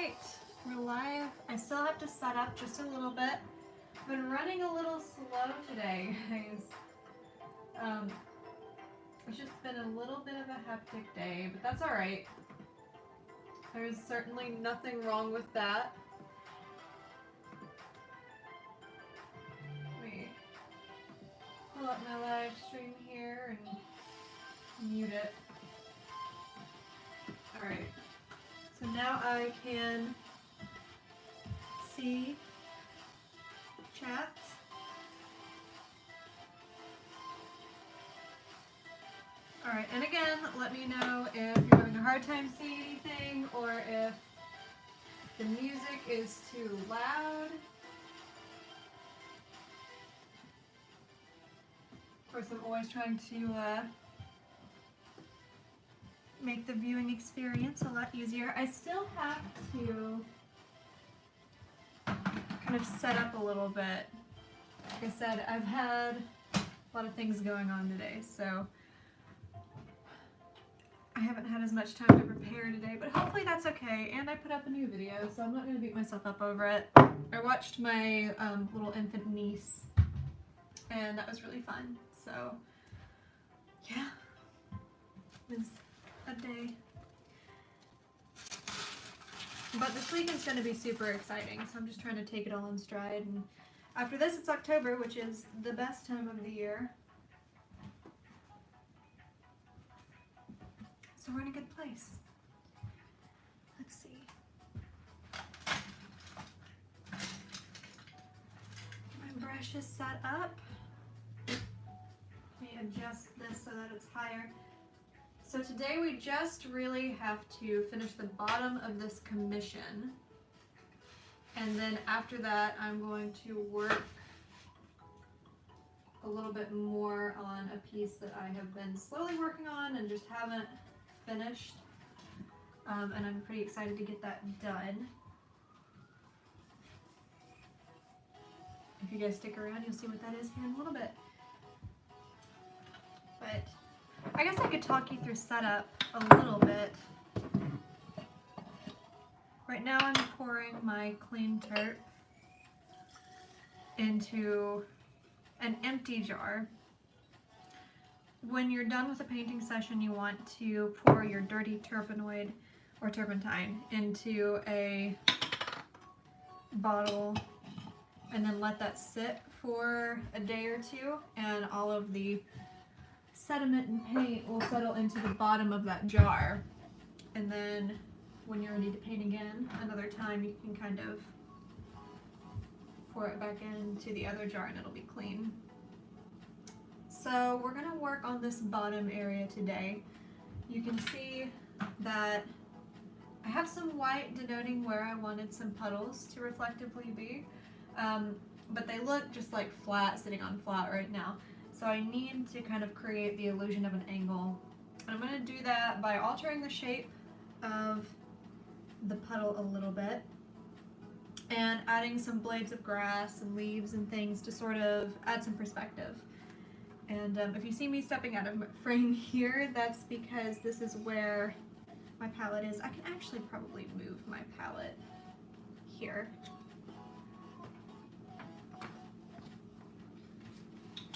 right, we're live. I still have to set up just a little bit. I've been running a little slow today, guys. It's just been a little bit of a hectic day, but that's all right. There's certainly nothing wrong with that. Let me pull up my live stream here and mute it. All right. So now I can see chats. All right, and again, let me know if you're having a hard time seeing anything or if the music is too loud. Of course, I'm always trying to make the viewing experience a lot easier. I still have to kind of set up a little bit. Like I said, I've had a lot of things going on today, so I haven't had as much time to prepare today, but hopefully that's okay. And I put up a new video, so I'm not going to beat myself up over it. I watched my little infant niece, and that was really fun. So, yeah, it was a day. But this weekend's going to be super exciting, so I'm just trying to take it all in stride. And after this, it's October, which is the best time of the year. So we're in a good place. Let's see. My brush is set up. Let me adjust this so that it's higher. So today we just really have to finish the bottom of this commission. And then after that, I'm going to work a little bit more on a piece that I have been slowly working on and just haven't finished. And I'm pretty excited to get that done. If you guys stick around, you'll see what that is here in a little bit. But I guess I could talk you through setup a little bit. Right now I'm pouring my clean turp into an empty jar. When you're done with a painting session, you want to pour your dirty turpenoid or turpentine into a bottle and then let that sit for a day or two, and all of the sediment and paint will settle into the bottom of that jar. And then when you're ready to paint again another time, you can kind of pour it back into the other jar and it'll be clean. So we're going to work on this bottom area today. You can see that I have some white denoting where I wanted some puddles to reflectively be, but they look just like flat, sitting on flat right now. So I need to kind of create the illusion of an angle. And I'm going to do that by altering the shape of the puddle a little bit and adding some blades of grass and leaves and things to sort of add some perspective. And if you see me stepping out of frame here, that's because this is where my palette is. I can actually probably move my palette here.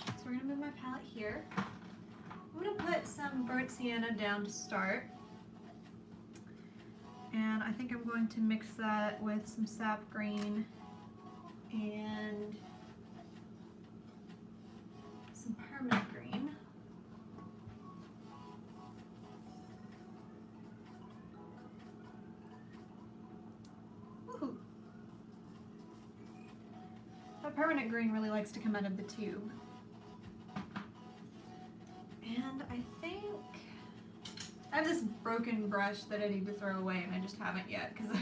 So we're going to move my palette here. I'm going to put some burnt sienna down to start. And I think I'm going to mix that with some sap green and some permanent green. Woohoo! That permanent green really likes to come out of the tube. And I think I have this broken brush that I need to throw away, and I just haven't yet because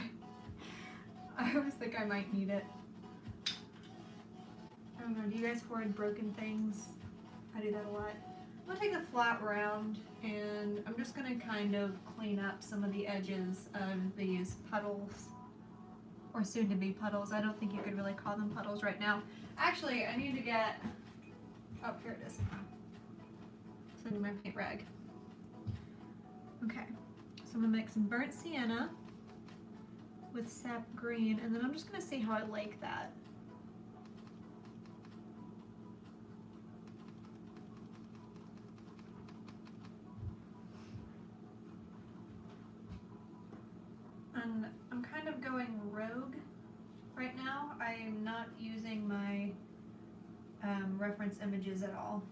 I always think I might need it. I don't know, do you guys hoard broken things? I do that a lot. I'm going to take a flat round and I'm just going to kind of clean up some of the edges of these puddles, or soon to be puddles. I don't think you could really call them puddles right now. Actually, I need to get, oh, here it is. So I need my paint rag. Okay, so I'm going to make some burnt sienna with sap green, and then I'm just going to see how I like that. And I'm kind of going rogue right now. I am not using my reference images at all.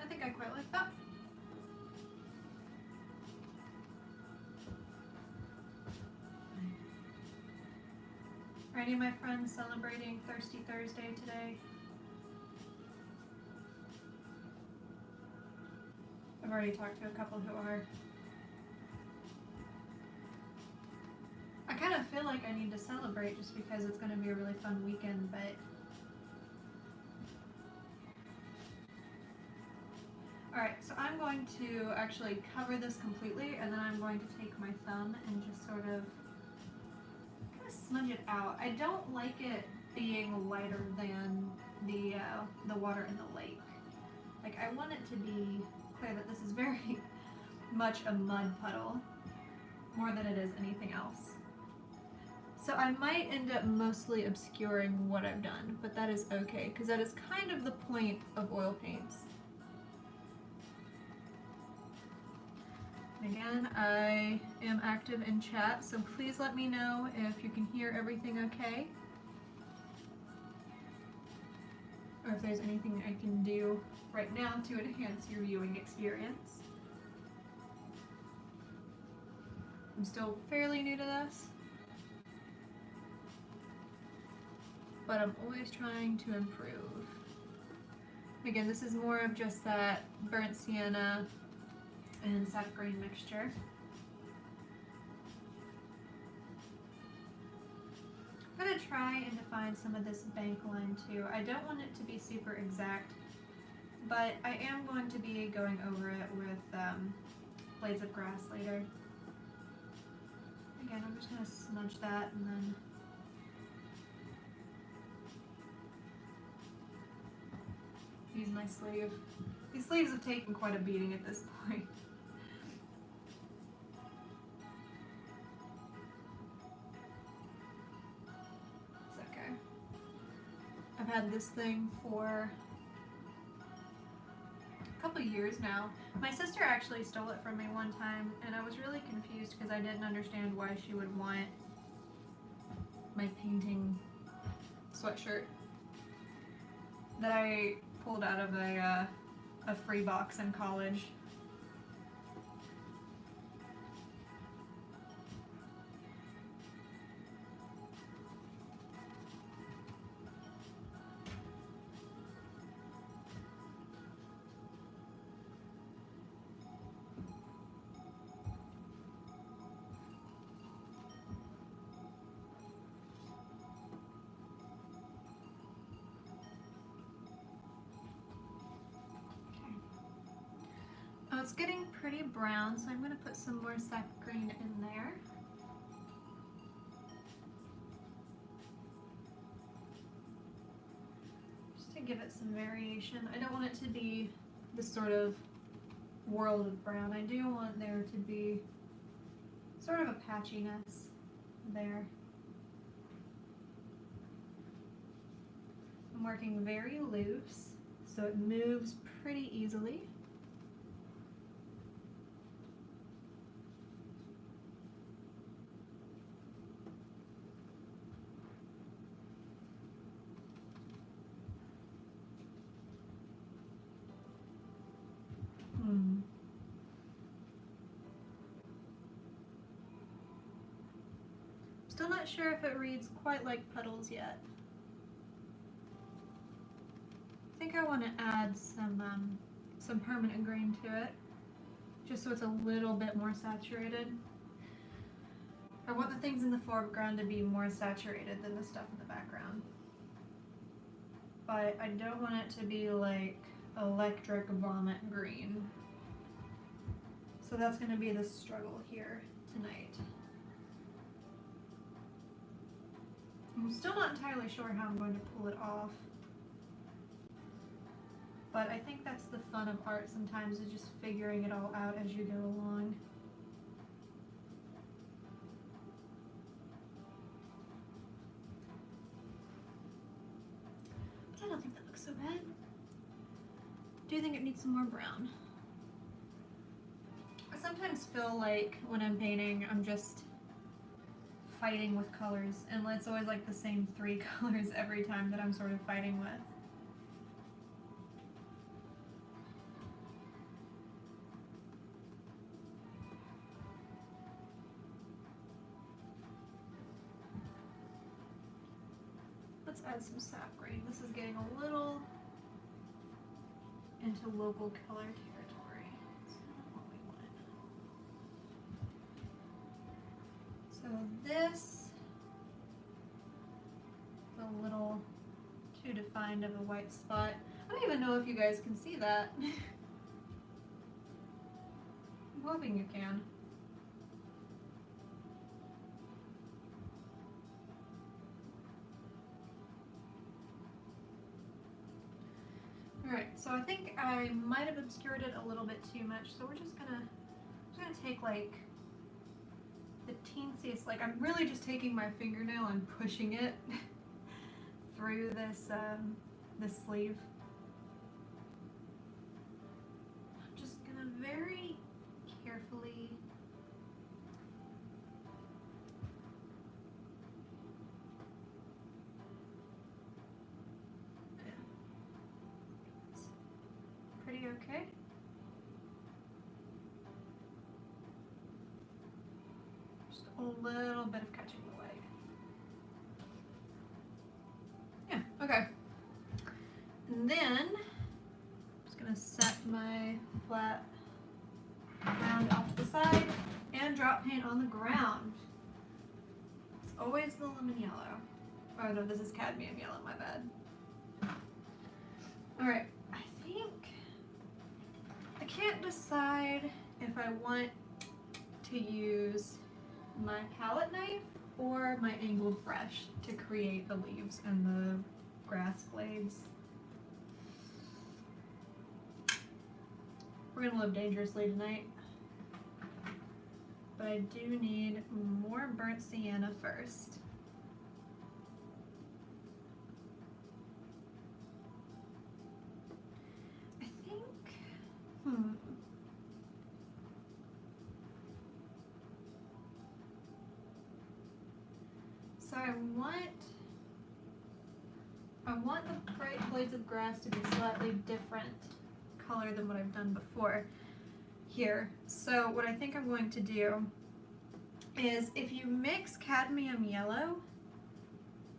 I think I quite like that. Are any of my friends celebrating Thirsty Thursday today? I've already talked to a couple who are. I kind of feel like I need to celebrate just because it's going to be a really fun weekend, but alright, so I'm going to actually cover this completely, and then I'm going to take my thumb and just sort of kind of smudge it out. I don't like it being lighter than the water in the lake. Like, I want it to be clear that this is very much a mud puddle, more than it is anything else. So I might end up mostly obscuring what I've done, but that is okay, because that is kind of the point of oil paints. Again, I am active in chat, so please let me know if you can hear everything okay, or if there's anything I can do right now to enhance your viewing experience. I'm still fairly new to this, but I'm always trying to improve. Again, this is more of just that burnt sienna and sap green mixture. I'm going to try and define some of this bank line too. I don't want it to be super exact, but I am going to be going over it with blades of grass later. Again, I'm just going to smudge that and then use my sleeve. These sleeves have taken quite a beating at this point. It's okay. I've had this thing for a couple years now. My sister actually stole it from me one time, and I was really confused because I didn't understand why she would want my painting sweatshirt that I pulled out of a free box in college. Oh, it's getting pretty brown, so I'm going to put some more sap green in there. Just to give it some variation. I don't want it to be this sort of world of brown. I do want there to be sort of a patchiness there. I'm working very loose, so it moves pretty easily. Still not sure if it reads quite like puddles yet. I think I want to add some permanent green to it, just so it's a little bit more saturated. I want the things in the foreground to be more saturated than the stuff in the background. But I don't want it to be like electric vomit green. So that's going to be the struggle here tonight. I'm still not entirely sure how I'm going to pull it off. But I think that's the fun of art sometimes, is just figuring it all out as you go along. But I don't think that looks so bad. Do you think it needs some more brown? I sometimes feel like when I'm painting, I'm just fighting with colors, and it's always like the same 3 colors every time that I'm sort of fighting with. Let's add some sap green. This is getting a little into local color territory. That's not what we want. So this is a little too defined of a white spot. I don't even know if you guys can see that. I'm hoping you can. Alright, so I think I might have obscured it a little bit too much, so we're just gonna take like the teensiest, like I'm really just taking my fingernail and pushing it through this this sleeve. I'm just gonna very carefully pretty okay. Just a little bit of catching the light. Yeah, okay. And then I'm just gonna set my flat ground off to the side and drop paint on the ground. It's always the lemon yellow. Oh no, this is cadmium yellow, my bad. Alright, I can't decide if I want to use my palette knife or my angled brush to create the leaves and the grass blades. We're gonna live dangerously tonight. But I do need more burnt sienna first. I think, So I want the bright blades of grass to be slightly different color than what I've done before here. So what I think I'm going to do is, if you mix cadmium yellow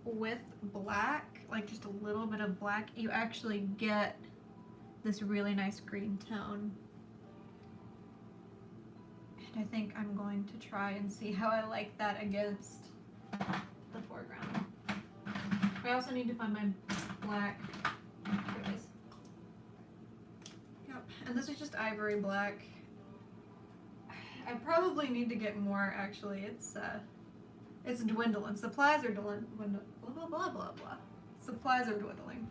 with black, like just a little bit of black, you actually get this really nice green tone. And I think I'm going to try and see how I like that against the foreground. I also need to find my black. Here it is. Yep, and this is just ivory black. I probably need to get more, actually. It's dwindling. Supplies are dwindling. Blah, blah, blah, blah, blah. Supplies are dwindling.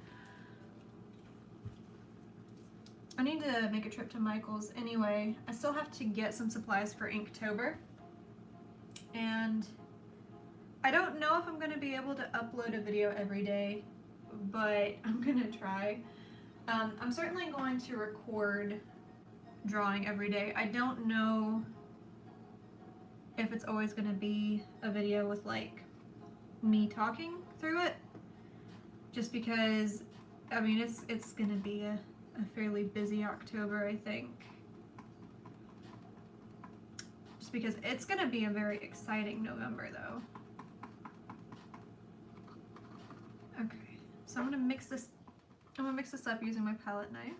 I need to make a trip to Michael's anyway. I still have to get some supplies for Inktober. And I don't know if I'm going to be able to upload a video every day, but I'm going to try. I'm certainly going to record drawing every day. I don't know if it's always going to be a video with like me talking through it, just because, I mean, it's going to be a fairly busy October, I think. Just because it's going to be a very exciting November though. Okay, so I'm gonna mix this up using my palette knife.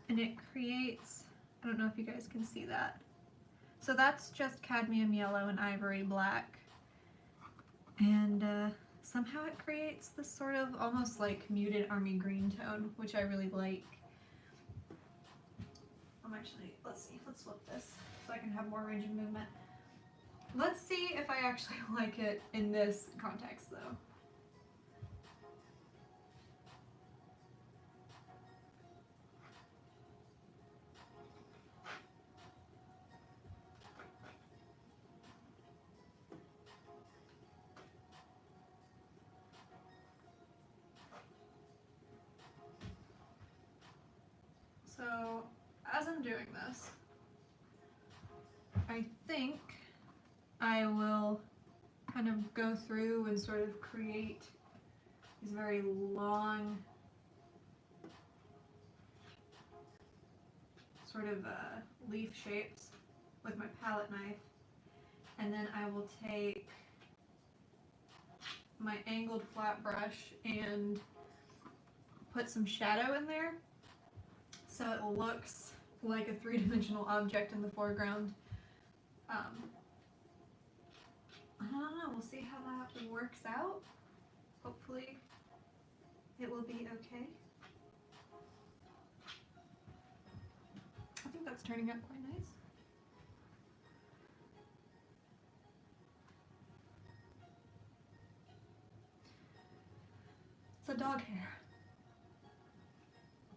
And it creates, I don't know if you guys can see that. So that's just cadmium yellow and ivory black. And somehow it creates this sort of almost like muted army green tone, which I really like. Actually, let's see, let's flip this so I can have more range of movement. Let's see if I actually like it in this context, though. So, as I'm doing this, I think I will kind of go through and sort of create these very long sort of leaf shapes with my palette knife, and then I will take my angled flat brush and put some shadow in there so it looks like a three-dimensional object in the foreground. I don't know, we'll see how that works out. Hopefully it will be okay. I think that's turning out quite nice. It's a dog hair.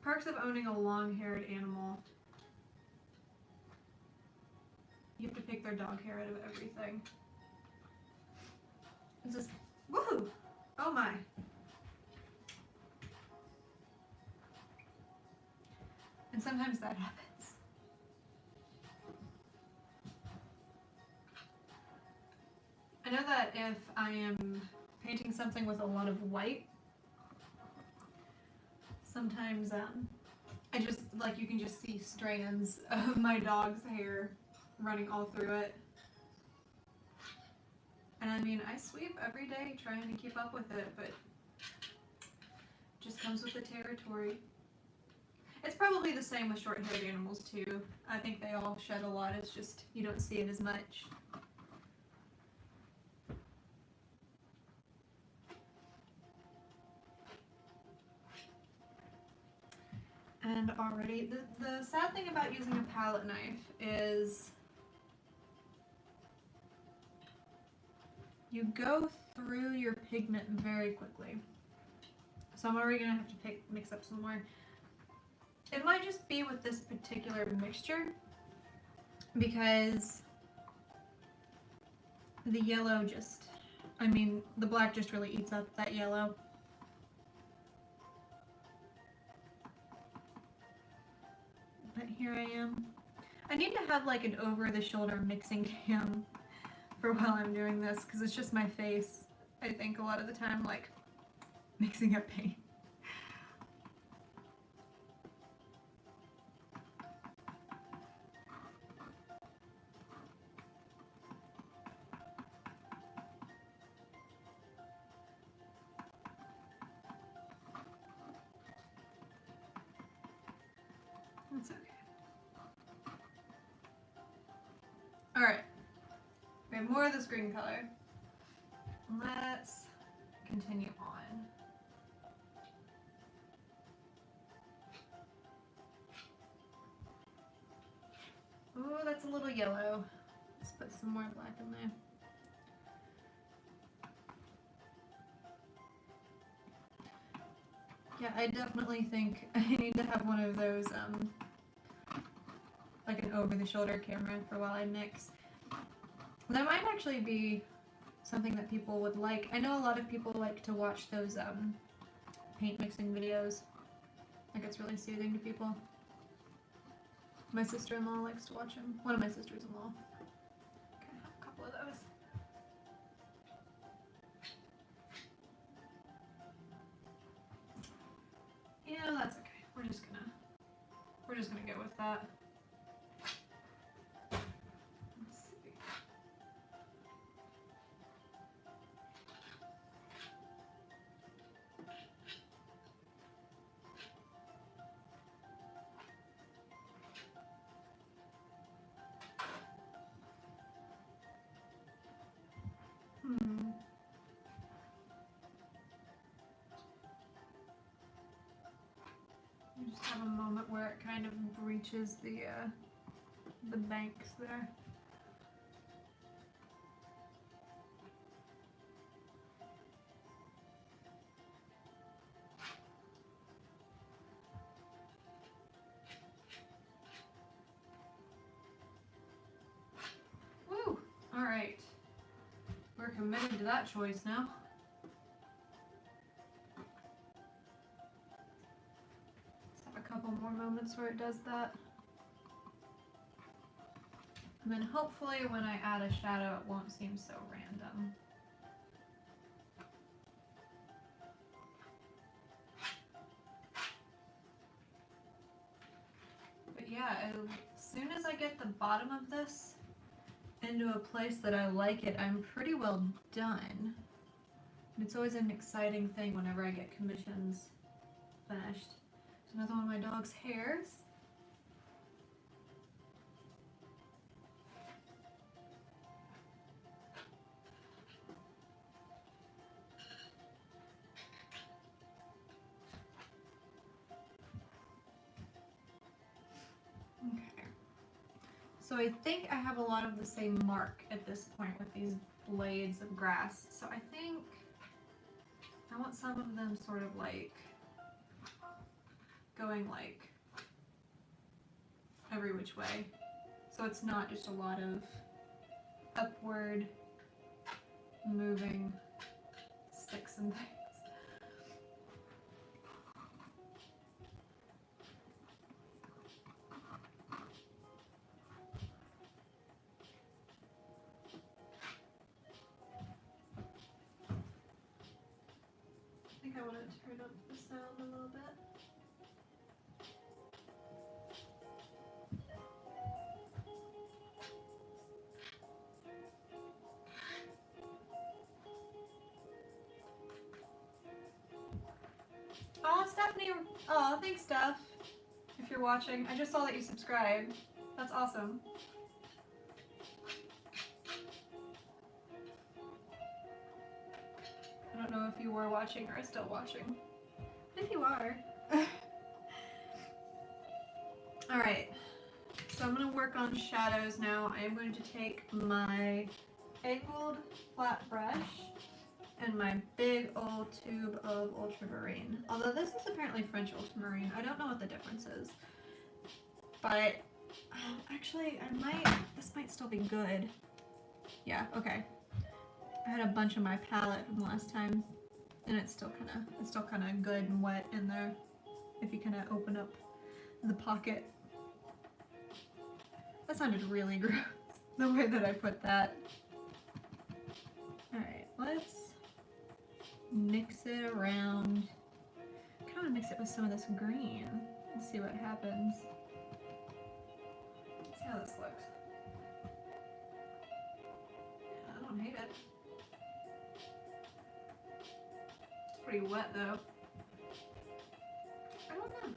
Perks of owning a long-haired animal. You have to pick their dog hair out of everything. It's just, woohoo! Oh my. And sometimes that happens. I know that if I am painting something with a lot of white, sometimes I just, like, you can just see strands of my dog's hair running all through it. And I mean, I sweep every day trying to keep up with it, but it just comes with the territory. It's probably the same with short-haired animals too. I think they all shed a lot, it's just you don't see it as much. And already, the sad thing about using a palette knife is you go through your pigment very quickly. So I'm already gonna have to mix up some more. It might just be with this particular mixture because the yellow just, I mean, the black just really eats up that yellow. But here I am. I need to have like an over-the-shoulder mixing cam for while I'm doing this because it's just my face, I think, a lot of the time, like mixing up paint. That's okay. Alright. We have more of this green color. Let's continue on. Ooh, that's a little yellow. Let's put some more black in there. Yeah, I definitely think I need to have one of those, like an over-the-shoulder camera for while I mix. That might actually be something that people would like. I know a lot of people like to watch those paint mixing videos. Like, it's really soothing to people. My sister-in-law likes to watch them. One of my sisters-in-law. Okay, I have a couple of those. Yeah, that's okay. We're just gonna go with that. Let's see. You just have a moment where it kind of breaches the banks there. committed to that choice now. Let's have a couple more moments where it does that. And then hopefully when I add a shadow, it won't seem so random. But yeah, as soon as I get the bottom of this into a place that I like it, I'm pretty well done. And it's always an exciting thing whenever I get commissions finished. It's another one of my dog's hairs. Okay. So I think I have a lot of the same mark at this point with these blades of grass. So I think I want some of them sort of like going like every which way. So it's not just a lot of upward moving sticks and things. I think I want to turn up the sound a little bit. Oh, Stephanie! Oh, thanks, Steph. If you're watching, I just saw that you subscribed. That's awesome. I don't know if you were watching or are still watching. If you are. Alright, so I'm going to work on shadows now. I am going to take my angled flat brush and my big old tube of ultramarine. Although this is apparently French ultramarine. I don't know what the difference is. But actually, this might still be good. Yeah, okay. I had a bunch on my palette from last time, and it's still kind of good and wet in there. If you kind of open up the pocket. That sounded really gross, the way that I put that. All right, let's mix it around. I kind of want to mix it with some of this green and see what happens. Let's see how this looks. Yeah, I don't hate it. It's pretty wet though. I don't know.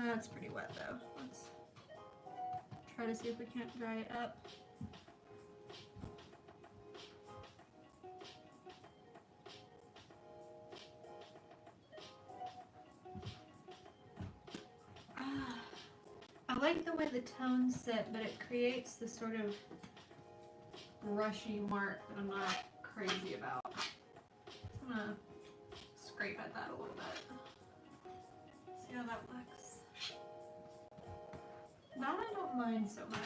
That's pretty wet though. Let's try to see if we can't dry it up. I like the way the tones sit, but it creates this sort of brushy mark that I'm not crazy about. So I'm gonna scrape at that a little bit. See how that looks. That I don't mind so much.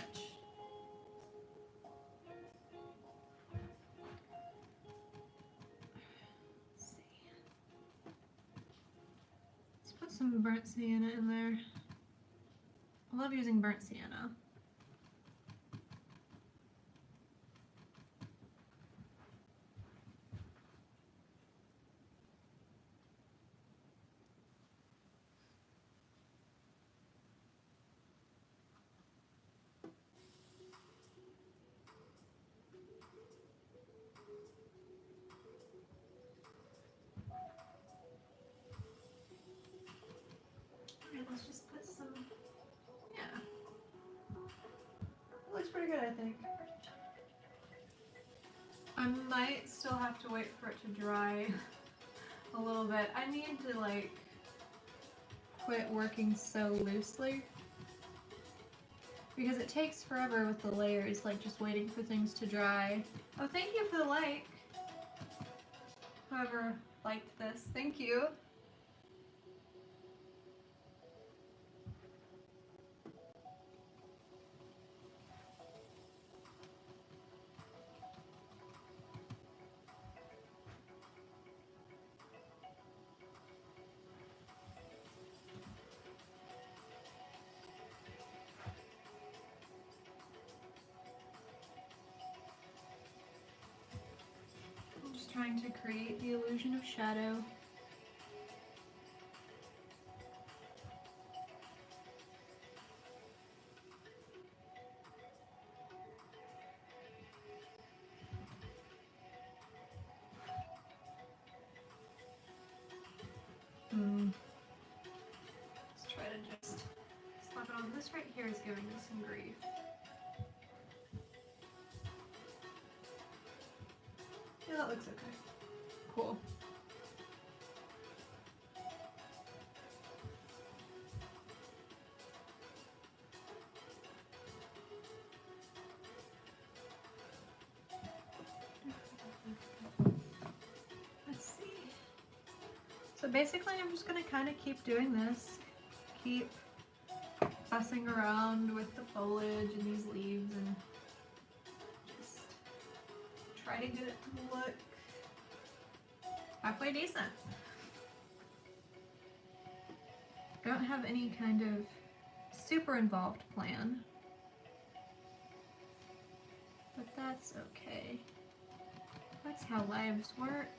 Let's see. Let's put some burnt sienna in there. I love using burnt sienna. Alright, let's just put some, yeah. It looks pretty good, I think. I might still have to wait for it to dry a little bit. I need to like quit working so loosely because it takes forever with the layers, like just waiting for things to dry. Oh, thank you for the like. However liked this. Thank you. I'm just trying to create the illusion of shadow. Let's try to just slap it on. This right here is giving me some grief. Yeah, that looks okay. Cool. Let's see. So basically I'm just going to kind of keep doing this. Keep fussing around with the foliage and these leaves and just try to get it to look halfway decent. I don't have any kind of super involved plan, but that's okay. That's how lives work.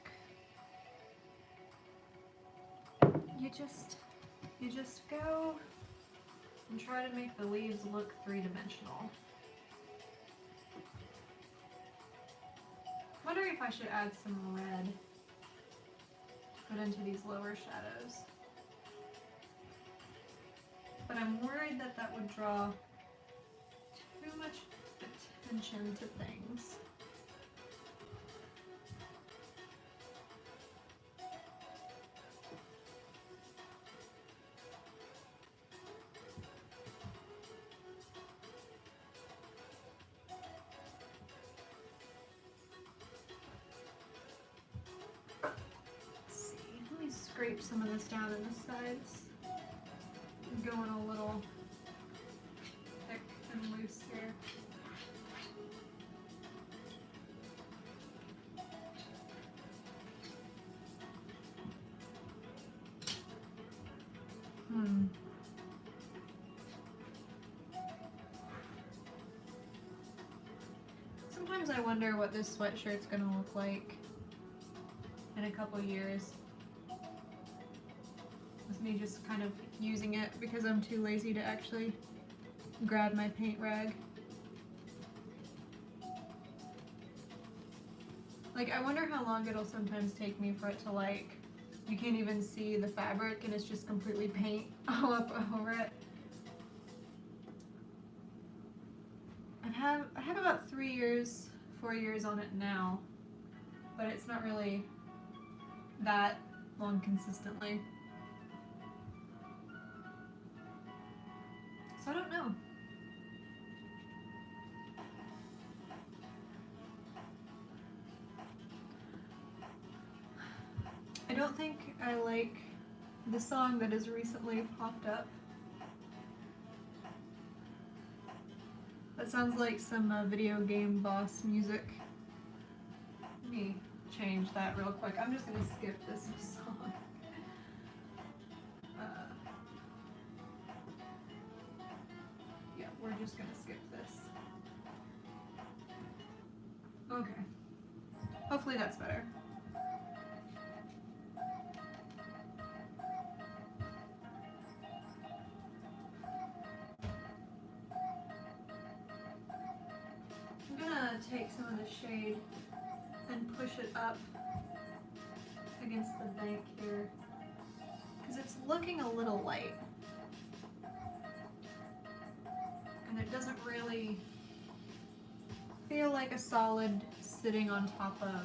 You just go and try to make the leaves look three-dimensional. I'm wondering if I should add some red to put into these lower shadows. But I'm worried that that would draw too much attention to things. Let's see, let me scrape some of this down in the sides. I'm going a little thick and loose here. Sometimes I wonder what this sweatshirt's gonna look like in a couple years. With me just kind of using it because I'm too lazy to actually grab my paint rag. Like, I wonder how long it'll sometimes take me for it to, like, you can't even see the fabric and it's just completely paint all up over it. I have about 3 years, 4 years on it now, but it's not really that long consistently. So I don't know. I don't think I like the song that has recently popped up. That sounds like some video game boss music. Let me change that real quick. I'm just gonna skip this song. Yeah, we're just gonna skip this. Okay. Hopefully that's better. I'm gonna take some of the shade and push it up against the bank here because it's looking a little light and it doesn't really feel like a solid sitting on top of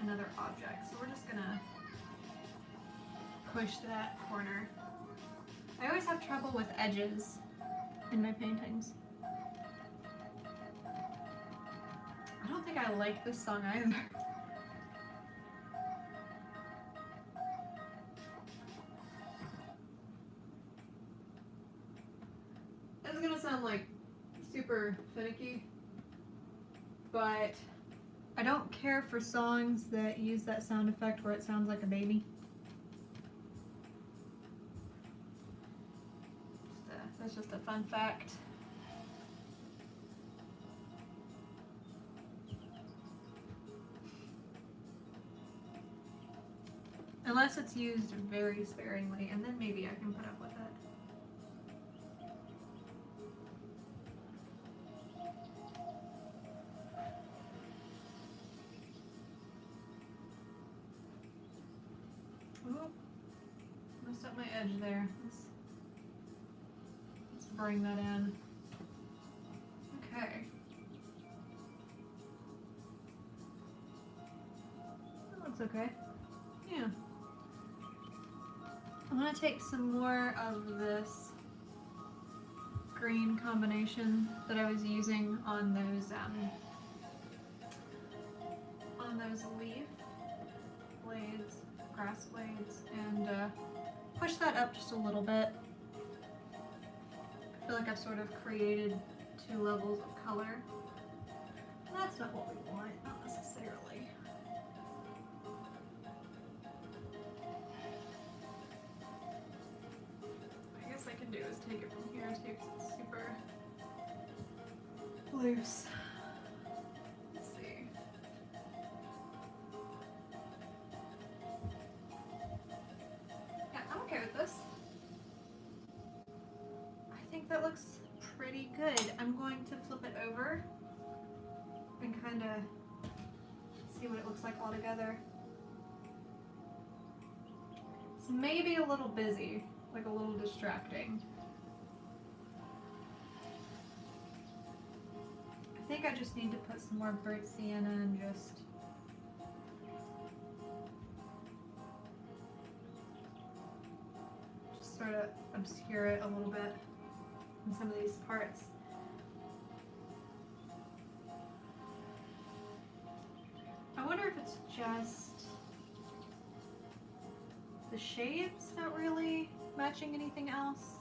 another object. So we're just gonna push that corner. I always have trouble with edges in my paintings. I don't think I like this song either. but I don't care for songs that use that sound effect where it sounds like a baby. That's just a fun fact. Unless it's used very sparingly, and then maybe I can put up with it. Ooh, messed up my edge there. Let's bring that in. Okay. That looks okay. Yeah. I'm going to take some more of this green combination that I was using on those leaf blades, grass blades, and push that up just a little bit. I feel like I've sort of created 2 levels of color. That's not what we want, not necessarily. I can do is take it from here too, because it's super loose. Let's see. Yeah, I'm okay with this. I think that looks pretty good. I'm going to flip it over and kind of see what it looks like all together. It's maybe a little busy. Like a little distracting. I think I just need to put some more burnt sienna and just sort of obscure it a little bit in some of these parts. I wonder if it's just the shades not really matching anything else.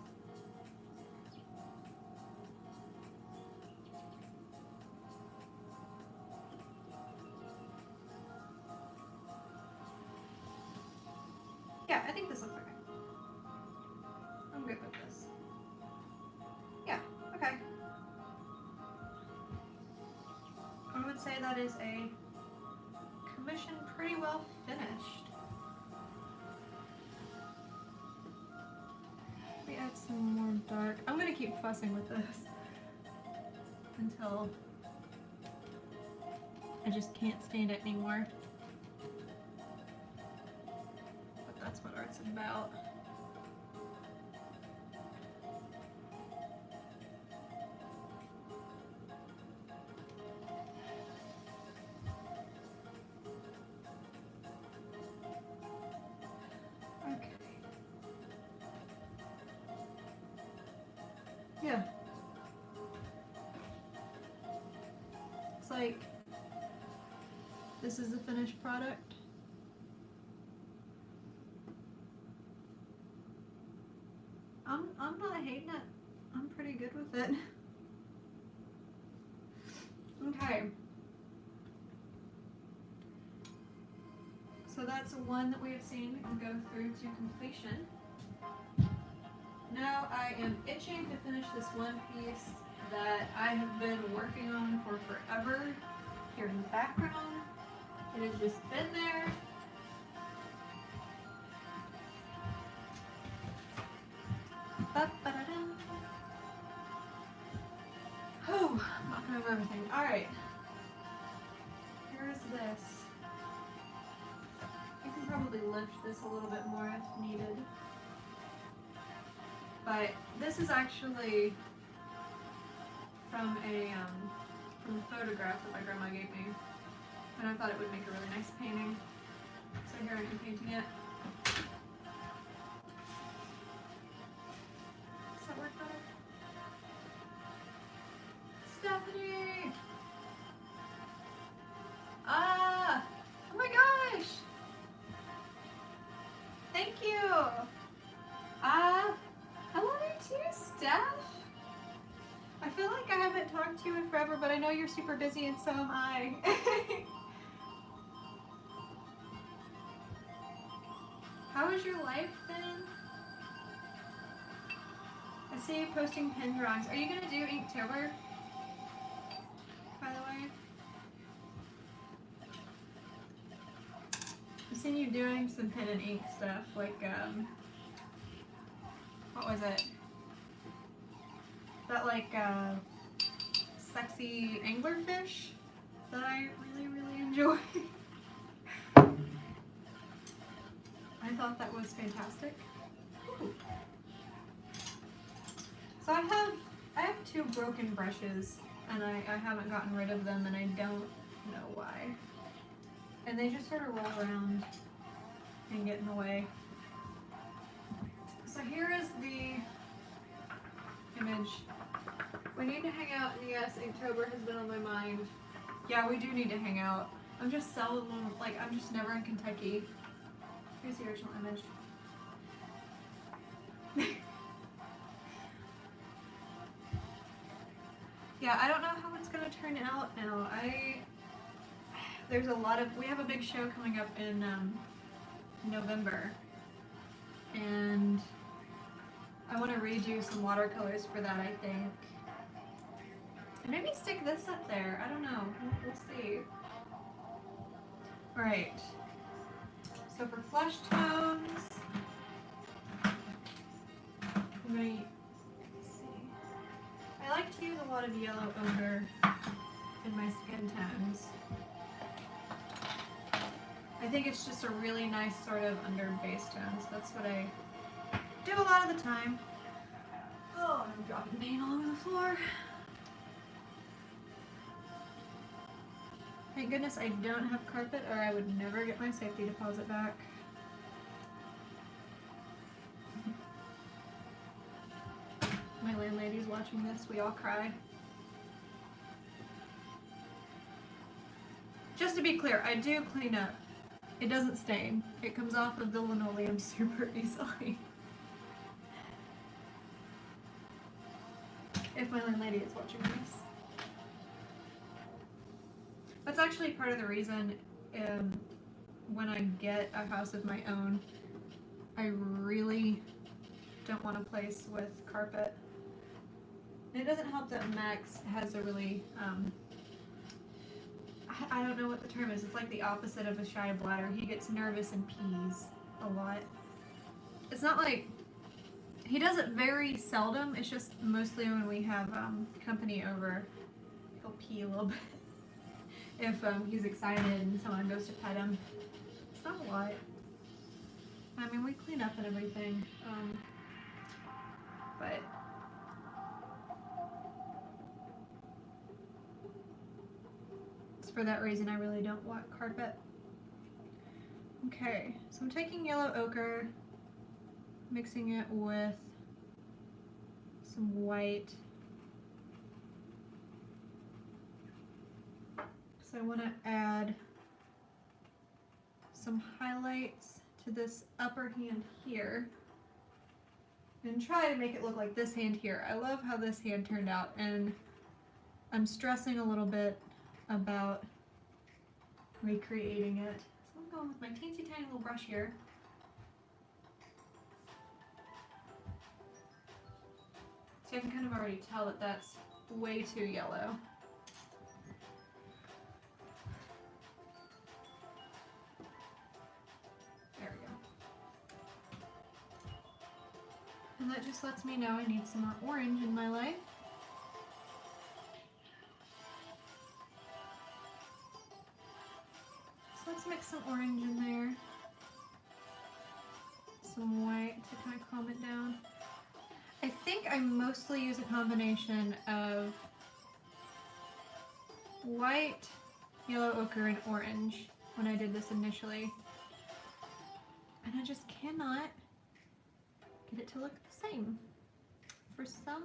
Yeah, I think this looks okay. I'm good with this. Yeah, okay. I would say that is a commission pretty well finished. We add some more dark. I'm gonna keep fussing with this until I just can't stand it anymore. But that's what art's about. Okay. Yeah. It's like this is the finished product. I'm not hating it. I'm pretty good with it. Okay. So that's one that we have seen and go through to completion. Now I am itching to finish this one piece that I have been working on for forever here in the background. It has just been there. Oh, I'm knocking over everything. Alright. Here's this. I can probably lift this a little bit more if needed. But this is actually from the photograph that my grandma gave me. And I thought it would make a really nice painting. So here I am painting it. Does that work better? Stephanie! Ah! Oh my gosh! Thank you! I love you too, Steph! I feel like I haven't talked to you in forever, but I know you're super busy and so am I. How has your life been? I see you posting pen drawings. Are you gonna do Inktober? By the way? I've seen you doing some pen and ink stuff, like, what was it? That, like, sexy anglerfish that I really, really enjoy. I thought that was fantastic. Ooh. So I have 2 broken brushes, and I haven't gotten rid of them, and I don't know why. And they just sort of roll around and get in the way. So here is the image. We need to hang out, and yes, Inktober has been on my mind. Yeah, we do need to hang out. I'm just seldom, like, I'm just never in Kentucky. Here's the original image. Yeah, I don't know how it's gonna turn out now. There's a lot of, we have a big show coming up in November, and I want to redo some watercolors for that, I think. And maybe stick this up there. I don't know. We'll see. Alright. So for flesh tones, I'm going to see. I like to use a lot of yellow ochre in my skin tones. I think it's just a really nice sort of under base tones. That's what I do a lot of the time. Oh, I'm dropping paint all over the floor. Thank goodness I don't have carpet, or I would never get my safety deposit back. My landlady's watching this. We all cry. Just to be clear, I do clean up. It doesn't stain. It comes off of the linoleum super easily. If my landlady is watching this. That's actually part of the reason when I get a house of my own, I really don't want a place with carpet. And it doesn't help that Max has a really, I don't know what the term is. It's like the opposite of a shy bladder. He gets nervous and pees a lot. It's not like, he does it very seldom. It's just mostly when we have company over, he'll pee a little bit. If he's excited and someone goes to pet him. It's not a lot. I mean, we clean up and everything. But it's for that reason I really don't want carpet. Okay, so I'm taking yellow ochre, mixing it with some white. So I want to add some highlights to this upper hand here and try to make it look like this hand here. I love how this hand turned out, and I'm stressing a little bit about recreating it. So I'm going with my teensy tiny little brush here. So I can kind of already tell that that's way too yellow. There we go. And that just lets me know I need some more orange in my life. So let's mix some orange in there. Some white to kind of calm it down. I think I mostly use a combination of white, yellow ochre, and orange when I did this initially. And I just cannot get it to look the same for some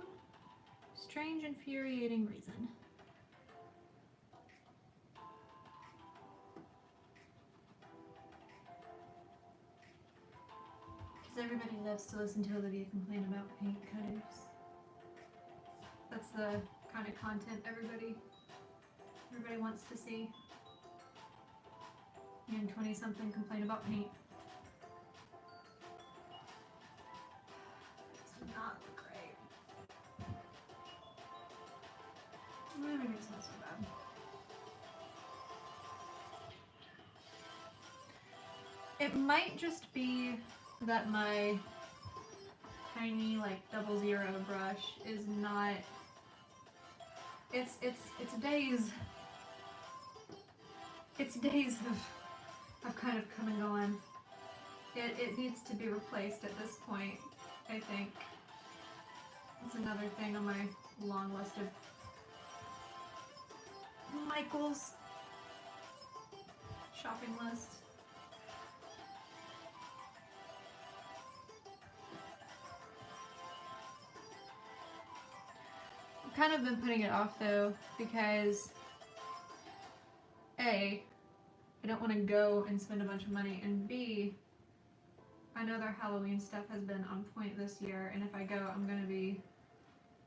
strange, infuriating reason. Everybody loves to listen to Olivia complain about paint cutters. That's the kind of content everybody Everybody wants to see me and 20-something complain about paint. It's not great. Maybe it's not so bad. It might just be that my tiny like 00 brush is not. It's days. It's days of kind of come and gone. It needs to be replaced at this point, I think. It's another thing on my long list of Michael's shopping list. I've kind of been putting it off though because A, I don't want to go and spend a bunch of money, and B, I know their Halloween stuff has been on point this year, and if I go, I'm going to be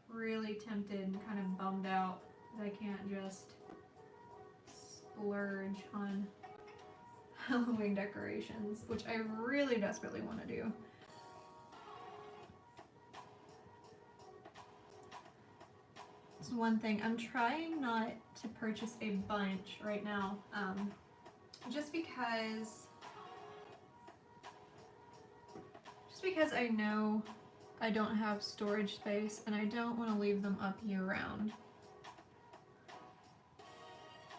really tempted and kind of bummed out that I can't just splurge on Halloween decorations, which I really desperately want to do. It's one thing. I'm trying not to purchase a bunch right now, just because I know I don't have storage space and I don't want to leave them up year round.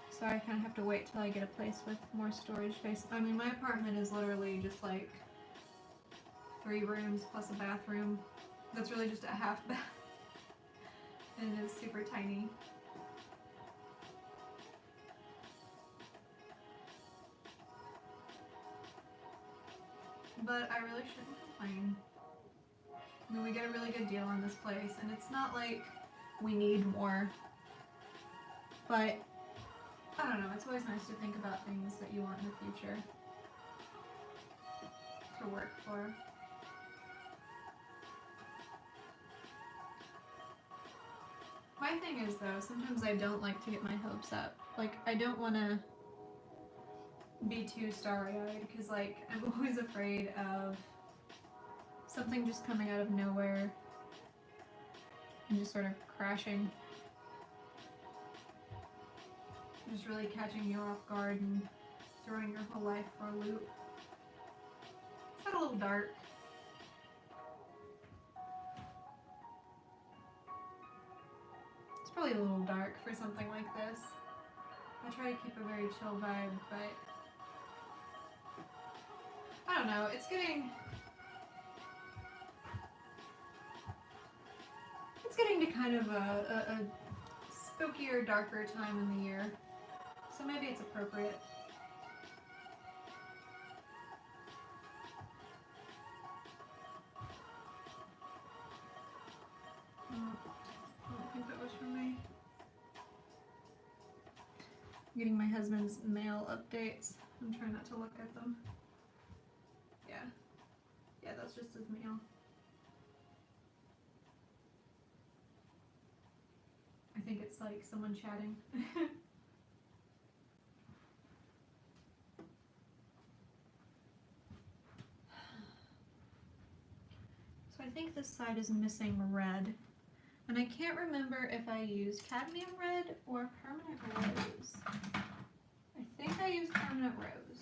So I kind of have to wait till I get a place with more storage space. I mean, my apartment is literally just like 3 rooms plus a bathroom. That's really just a half bath. And it is super tiny. But I really shouldn't complain. I mean, we get a really good deal on this place, and it's not like we need more. But, I don't know, it's always nice to think about things that you want in the future to work for. My thing is, though, sometimes I don't like to get my hopes up. Like, I don't want to be too starry-eyed, because, like, I'm always afraid of something just coming out of nowhere and just sort of crashing. Just really catching you off guard and throwing your whole life for a loop. Is that a little dark? It's probably a little dark for something like this. I try to keep a very chill vibe, but I don't know, it's getting to kind of a spookier, darker time in the year, so maybe it's appropriate. I don't think that was for me. I'm getting my husband's mail updates. I'm trying not to look at them. Yeah, that's just his mail. I think it's like someone chatting. So I think this side is missing red. And I can't remember if I used cadmium red or permanent rose. I think I used permanent rose.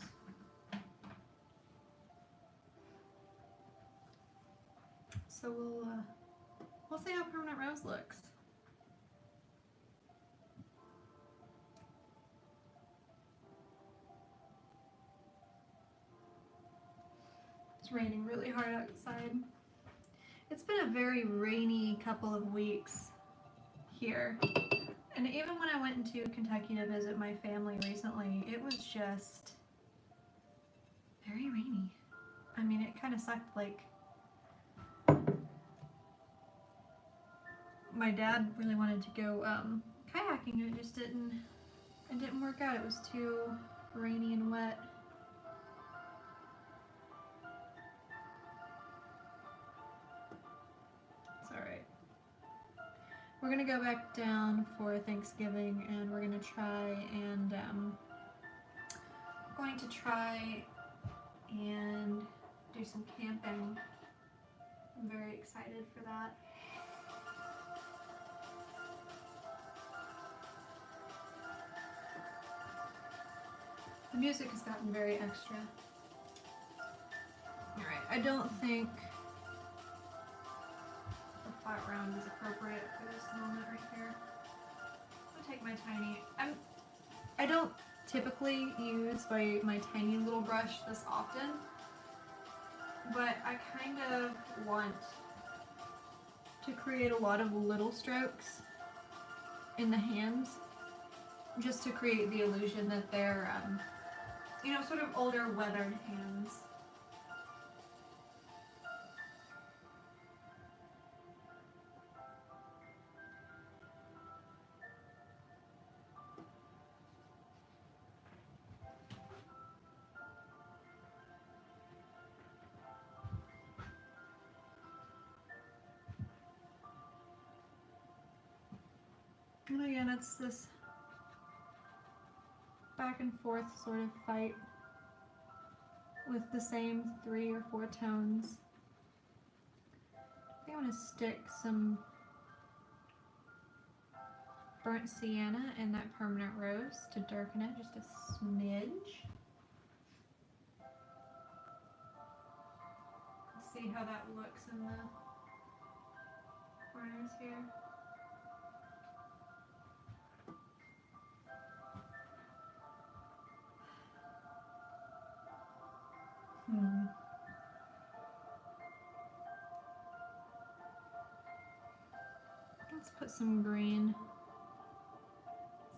So we'll see how permanent rose looks. It's raining really hard outside. It's been a very rainy couple of weeks here. And even when I went into Kentucky to visit my family recently, it was just very rainy. I mean, it kind of sucked. Like, my dad really wanted to go kayaking, and it didn't work out. It was too rainy and wet. we're gonna go back down for Thanksgiving, and we're gonna try and do some camping. I'm very excited for that. The music has gotten very extra. Alright, I don't think the flat round is appropriate for this moment right here. I'll take my tiny... I don't typically use my tiny little brush this often, but I kind of want to create a lot of little strokes in the hands, just to create the illusion that they're, you know, sort of older, weathered hands. And again, it's this back and forth sort of fight with the same 3 or 4 tones. I think I want to stick some burnt sienna in that permanent rose to darken it just a smidge. Let's see how that looks in the corners here. Let's put some green.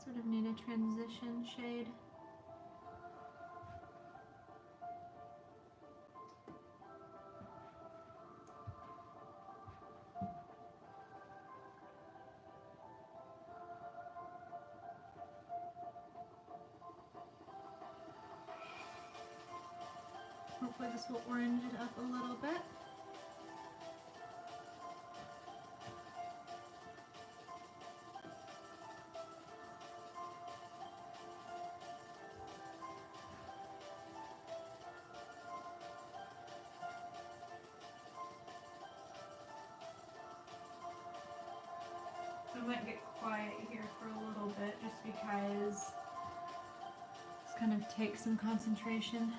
Sort of need a transition shade. Hopefully this will orange it up a little bit. I might get quiet here for a little bit just because this kind of takes some concentration.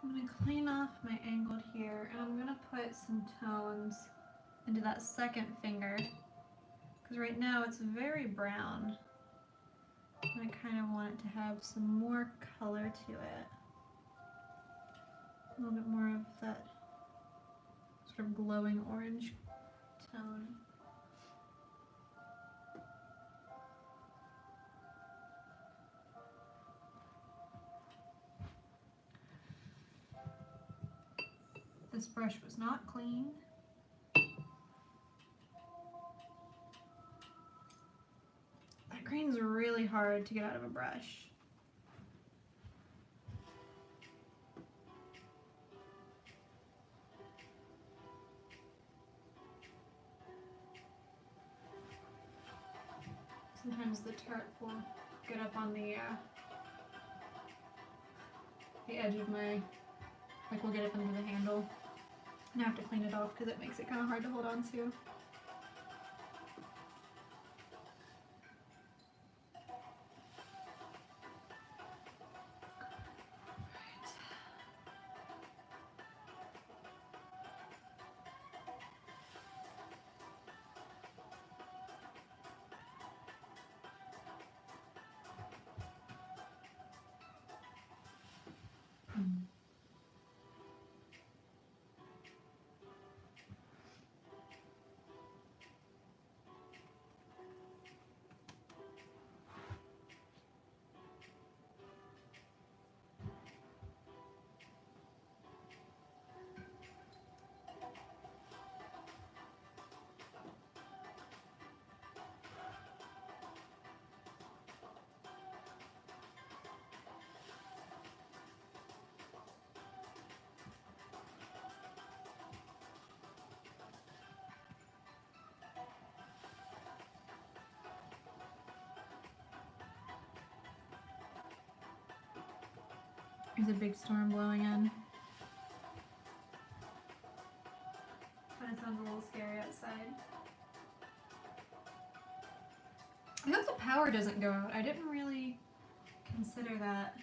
I'm going to clean off my angled here, and I'm going to put some tones into that second finger, because right now it's very brown, and I kind of want it to have some more color to it. A little bit more of that sort of glowing orange tone. This brush was not clean. That green's really hard to get out of a brush. Sometimes the tart will get up on the edge of my, like, we'll get up into the handle. And I have to clean it off because it makes it kind of hard to hold on to. There's a big storm blowing in. Kind of sounds a little scary outside. I hope the power doesn't go out. I didn't really consider that.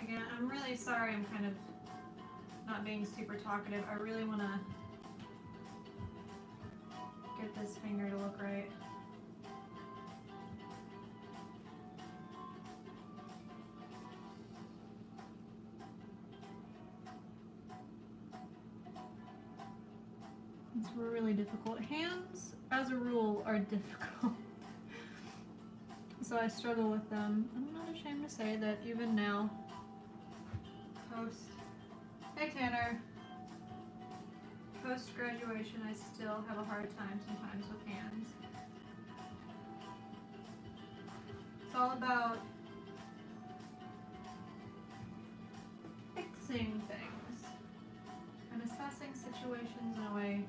Again, I'm really sorry I'm kind of not being super talkative. I really want to get this finger to look right. It's really difficult. Hands, as a rule, are difficult. So I struggle with them. I'm not ashamed to say that even now, hey Tanner, post-graduation I still have a hard time sometimes with hands. It's all about fixing things and assessing situations in a way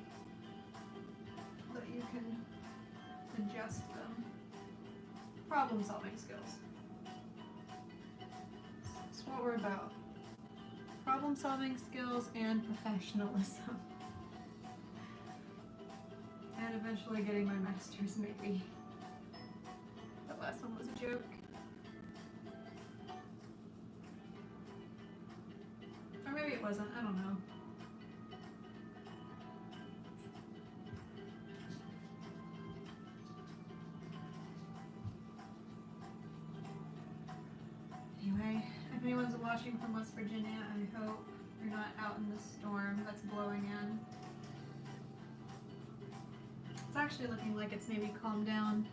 that you can adjust them. Problem-solving skills. That's what we're about. Problem-solving skills and professionalism. And eventually getting my master's, maybe. That last one was a joke. Or maybe it wasn't, I don't know. Anyway, if anyone's watching from West Virginia, I hope you're not out in the storm that's blowing in. It's actually looking like it's maybe calmed down.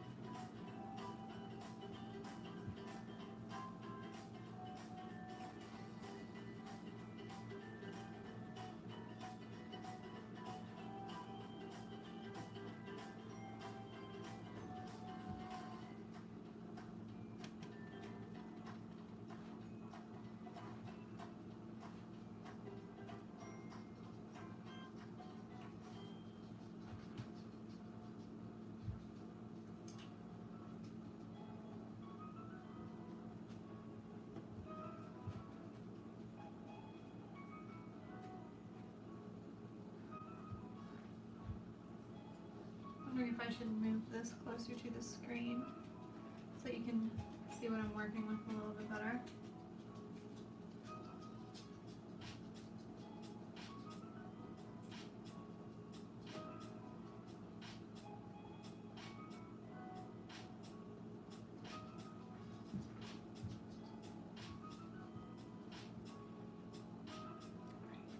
wondering if I should move this closer to the screen so that you can see what I'm working with a little bit better.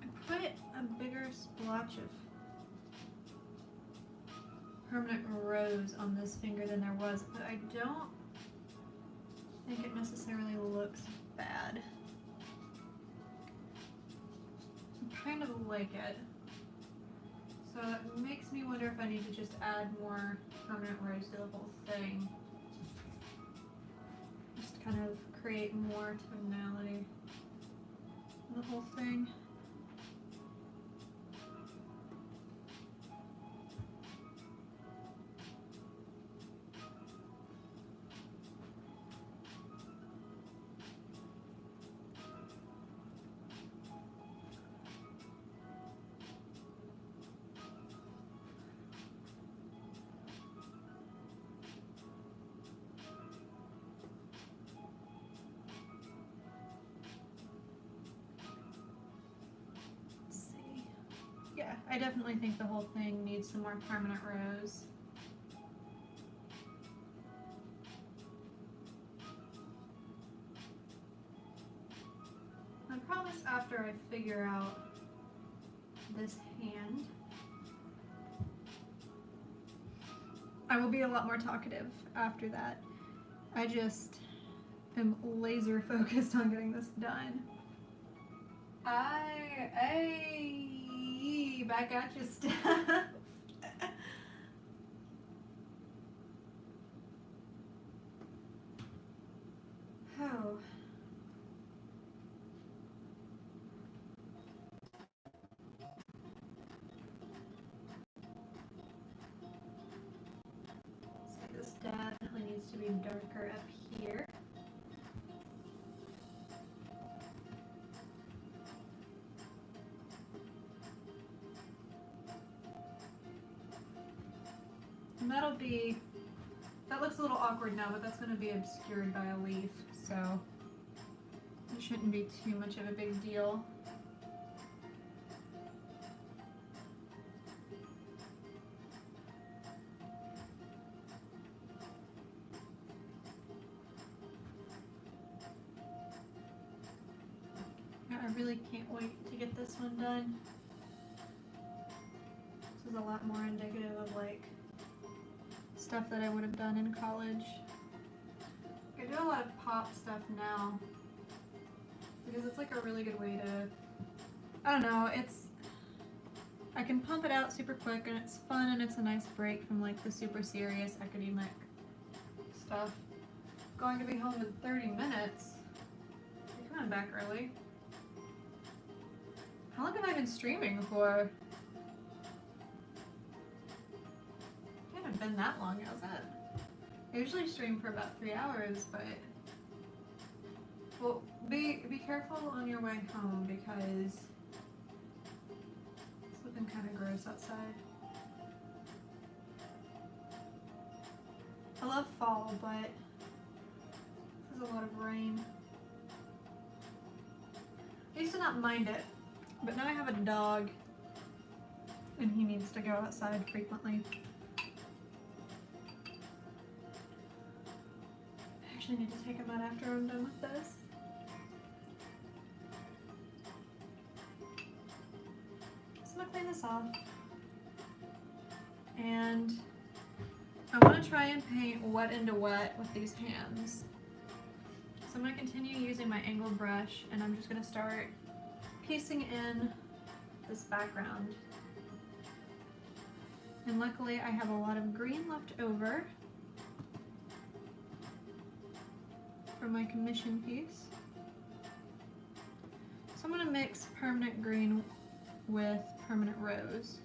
I put a bigger splotch of permanent rose on this finger than there was, but I don't think it necessarily looks bad. I kind of like it. So it makes me wonder if I need to just add more permanent rose to the whole thing. Just kind of create more tonality in the whole thing. Yeah, I definitely think the whole thing needs some more permanent rose. I promise after I figure out this hand, I will be a lot more talkative after that. I just am laser focused on getting this done. Back at you, Steph. Oh. So this definitely needs to be darker up here. And that looks a little awkward now, but that's going to be obscured by a leaf, so it shouldn't be too much of a big deal. I really can't wait to get this one done. This is a lot more indicative of like stuff that I would have done in college. I do a lot of pop stuff now because it's like a really good way to, I don't know, I can pump it out super quick and it's fun and it's a nice break from like the super serious academic stuff. Going to be home in 30 minutes. You're coming back early. How long have I been streaming for? It hasn't been that long, has it? I usually stream for about 3 hours, but well, be careful on your way home because it's looking kind of gross outside. I love fall, but there's a lot of rain. I used to not mind it, but now I have a dog and he needs to go outside frequently. I actually need to take him out after I'm done with this. So I'm gonna clean this off. And I want to try and paint wet into wet with these hands. So I'm going to continue using my angled brush and I'm just going to start piecing in this background. And luckily I have a lot of green left over from my commission piece. So I'm going to mix permanent green with permanent rose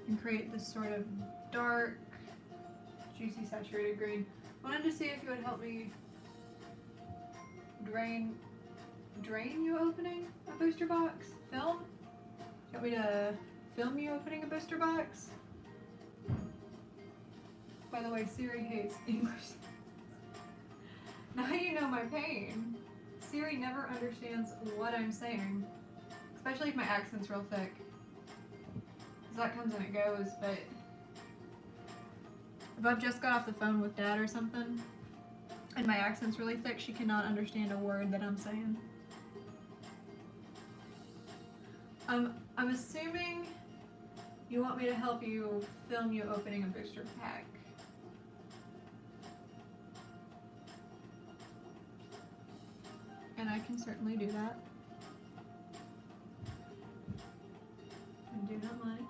and create this sort of dark, juicy, saturated green. I wanted to see if you would help me drain you opening a booster box film. You want me to film you opening a booster box. By the way, Siri hates English. Now you know my pain. Siri never understands what I'm saying, especially if my accent's real thick. Because that comes and it goes, but if I've just got off the phone with Dad or something, and my accent's really thick, she cannot understand a word that I'm saying. I'm assuming you want me to help you film you opening a booster pack. And I can certainly do that. I do not mind.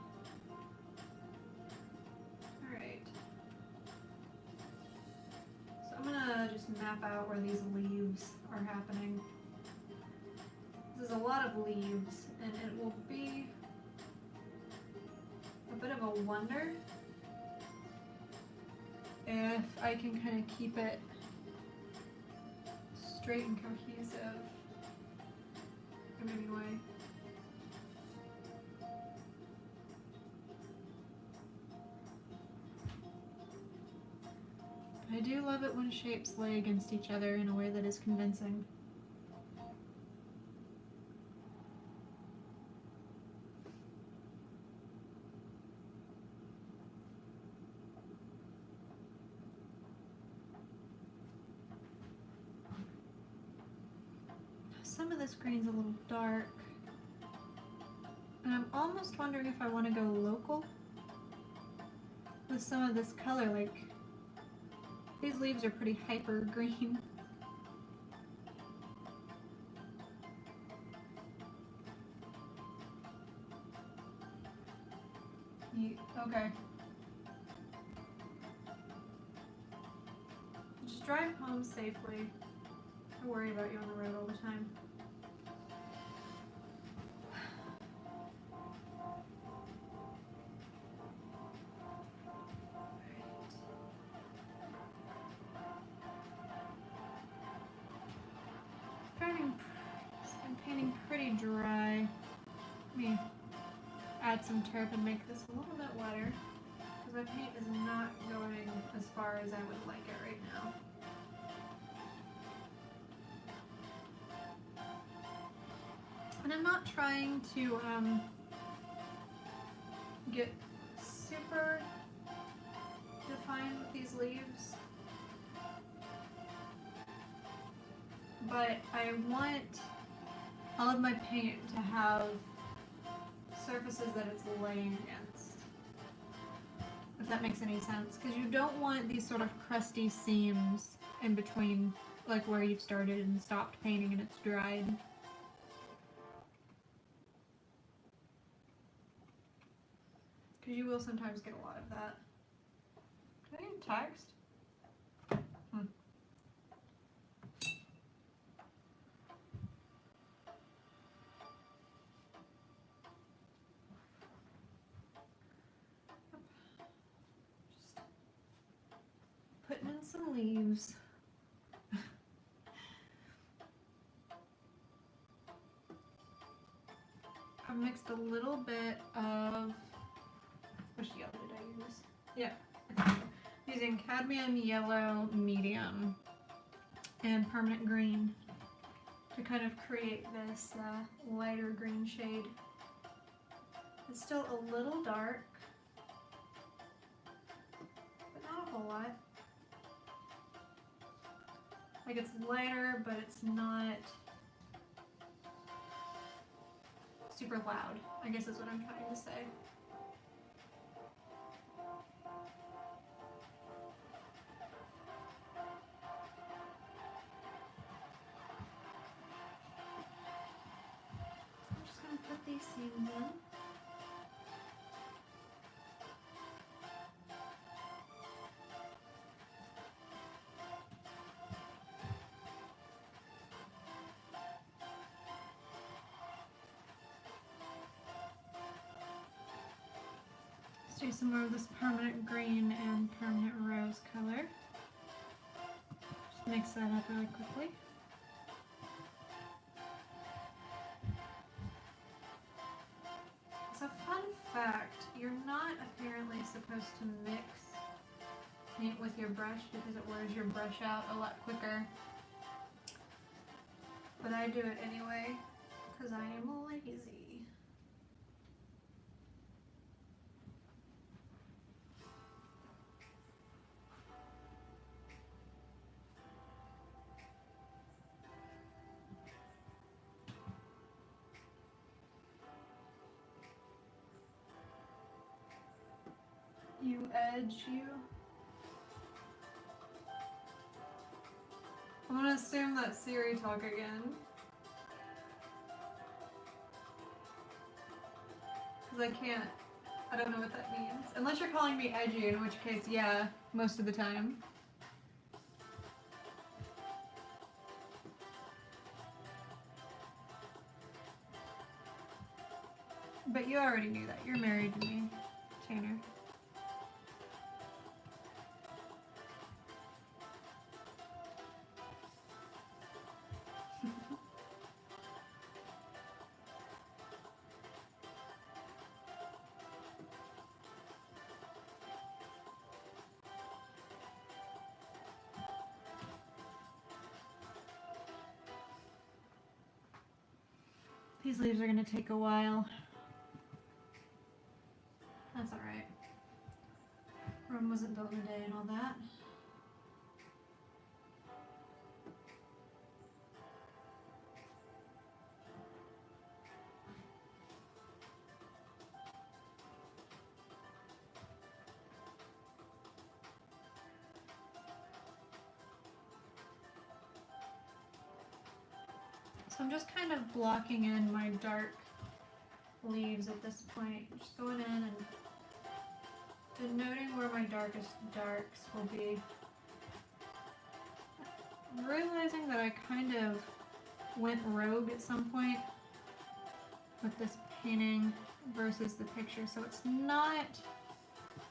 Alright. So I'm gonna just map out where these leaves are happening. This is a lot of leaves, and it will be a bit of a wonder if I can kind of keep it straight and cohesive in any way. I do love it when shapes lay against each other in a way that is convincing. Some of this green's a little dark, and I'm almost wondering if I want to go local with some of this color. Like, these leaves are pretty hyper green. Okay. Just drive home safely. I worry about you on the road all the time. I'm painting pretty dry. Let me add some turp and make this a little bit wetter, because my paint is not going as far as I would like it right now. And I'm not trying to get super defined with these leaves, but I want all of my paint to have surfaces that it's laying against, if that makes any sense, because you don't want these sort of crusty seams in between, like where you've started and stopped painting and it's dried. Because you will sometimes get a lot of that. Did I get text? Just putting in some leaves. I mixed a little bit of, which yellow did I use? Yeah, using cadmium yellow medium and permanent green to kind of create this lighter green shade. It's still a little dark, but not a whole lot. Like, it's lighter, but it's not super loud, I guess is what I'm trying to say. I'm just going to put these seams in. Do some more of this permanent green and permanent rose color. Just mix that up really quickly. So fun fact, you're not apparently supposed to mix paint with your brush because it wears your brush out a lot quicker. But I do it anyway because I am lazy. You edge, you. I'm gonna assume that's Siri talk again. Because I don't know what that means. Unless you're calling me edgy, in which case, yeah, most of the time. But you already knew that. You're married to me, Tanner. These leaves are going to take a while. That's alright. Rome wasn't built in a day and all that. So I'm just kind of blocking in my dark leaves at this point. Just going in and denoting where my darkest darks will be. Realizing that I kind of went rogue at some point with this painting versus the picture, so it's not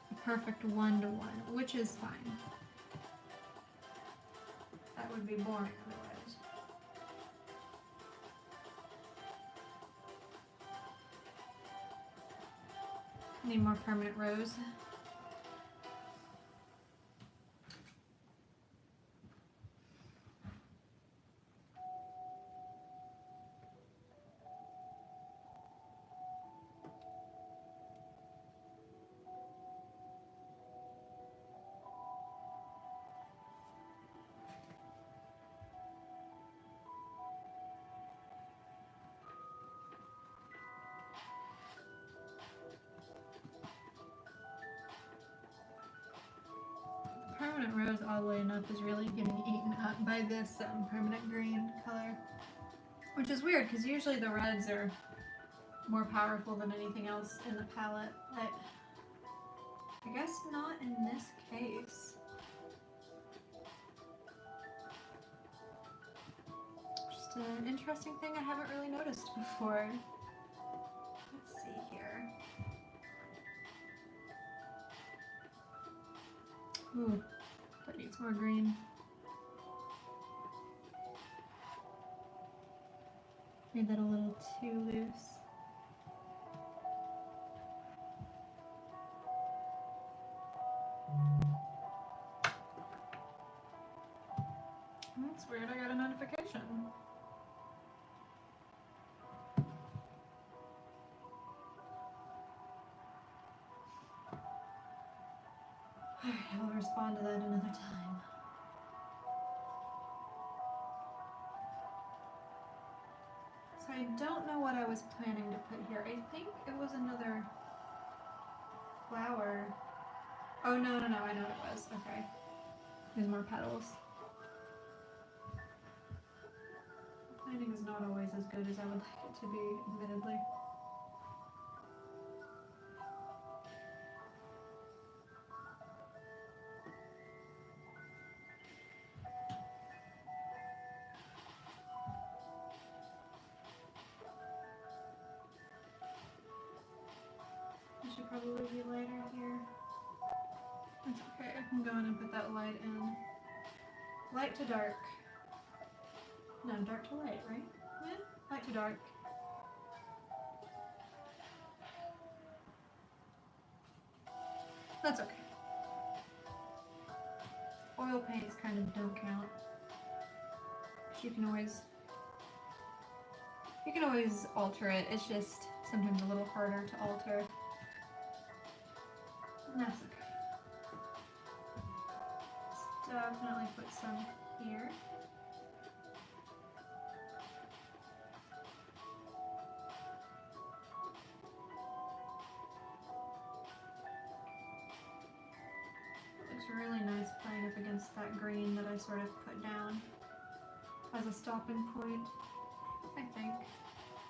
a perfect one-to-one, which is fine. That would be boring otherwise. Need more permanent rose. Permanent rose, oddly enough, is really getting eaten up by this permanent green color. Which is weird, because usually the reds are more powerful than anything else in the palette, but I guess not in this case. Just an interesting thing I haven't really noticed before. Let's see here. Ooh, that needs more green. Made that a little too loose. That's weird, I got a notification. Alright, I'll respond to that another time. So I don't know what I was planning to put here. I think it was another flower. Oh, no, I know what it was. Okay. There's more petals. Planning is not always as good as I would like it to be, admittedly. I should probably be lighter here. It's okay, I can go in and put that light in. Light to dark. No, dark to light, right? Yeah, light to dark. That's okay. Oil paints kind of don't count. You can always alter it. It's just sometimes a little harder to alter. And that's okay. Let's definitely put some here. It looks really nice playing up against that green that I sort of put down as a stopping point, I think,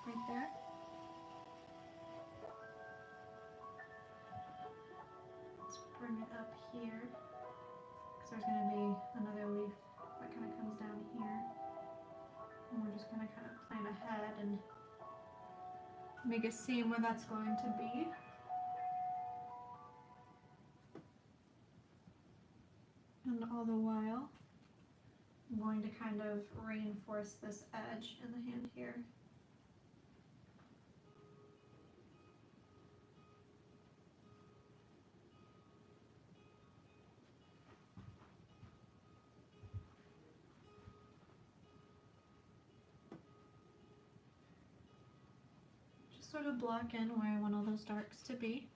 right there. Let's bring it up here, because there's going to be another leaf that kind of comes down here. And we're just going to kind of plan ahead and make a seam where that's going to be. And all the while, I'm going to kind of reinforce this edge in the hand here. Just sort of block in where I want all those darks to be.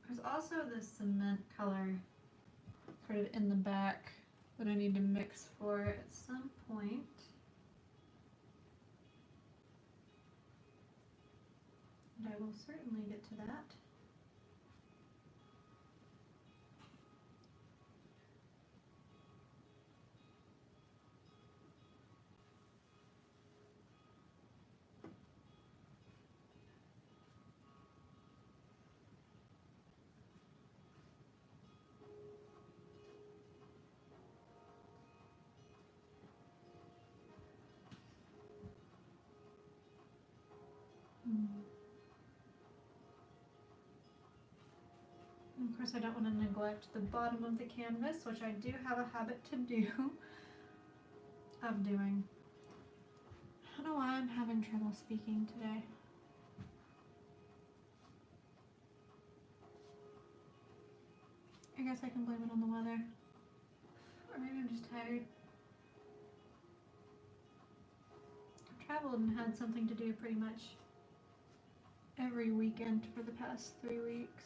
There's also this cement color sort of in the back that I need to mix for at some point. And I will certainly get to that. And of course I don't want to neglect the bottom of the canvas, which I do have a habit to do, of doing. I don't know why I'm having trouble speaking today. I guess I can blame it on the weather. Or maybe I'm just tired. I've traveled and had something to do pretty much every weekend for the past 3 weeks.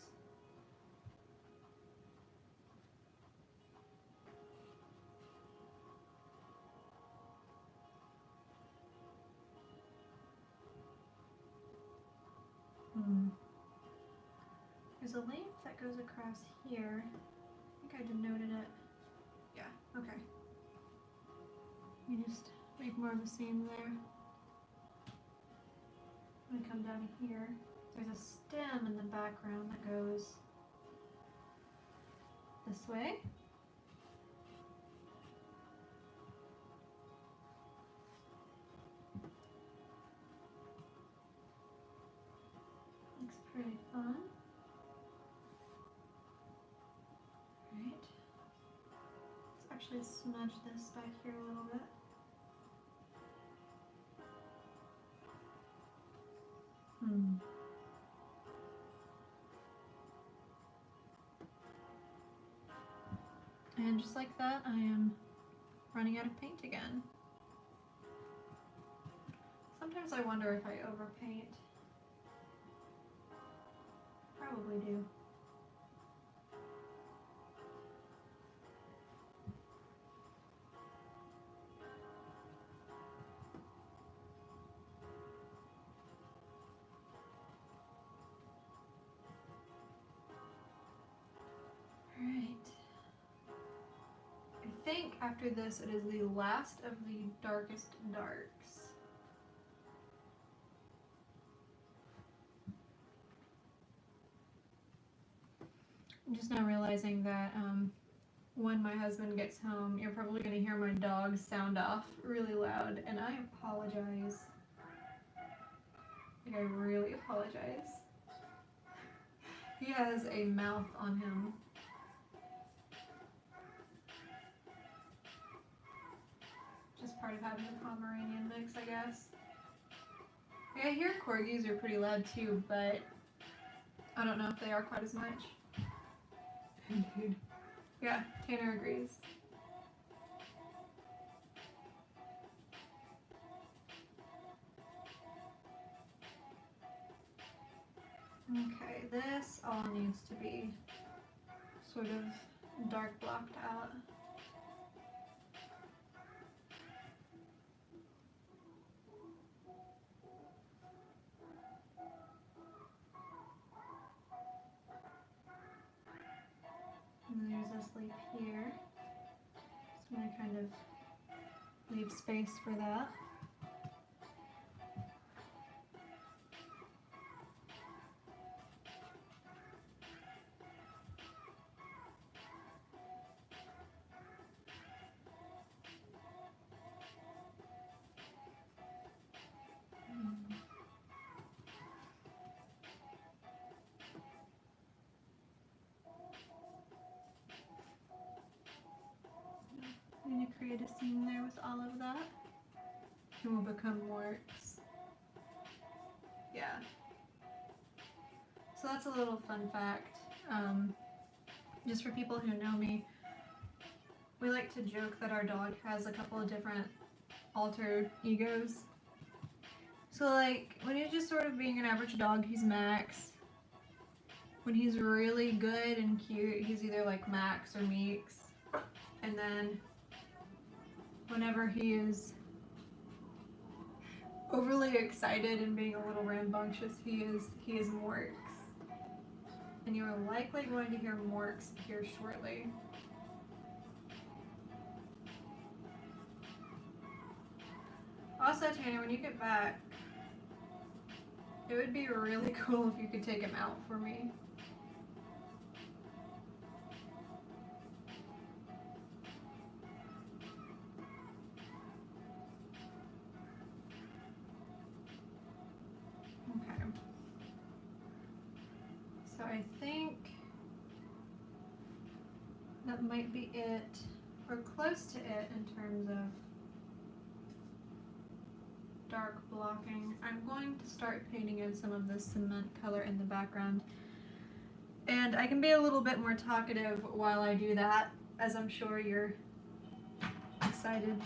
There's a leaf that goes across here. I think I denoted it. Yeah, okay. You just make more of a seam there. I'm gonna come down here. There's a stem in the background that goes this way. Looks pretty fun. Right. Let's actually smudge this back here a little bit. And just like that, I am running out of paint again. Sometimes I wonder if I overpaint. Probably do. I think after this it is the last of the darkest darks. I'm just now realizing that when my husband gets home, you're probably going to hear my dogs sound off really loud, and I apologize. Like, I really apologize. He has a mouth on him. part of having a Pomeranian mix, I guess. Yeah, I hear corgis are pretty loud too, but I don't know if they are quite as much. Indeed. Yeah, Tanner agrees. Okay, this all needs to be sort of dark blocked out. And then there's this leaf here. So I'm going to kind of leave space for that. I'm going to create a scene there with all of that. And we'll become Morks. Yeah. So that's a little fun fact. Just for people who know me, we like to joke that our dog has a couple of different altered egos. So like, when he's just sort of being an average dog, he's Max. When he's really good and cute, he's either like Max or Meeks. And then whenever he is overly excited and being a little rambunctious, he is Morks. And you are likely going to hear Morks here shortly. Also, Tanner, when you get back, it would be really cool if you could take him out for me. Okay. So I think that might be it, or close to it in terms of dark blocking. I'm going to start painting in some of the cement color in the background. And I can be a little bit more talkative while I do that, as I'm sure you're excited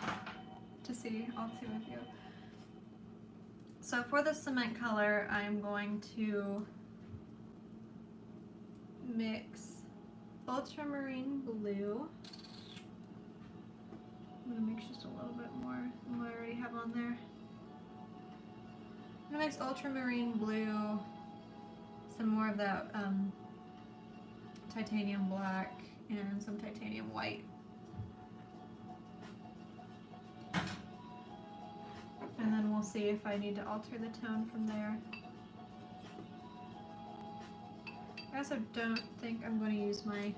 to see, all two of you. So for the cement color, I'm going to mix ultramarine blue. I'm going to mix just a little bit more than what I already have on there. I'm going to mix ultramarine blue, some more of that titanium black, and some titanium white. And then we'll see if I need to alter the tone from there. I also don't think I'm going to use my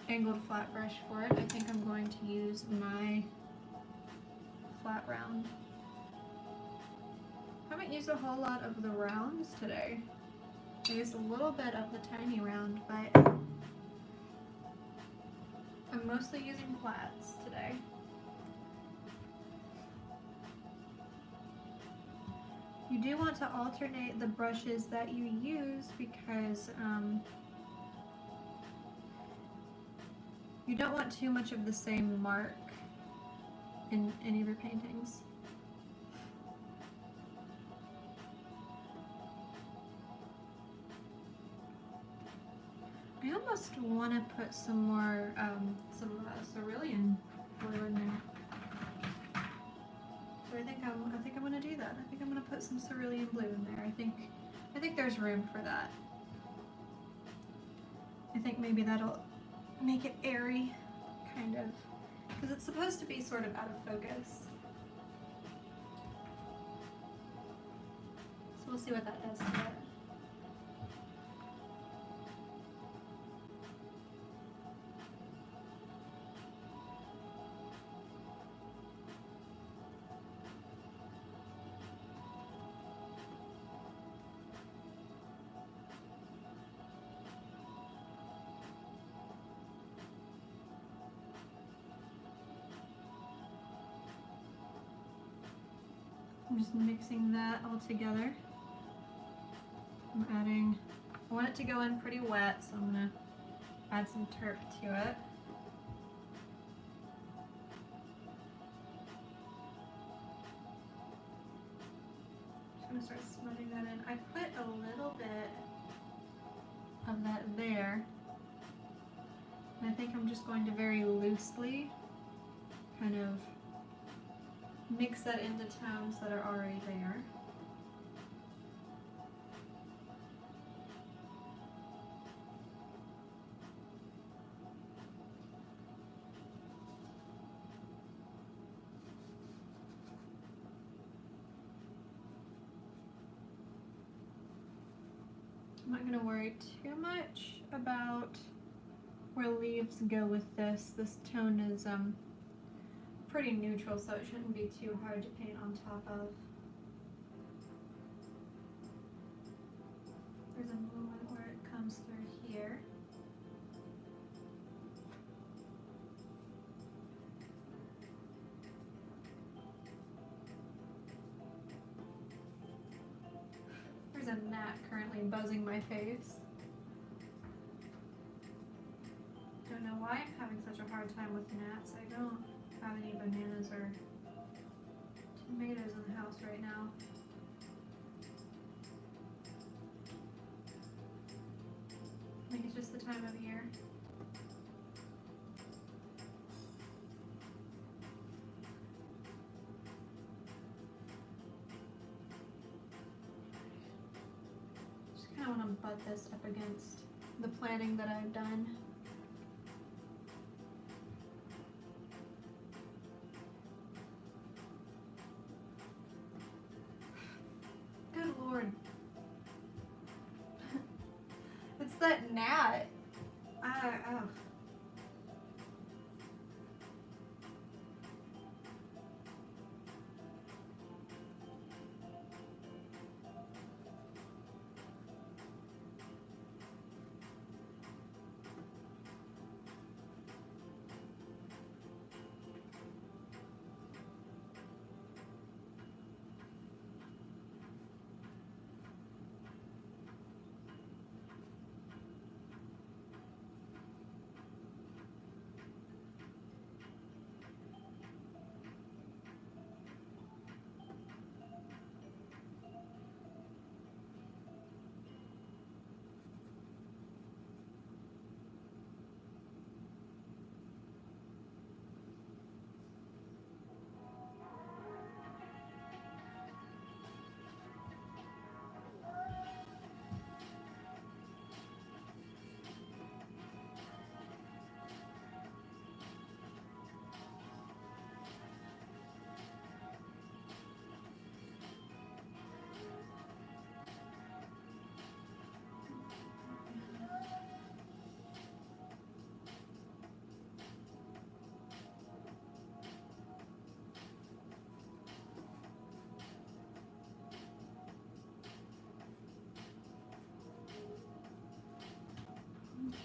angled flat brush for it. I think I'm going to use my flat round. I haven't used a whole lot of the rounds today. I used a little bit of the tiny round, but I'm mostly using flats today. You do want to alternate the brushes that you use because you don't want too much of the same mark in any of your paintings. I almost want to put some more cerulean blue in there. So I think I'm going to do that. I think I'm going to put some cerulean blue in there. I think there's room for that. I think maybe that'll make it airy, kind of, because it's supposed to be sort of out of focus. So we'll see what that does to it. I'm just mixing that all together. I'm adding, I want it to go in pretty wet, so I'm gonna add some turp to it. Just gonna start smudging that in. I put a little bit of that there. And I think I'm just going to very loosely kind of mix that into tones that are already there. I'm not going to worry too much about where leaves go with this. This tone is pretty neutral, so it shouldn't be too hard to paint on top of. There's a moment where it comes through here. There's a gnat currently buzzing my face. Don't know why I'm having such a hard time with gnats. I don't have any bananas or tomatoes in the house right now. I think it's just the time of year. Just kind of want to butt this up against the planting that I've done. Good Lord. It's that gnat. Oh.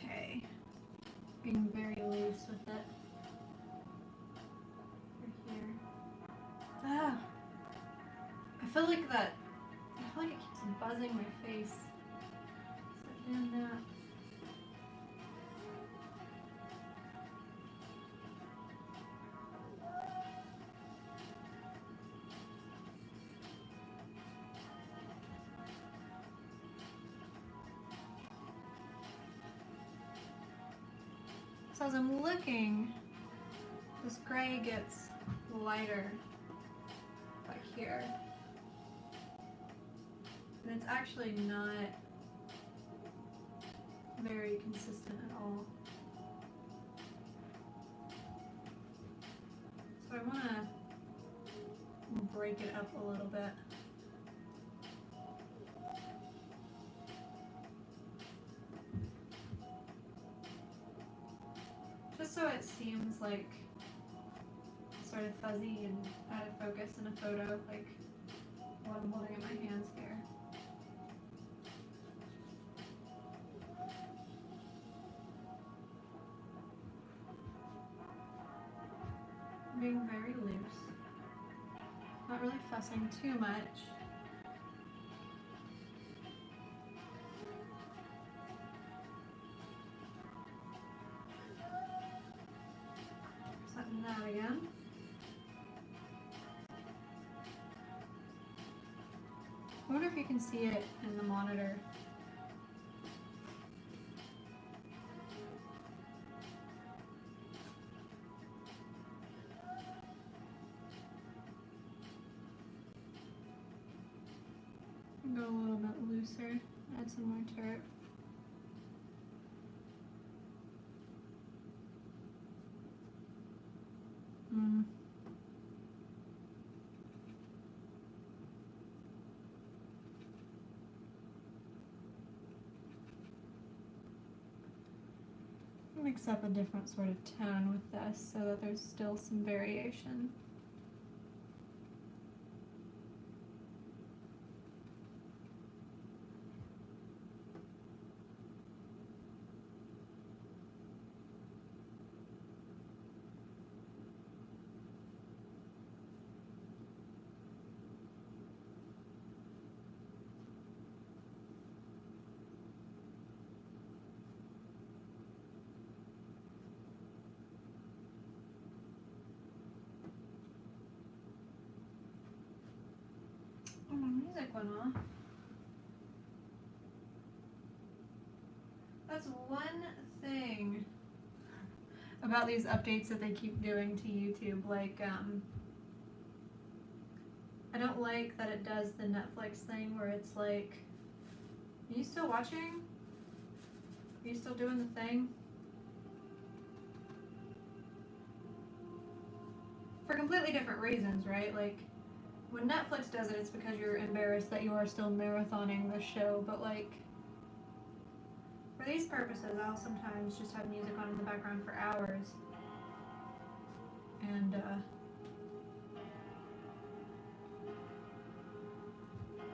Okay. Being very loose with it. Over here. Ah! I feel like it keeps buzzing my face. And so as I'm looking, this gray gets lighter back here. And it's actually not very consistent at all. So I want to break it up a little bit. Just so it seems like sort of fuzzy and out of focus in a photo, like while I'm holding it in my hands here. Being very loose. Not really fussing too much. Setting that again. I wonder if you can see it in the monitor. Go a little bit looser, add some more turp. Mix up a different sort of tone with this so that there's still some variation. Oh, my music went off. That's one thing about these updates that they keep doing to YouTube. Like, I don't like that it does the Netflix thing where it's like, are you still watching? Are you still doing the thing? For completely different reasons, right? Like, when Netflix does it, it's because you're embarrassed that you are still marathoning the show, but like, for these purposes, I'll sometimes just have music on in the background for hours. And,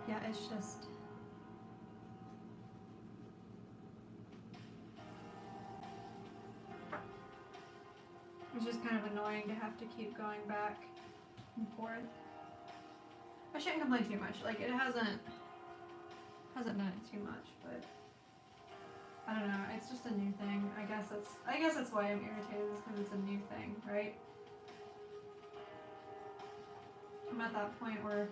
yeah, it's just, kind of annoying to have to keep going back and forth. I shouldn't complain too much. Like, it hasn't done it too much, but I don't know. It's just a new thing. I guess that's why I'm irritated, is because it's a new thing, right? I'm at that point where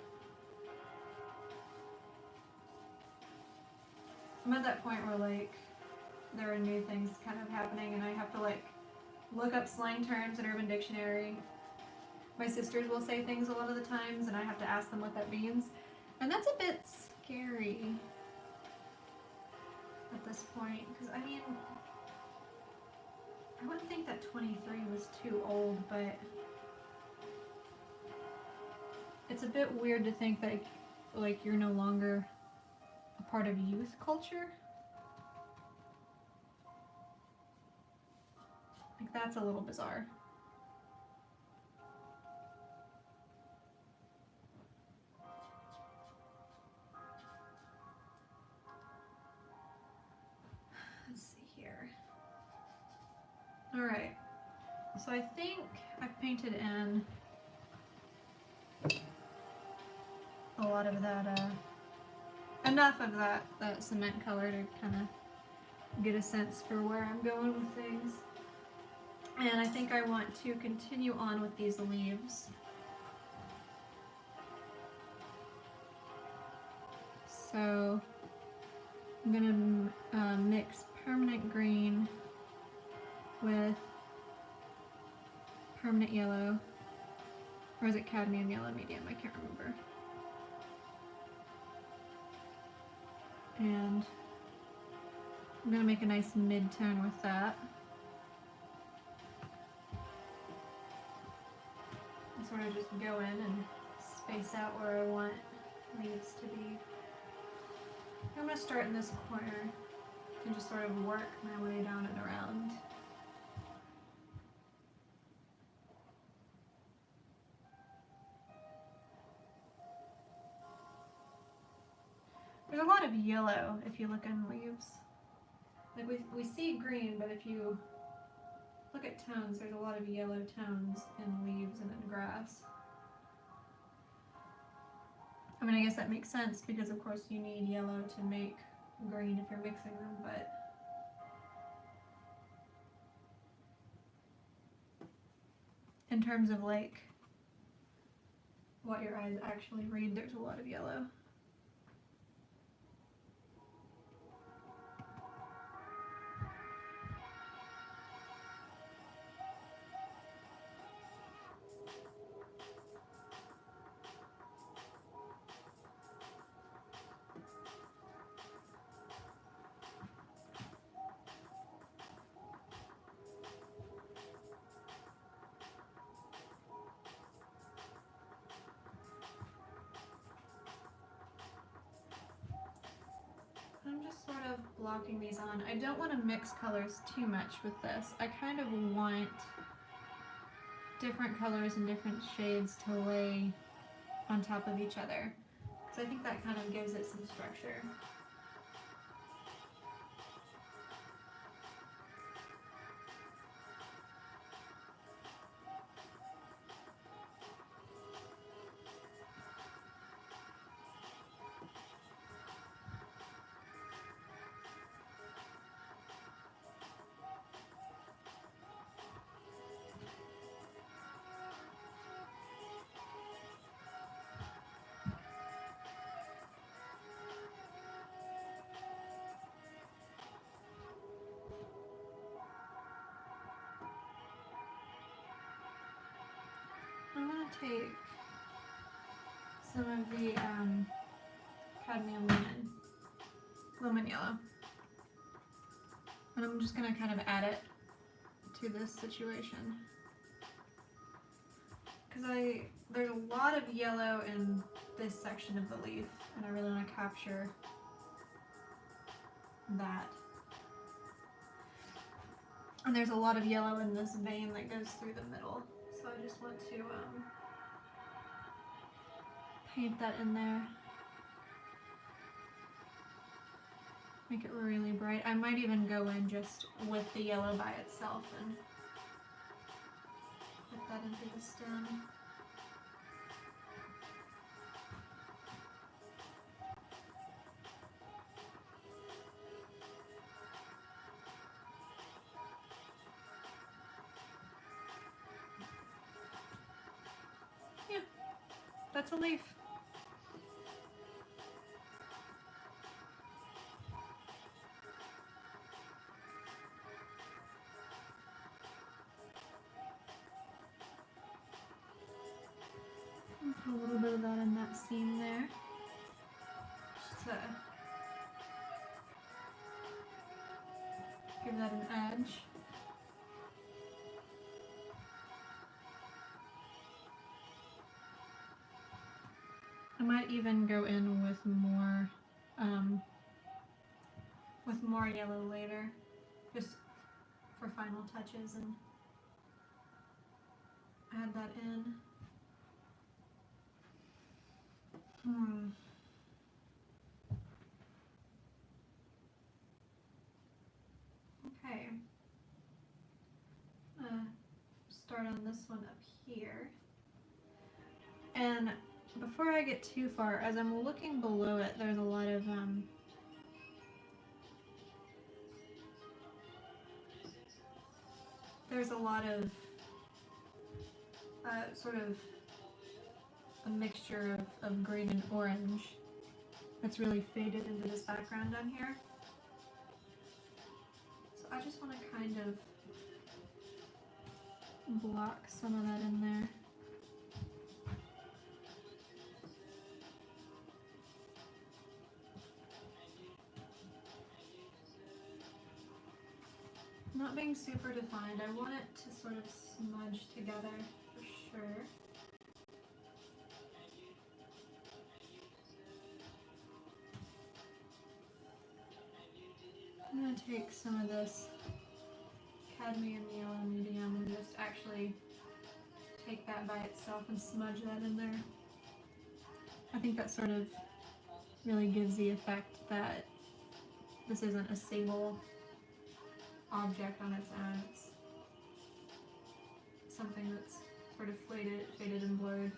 like there are new things kind of happening, and I have to like look up slang terms in Urban Dictionary. My sisters will say things a lot of the times, and I have to ask them what that means, and that's a bit scary at this point, because I mean, I wouldn't think that 23 was too old, but it's a bit weird to think that like you're no longer a part of youth culture. Like, that's a little bizarre. Let's see here. Alright, so I think I've painted in a lot of that, enough of that cement color to kind of get a sense for where I'm going with things. And I think I want to continue on with these leaves. So I'm gonna mix permanent green with permanent yellow, or is it cadmium yellow medium? I can't remember. And I'm gonna make a nice mid-tone with that. And sort of just go in and space out where I want leaves to be. I'm gonna start in this corner and just sort of work my way down and around. There's a lot of yellow if you look in leaves. Like we see green, but if you look at tones, there's a lot of yellow tones in leaves and in grass. I mean, I guess that makes sense because, of course, you need yellow to make green if you're mixing them, but in terms of like what your eyes actually read, there's a lot of yellow. I'm just sort of blocking these on. I don't want to mix colors too much with this. I kind of want different colors and different shades to lay on top of each other, because I think that kind of gives it some structure. I'm going to take some of the cadmium lumen yellow, and I'm just going to kind of add it to this situation, because there's a lot of yellow in this section of the leaf, and I really want to capture that. And there's a lot of yellow in this vein that goes through the middle, so I just want to paint that in there. Make it really bright. I might even go in just with the yellow by itself and put that into the stem. Yeah, that's a leaf. Put a little bit of that in that seam there, just to give that an edge. I might even go in with more yellow later, just for final touches, and add that in. Okay. Start on this one up here. And before I get too far, as I'm looking below it, there's a lot of sort of a mixture of green and orange that's really faded into this background down here. So I just want to kind of block some of that in there. Not being super defined, I want it to sort of smudge together for sure. I'm going to take some of this cadmium yellow medium and just actually take that by itself and smudge that in there. I think that sort of really gives the effect that this isn't a single object on its own. It's something that's sort of faded and blurred.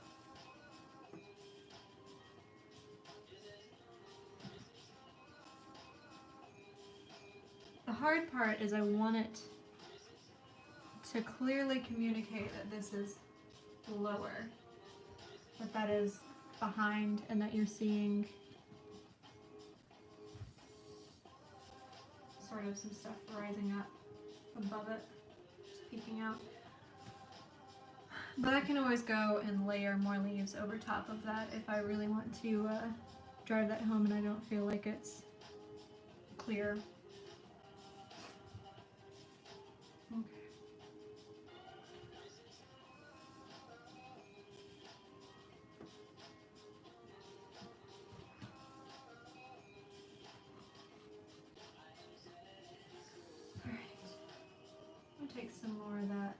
hard part is I want it to clearly communicate that this is lower, that is behind, and that you're seeing sort of some stuff rising up above it, just peeking out. But I can always go and layer more leaves over top of that if I really want to drive that home and I don't feel like it's clear. Okay. Alright. I'll take some more of that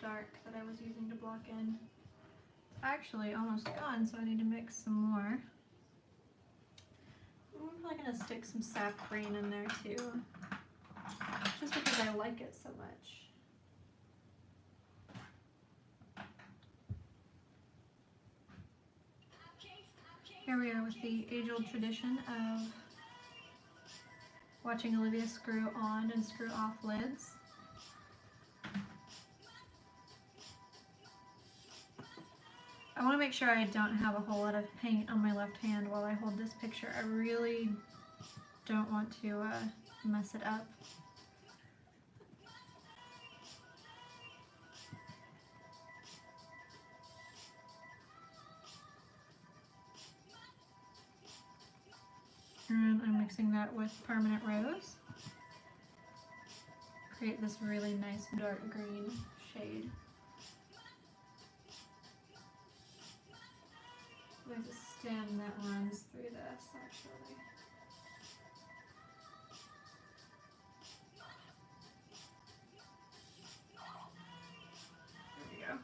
dark that I was using to block in. It's actually almost gone, so I need to mix some more. I'm probably going to stick some sap green in there too, just because I like it so much. Here we are with the age-old tradition of watching Olivia screw on and screw off lids. I want to make sure I don't have a whole lot of paint on my left hand while I hold this picture. I really don't want to mess it up. And I'm mixing that with Permanent Rose. Create this really nice dark green shade. There's a stem that runs through this, actually. There we go.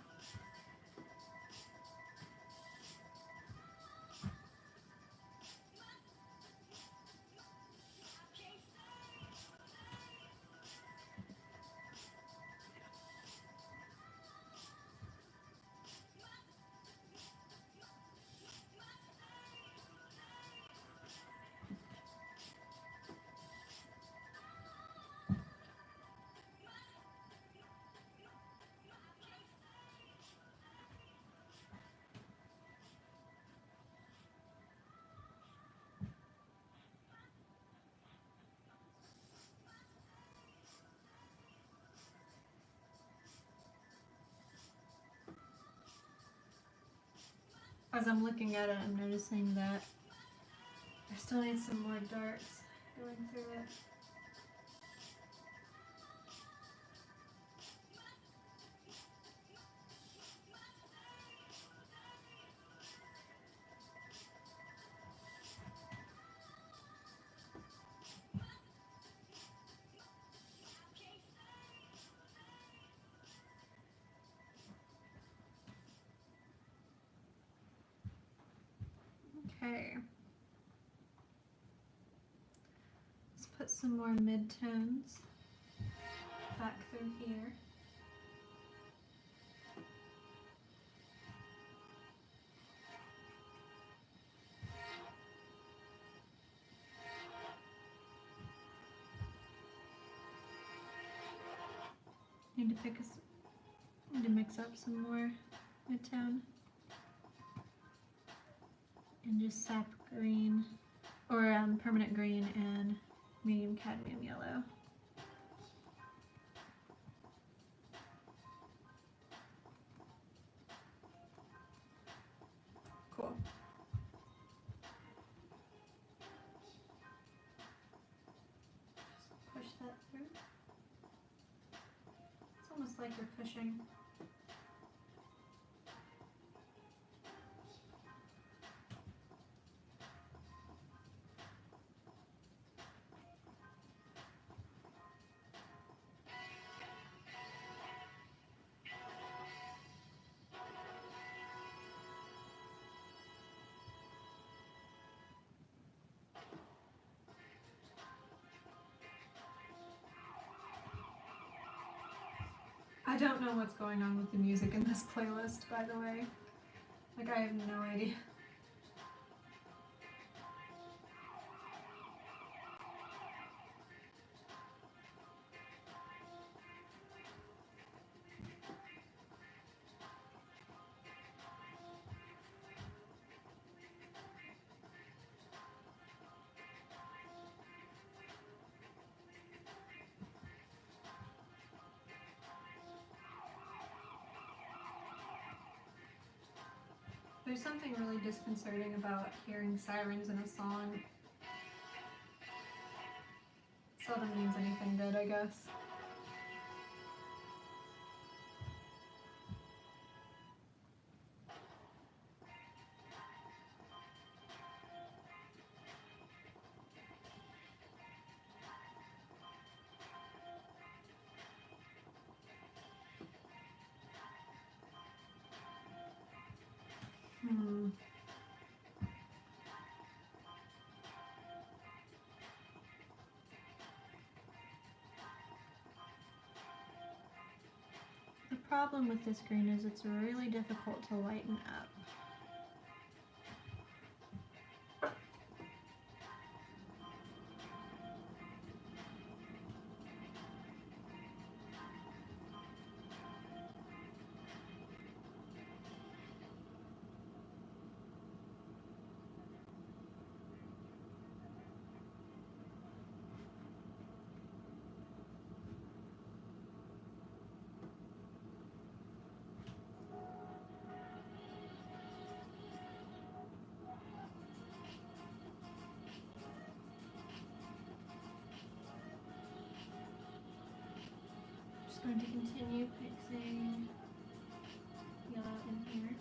As I'm looking at it, I'm noticing that I still need some more darks going through it. Okay. Let's put some more midtones back through here. Need to mix up some more midtone. And just sap green, or permanent green and medium cadmium yellow. Cool. Just push that through. It's almost like you're pushing. I don't know what's going on with the music in this playlist, by the way. Like, I have no idea. There's something really disconcerting about hearing sirens in a song. Seldom means anything good, I guess. The problem with this green is it's really difficult to lighten up. Just going to continue fixing yellow in here.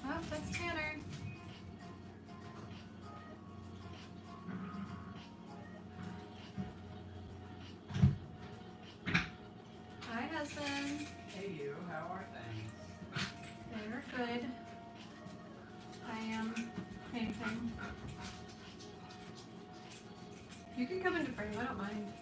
Oh, that's Tanner. Hi, husband. Hey you, how are things? They're good. I am painting. You can come into frame, I don't mind.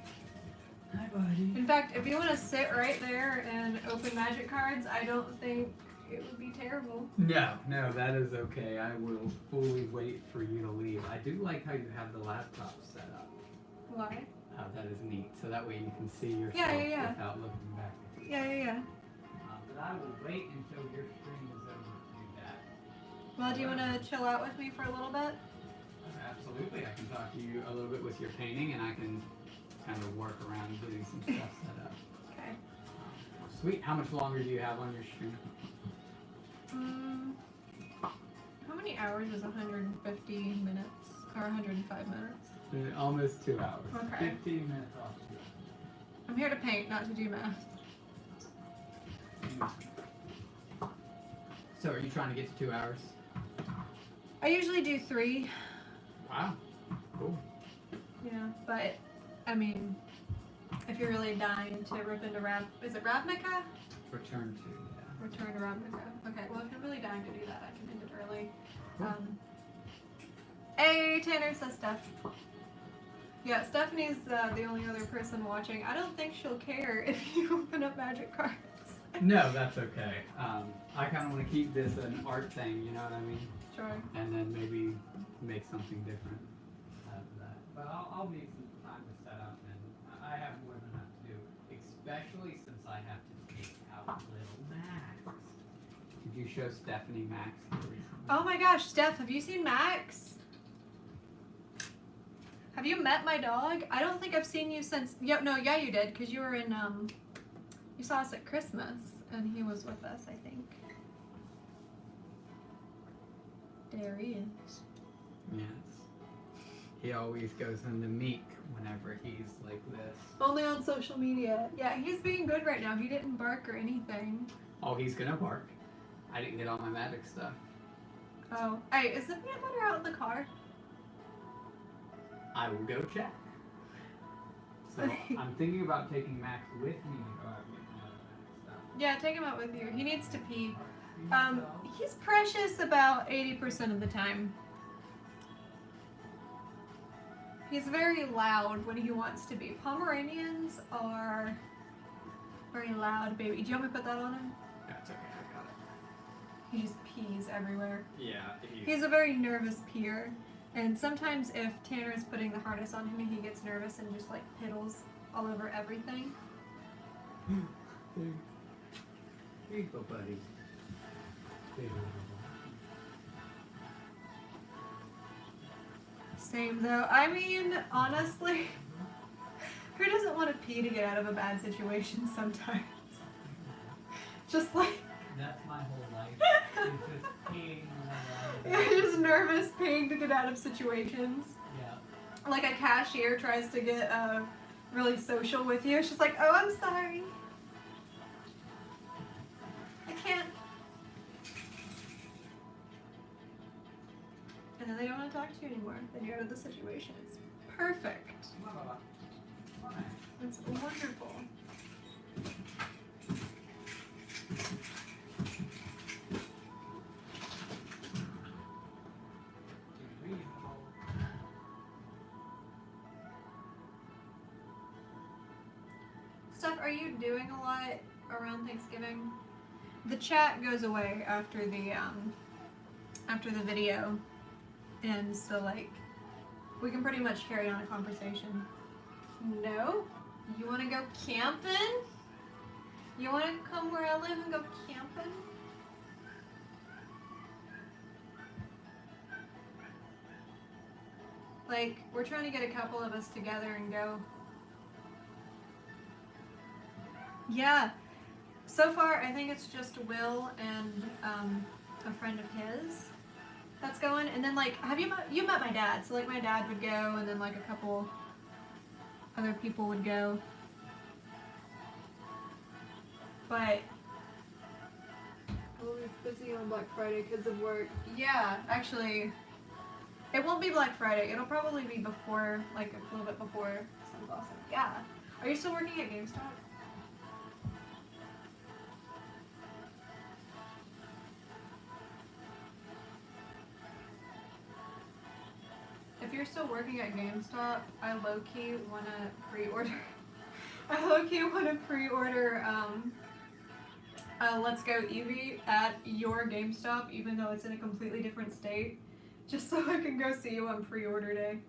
Hi buddy. In fact, if you want to sit right there and open magic cards, I don't think it would be terrible. No, that is okay. I will fully wait for you to leave. I do like how you have the laptop set up. Why? That is neat. So that way you can see yourself Yeah. without looking back. Yeah. But I will wait until your stream is over to do that. Well, do you want to chill out with me for a little bit? Absolutely. I can talk to you a little bit with your painting and I can kind of work around getting some stuff set up. Okay. Sweet. How much longer do you have on your stream? How many hours is 150 minutes? Or 105 minutes? Almost 2 hours. Okay. 15 minutes off. I'm here to paint, not to do math. So are you trying to get to 2 hours? I usually do 3. Wow. Cool. Yeah, but, I mean, if you're really dying to rip into is it Ravnica? Return to, yeah. Return to Ravnica. Okay, well, if you're really dying to do that, I can end it early. Cool. Hey, Tanner, says Steph. Yeah, Stephanie's the only other person watching. I don't think she'll care if you open up magic cards. No, that's okay. I kind of want to keep this an art thing, you know what I mean? Sure. And then maybe make something different out of that. But I'll need some time to set up, and I have more than enough to do, especially since I have to take out little Max. Did you show Stephanie Max recently? Oh my gosh, Steph, have you seen Max? Have you met my dog? I don't think I've seen you since. Yeah, you did, because you were in. You saw us at Christmas, and he was with us, I think. There he is. Yes. He always goes into meek whenever he's like this. Only on social media. Yeah, he's being good right now. He didn't bark or anything. Oh, he's gonna bark. I didn't get all my magic stuff. Oh. Hey, is the peanut butter out in the car? I will go check. So I'm thinking about taking Max with me to go out and get my other magic stuff. Yeah, take him out with you. He needs to pee. He's precious about 80% of the time. He's very loud when he wants to be. Pomeranians are very loud, baby. Do you want me to put that on him? That's okay, I got it. He just pees everywhere. Yeah, He's a very nervous peer. And sometimes if Tanner is putting the harness on him, he gets nervous and just like piddles all over everything. Here you go, buddy. Same though. I mean, honestly, who doesn't want to pee to get out of a bad situation sometimes? Just like That's my whole life. It's just peeing whenever you're just nervous peeing to get out of situations. Yeah. Like a cashier tries to get really social with you. She's like, "Oh, I'm sorry. I can't." And then they don't want to talk to you anymore. Then you're out of the situation. It's perfect. Come on, Baba. Come on. It's wonderful. Steph, are you doing a lot around Thanksgiving? The chat goes away after the video, and so like we can pretty much carry on a conversation. No? You want to go camping? You want to come where I live and go camping? Like, we're trying to get a couple of us together and go. Yeah. So far, I think it's just Will and a friend of his that's going. And then, like, you met my dad? So, like, my dad would go, and then, like, a couple other people would go. But we'll be busy on Black Friday because of work. Yeah, actually, it won't be Black Friday. It'll probably be before, like, a little bit before. Sounds awesome. Yeah. Are you still working at GameStop? If you're still working at GameStop, I low-key want to pre-order. I low-key want to pre-order Let's Go Eevee at your GameStop, even though it's in a completely different state, just so I can go see you on pre-order day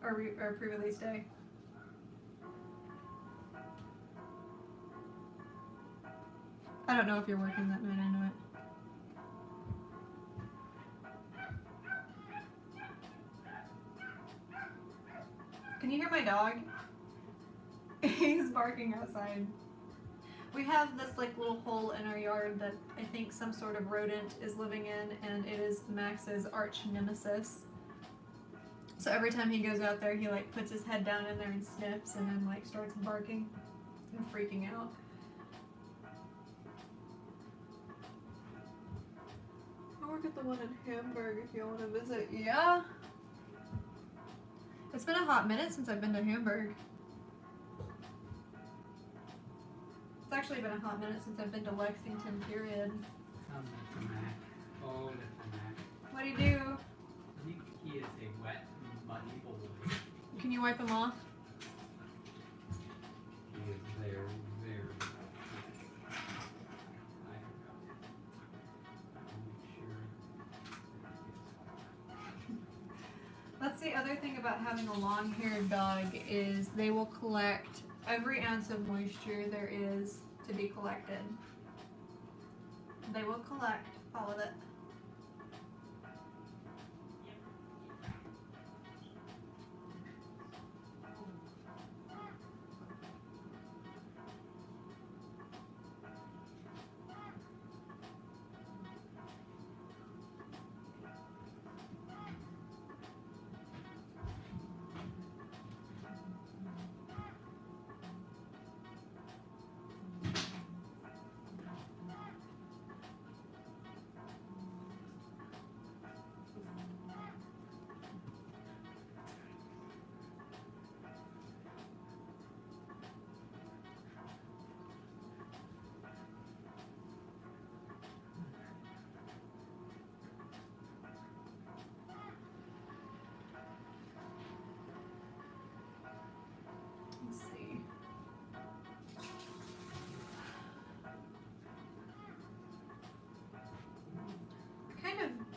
or pre-release day. I don't know if you're working that night or not. Can you hear my dog? He's barking outside. We have this like little hole in our yard that I think some sort of rodent is living in, and it is Max's arch nemesis. So every time he goes out there, he like puts his head down in there and sniffs, and then like starts barking and freaking out. I work at the one in Hamburg if you want to visit. Yeah. It's been a hot minute since I've been to Hamburg. It's actually been a hot minute since I've been to Lexington, period. Mr. Mac. Oh, Mr. Mac. What do you do? He is a wet, muddy boy. Can you wipe him off? He is very, very wet. That's the other thing about having a long-haired dog is they will collect every ounce of moisture there is to be collected. They will collect all of it.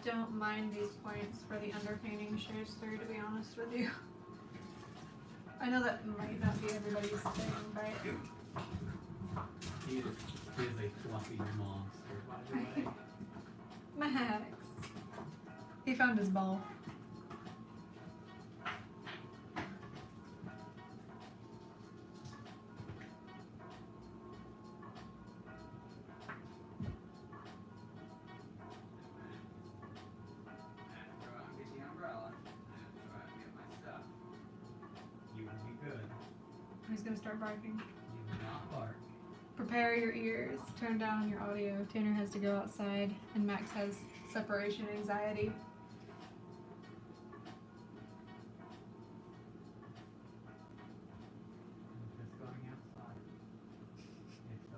don't mind these points where the underpainting shows through, to be honest with you. I know that might not be everybody's thing, but He is a fluffy monster, by the way. Max. He found his ball. He's gonna start barking. You will not bark. Prepare your ears. Turn down your audio. Tanner has to go outside, and Max has separation anxiety. I'm just going outside. It's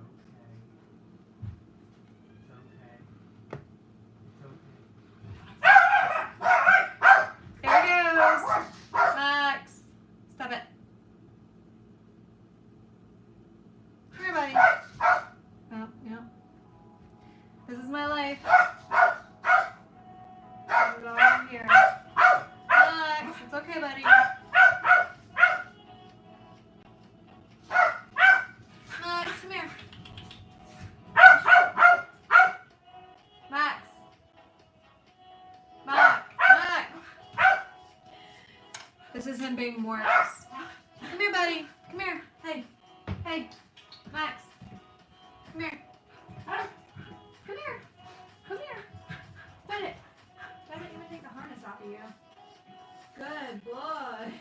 okay. It's okay. It's okay. There he goes! Max! Stop it. Come here, buddy. Oh, yeah. This is my life. Put it all in here. Max, it's okay, buddy. Max, come here. Max. Max. This is him being Morris. Come here, buddy. Come here. Hey. Hey. Max. Come here. Come here. Come here. Pet it. Pet it. Even take the harness off of you. Good boy.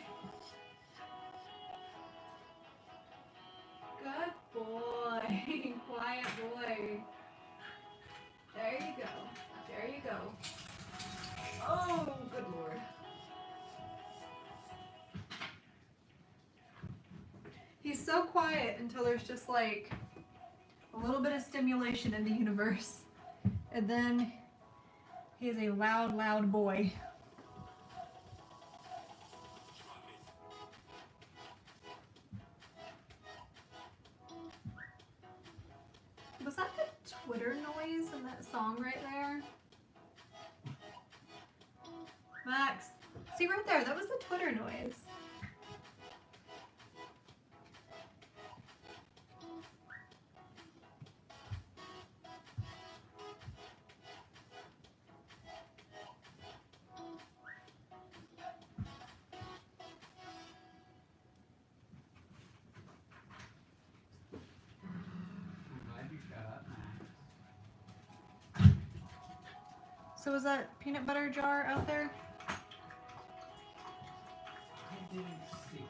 Good boy. Quiet boy. There you go. There you go. Oh, good lord. He's so quiet until there's just like a little bit of stimulation in the universe. And then he is a loud, loud boy. Was that the Twitter noise in that song right there? Max, see right there, that was the Twitter noise. So was that peanut butter jar out there? I didn't see.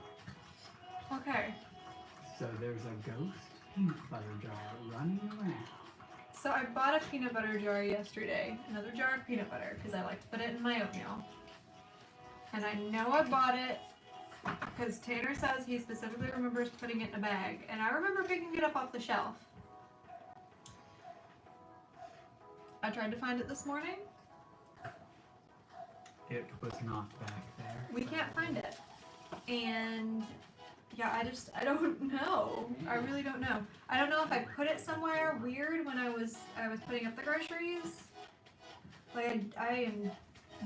Okay. So there's a ghost peanut butter jar running around. So I bought a peanut butter jar yesterday. Another jar of peanut butter because I like to put it in my oatmeal. And I know I bought it because Tanner says he specifically remembers putting it in a bag. And I remember picking it up off the shelf. I tried to find it this morning. It was not back there. We can't find it. And yeah, I don't know. I really don't know. I don't know if I put it somewhere weird when I was putting up the groceries. Like I am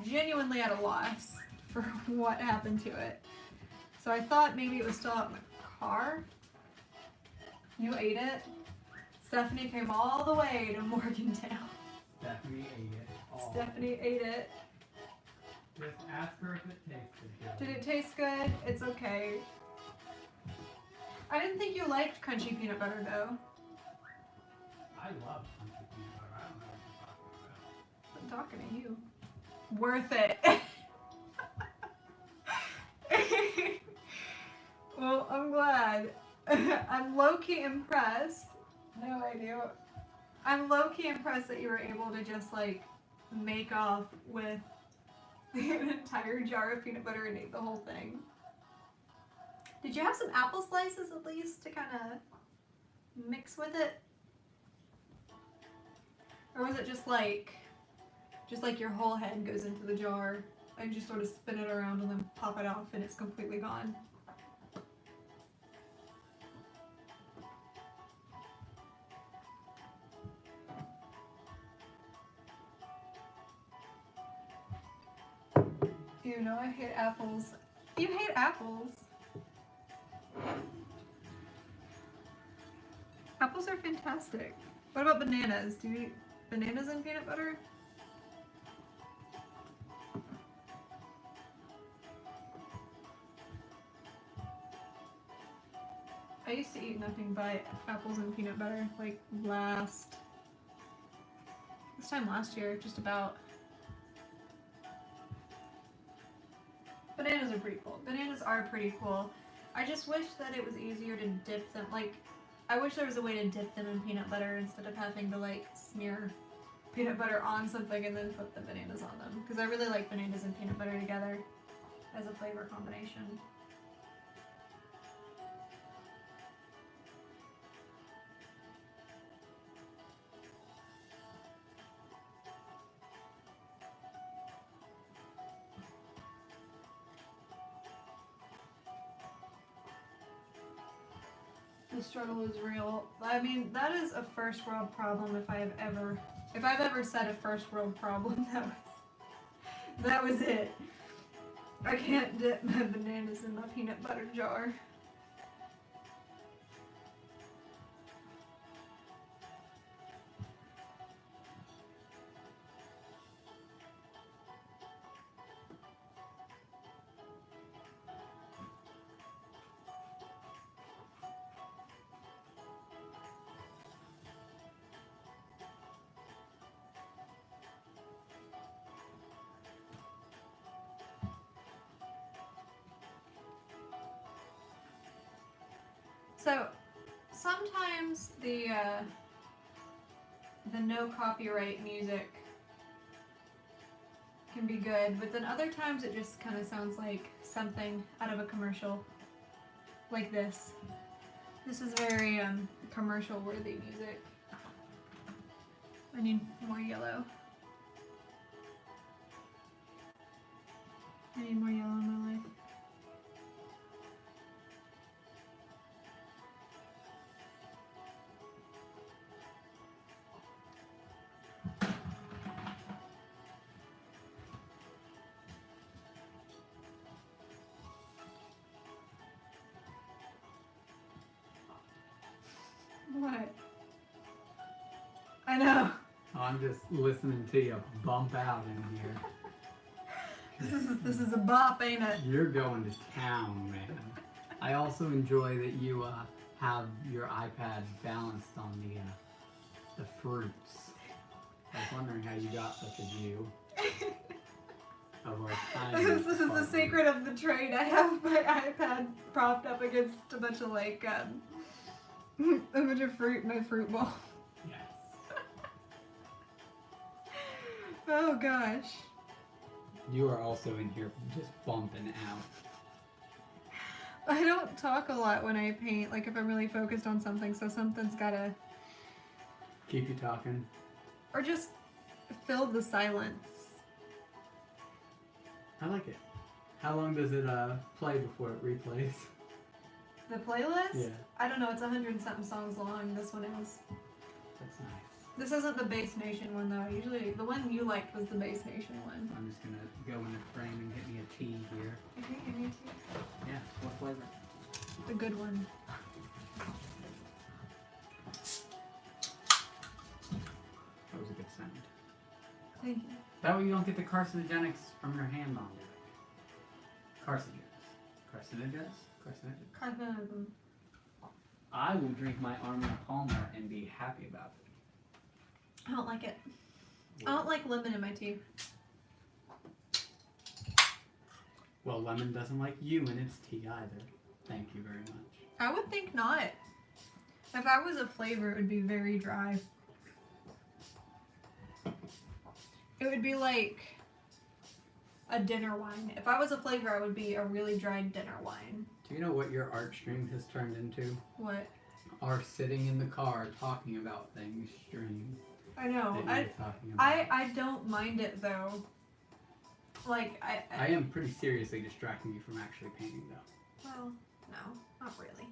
genuinely at a loss for what happened to it. So I thought maybe it was still out in the car. You ate it. Stephanie came all the way to Morgantown. Stephanie ate it all. Stephanie ate it. Just ask her if it tasted good. Did it taste good? It's okay. I didn't think you liked crunchy peanut butter though. I love crunchy peanut butter. I don't know what you're talking about. I'm talking to you. Worth it. Well, I'm glad. I'm low-key impressed. No idea. I'm low-key impressed that you were able to just like make off with an entire jar of peanut butter and ate the whole thing. Did you have some apple slices at least to kind of mix with it? Or was it just like your whole head goes into the jar and you just sort of spin it around and then pop it off and it's completely gone? You know I hate apples. You hate apples. Apples are fantastic. What about bananas? Do you eat bananas and peanut butter? I used to eat nothing but apples and peanut butter, like this time last year, just about. Bananas are pretty cool. Bananas are pretty cool. I just wish that it was easier to dip them, like, I wish there was a way to dip them in peanut butter instead of having to, like, smear peanut butter on something and then put the bananas on them. Because I really like bananas and peanut butter together as a flavor combination. The struggle is real. I mean, that is a first world problem if I've ever said a first world problem, that was it. I can't dip my bananas in my peanut butter jar. So sometimes the no copyright music can be good, but then other times it just kind of sounds like something out of a commercial, like this. This is very commercial worthy music. I need more yellow. I need more yellow in my life. What? I know. Oh, I'm just listening to you bump out in here. This is a bop, ain't it? You're going to town, man. I also enjoy that you have your iPad balanced on the fruits. I was wondering how you got such a view of our tiny This is the apartment. secret of the trade. I have my iPad propped up against a bunch of like a bunch of fruit in my fruit bowl. Yes. Oh gosh. You are also in here just bumping out. I don't talk a lot when I paint, like if I'm really focused on something, so something's gotta, Keep you talking. or just fill the silence. I like it. How long does it play before it replays? The playlist? Yeah. I don't know, it's 100-something songs long, this one is. That's nice. This isn't the Bass Nation one though, usually the one you liked was the Bass Nation one. I'm just gonna go in the frame and get me a tea here. Okay, give me a tea. Yeah, what flavor? The good one. That was a good sound. Thank you. That way you don't get the carcinogenics from your hand on it. Carcinogens? Carcinogens? I will drink my Arnold Palmer and be happy about it. I don't like it. I don't like lemon in my tea. Well, lemon doesn't like you in its tea either. Thank you very much. I would think not. If I was a flavor, it would be very dry. It would be like a dinner wine. If I was a flavor, I would be a really dry dinner wine. Do you know what your art stream has turned into? What? Our sitting in the car talking about things stream. I know. That you were talking about. I don't mind it though. Like I am pretty seriously distracting you from actually painting though. Well, no, not really.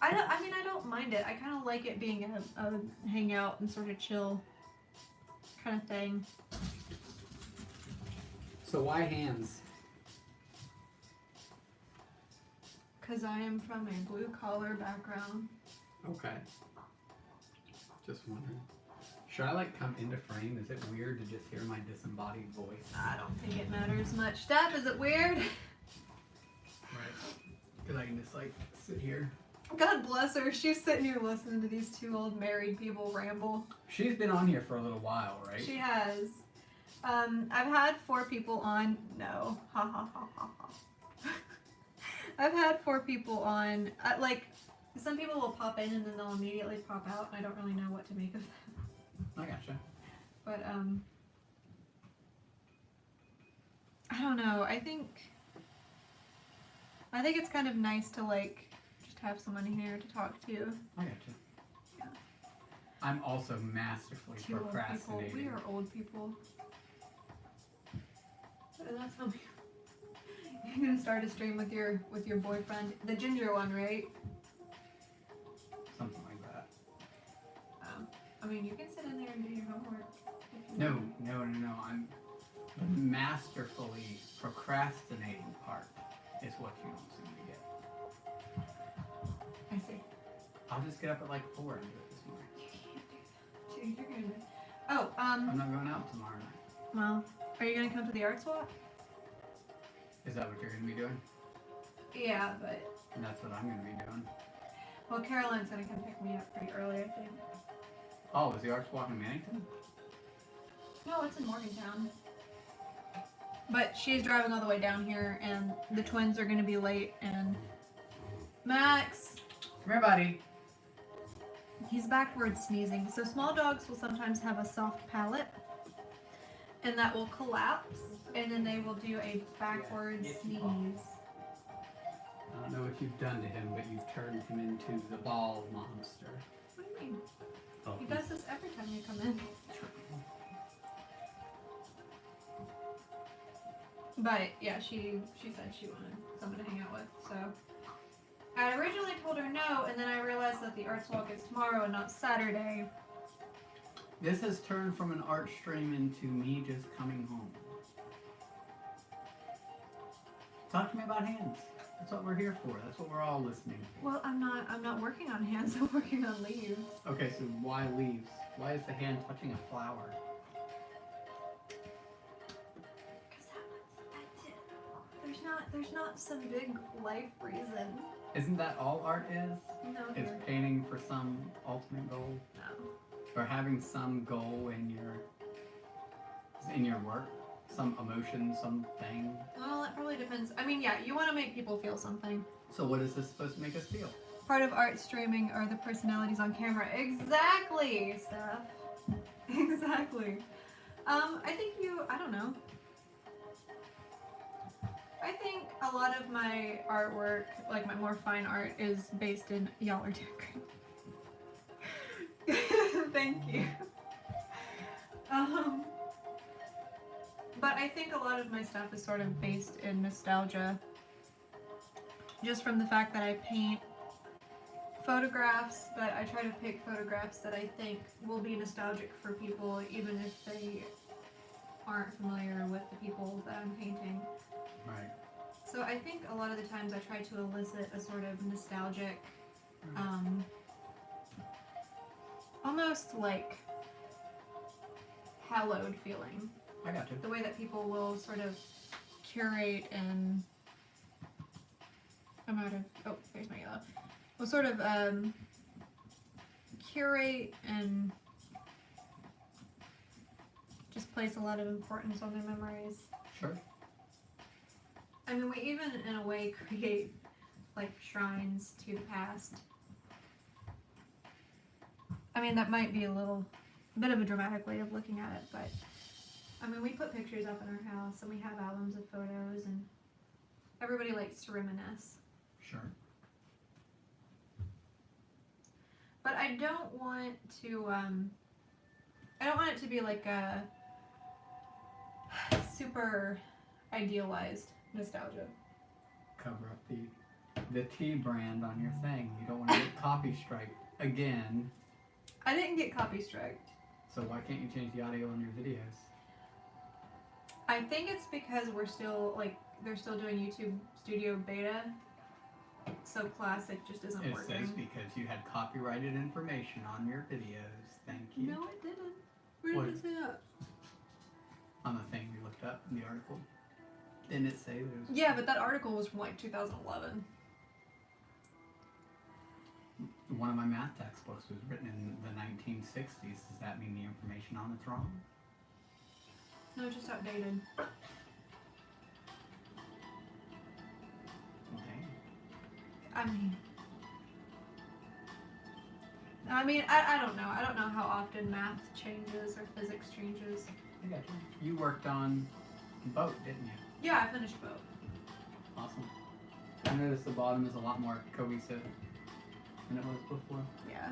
I don't mind it. I kind of like it being a hangout and sort of chill kind of thing. So why hands? Because I am from a blue collar background. Okay. Just wondering. Should I like come into frame? Is it weird to just hear my disembodied voice? I don't think it matters much. Steph, is it weird? Right. Because I can just like sit here. God bless her. She's sitting here listening to these two old married people ramble. She's been on here for a little while, right? She has. I've had 4 people on. No. Ha ha ha ha ha. I've had 4 people on. Like, some people will pop in and then they'll immediately pop out. And I don't really know what to make of them. I gotcha. But, I don't know. I think it's kind of nice to, like, just have someone here to talk to. I gotcha. Yeah. I'm also masterfully 2 old people. procrastinating. We are old people. That's how you're gonna start a stream with your boyfriend, the ginger one, right? Something like that. I mean, you can sit in there and do your homework. If you No, want. no. I'm the masterfully procrastinating part is what you don't seem to get. I see. I'll just get up at like 4 and do it this morning. You can't do that. Dude, you're gonna. Oh, I'm not going out tomorrow night. well, are you gonna come to the art swap? Is that what you're going to be doing? Yeah, but And that's what I'm going to be doing. well, Caroline's gonna come pick me up pretty early, I think. Oh, is the Arts Walk in Mannington? No, it's in Morgantown. But she's driving all the way down here, and the twins are gonna be late. And Max, Come here, buddy. he's backwards sneezing. So small dogs will sometimes have a soft palate, and that will collapse, and then they will do a backwards sneeze. I don't know what you've done to him, but you've turned him into the ball monster. What do you mean? Oh, He does this every time you come in. But yeah, she said she wanted someone to hang out with. So I originally told her no, and then I realized that the arts walk is tomorrow and not Saturday. This has turned from an art stream into me just coming home. Talk to me about hands. That's what we're here for. That's what we're all listening for. Well, I'm not working on hands. I'm working on leaves. Okay, so why leaves? Why is the hand touching a flower? Because that's it. There's not some big life reason. Isn't that all art is? No, It's dear. painting for some ultimate goal, No. or having some goal in your work, some emotion, something. Well, it probably depends. I mean, yeah, you want to make people feel something. So what is this supposed to make us feel? Part of art streaming are the personalities on camera. Exactly, Steph. Exactly. I think I don't know. I think a lot of my artwork, like my more fine art, is based in y'all are doing great. Thank you. But I think a lot of my stuff is sort of based in nostalgia. Just from the fact that I paint photographs, but I try to pick photographs that I think will be nostalgic for people, even if they aren't familiar with the people that I'm painting. Right. So I think a lot of the times I try to elicit a sort of nostalgic, almost like hallowed feeling. I got you. The way that people will sort of curate and I'm out of, oh, there's my yellow. Will sort of curate and just place a lot of importance on their memories. Sure. I mean, we even, in a way, create, like, shrines to the past. I mean, that might be a bit of a dramatic way of looking at it, but, I mean, we put pictures up in our house, and we have albums of photos, and everybody likes to reminisce. Sure. But I don't want it to be like a super idealized nostalgia. Cover up the T brand on your thing. You don't want to get copy strike again. I didn't get copy striked. So why can't you change the audio on your videos? I think it's because we're still like they're still doing YouTube Studio Beta, so Classic just isn't It working. says because you had copyrighted information on your videos. Thank you. No, it didn't. Where What? did it say that? On the thing we looked up in the article. Didn't it say there was... Yeah, but that article was from like 2011. One of my math textbooks was written in the 1960s. Does that mean the information on it's wrong? No, just outdated. Okay. I mean, I don't know. I don't know how often math changes or physics changes. I got you. You worked on boat, didn't you? Yeah, I finished both. Awesome. I noticed the bottom is a lot more cohesive than it was before. Yeah.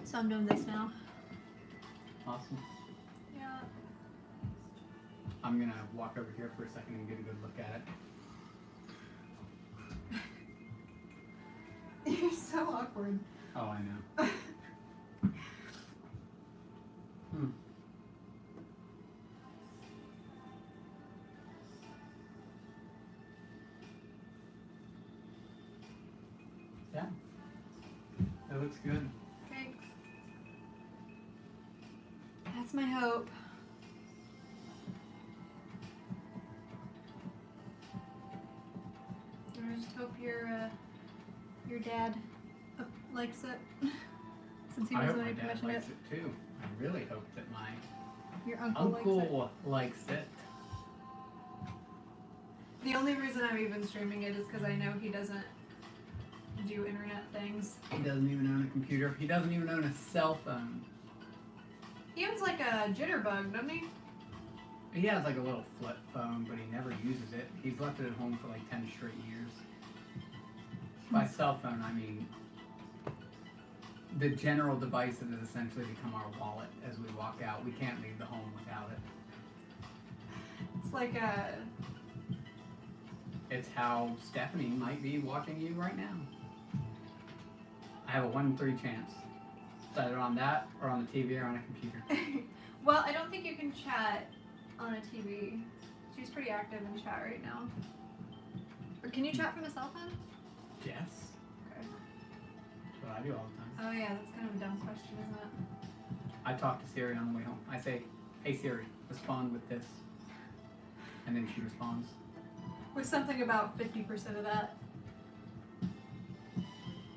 So I'm doing this now. Awesome. Yeah. I'm gonna walk over here for a second and get a good look at it. You're so awkward. Oh, I know. Yeah. That looks good. Thanks. That's my hope. I just hope your dad likes it. Since he I was hope the my one who dad commissioned likes it. it too. I really hope that my Your uncle likes likes it. it. The only reason I'm even streaming it is because I know he doesn't do internet things. He doesn't even own a computer. He doesn't even own a cell phone. He owns like a jitterbug, doesn't he? He has like a little flip phone, but he never uses it. He's left it at home for like 10 straight years. By cell phone, I mean the general device that has essentially become our wallet as we walk out. We can't leave the home without it. It's like a. It's how Stephanie might be watching you right now. I have a 1 in 3 chance. It's either on that or on the TV or on a computer. Well, I don't think you can chat on a TV. She's pretty active in chat right now. Or can you chat from a cell phone? Yes. Okay. That's what I do all the time. Oh yeah, that's kind of a dumb question, isn't it? I talk to Siri on the way home. I say, "Hey Siri, respond with this," and then she responds. With something about 50% of that.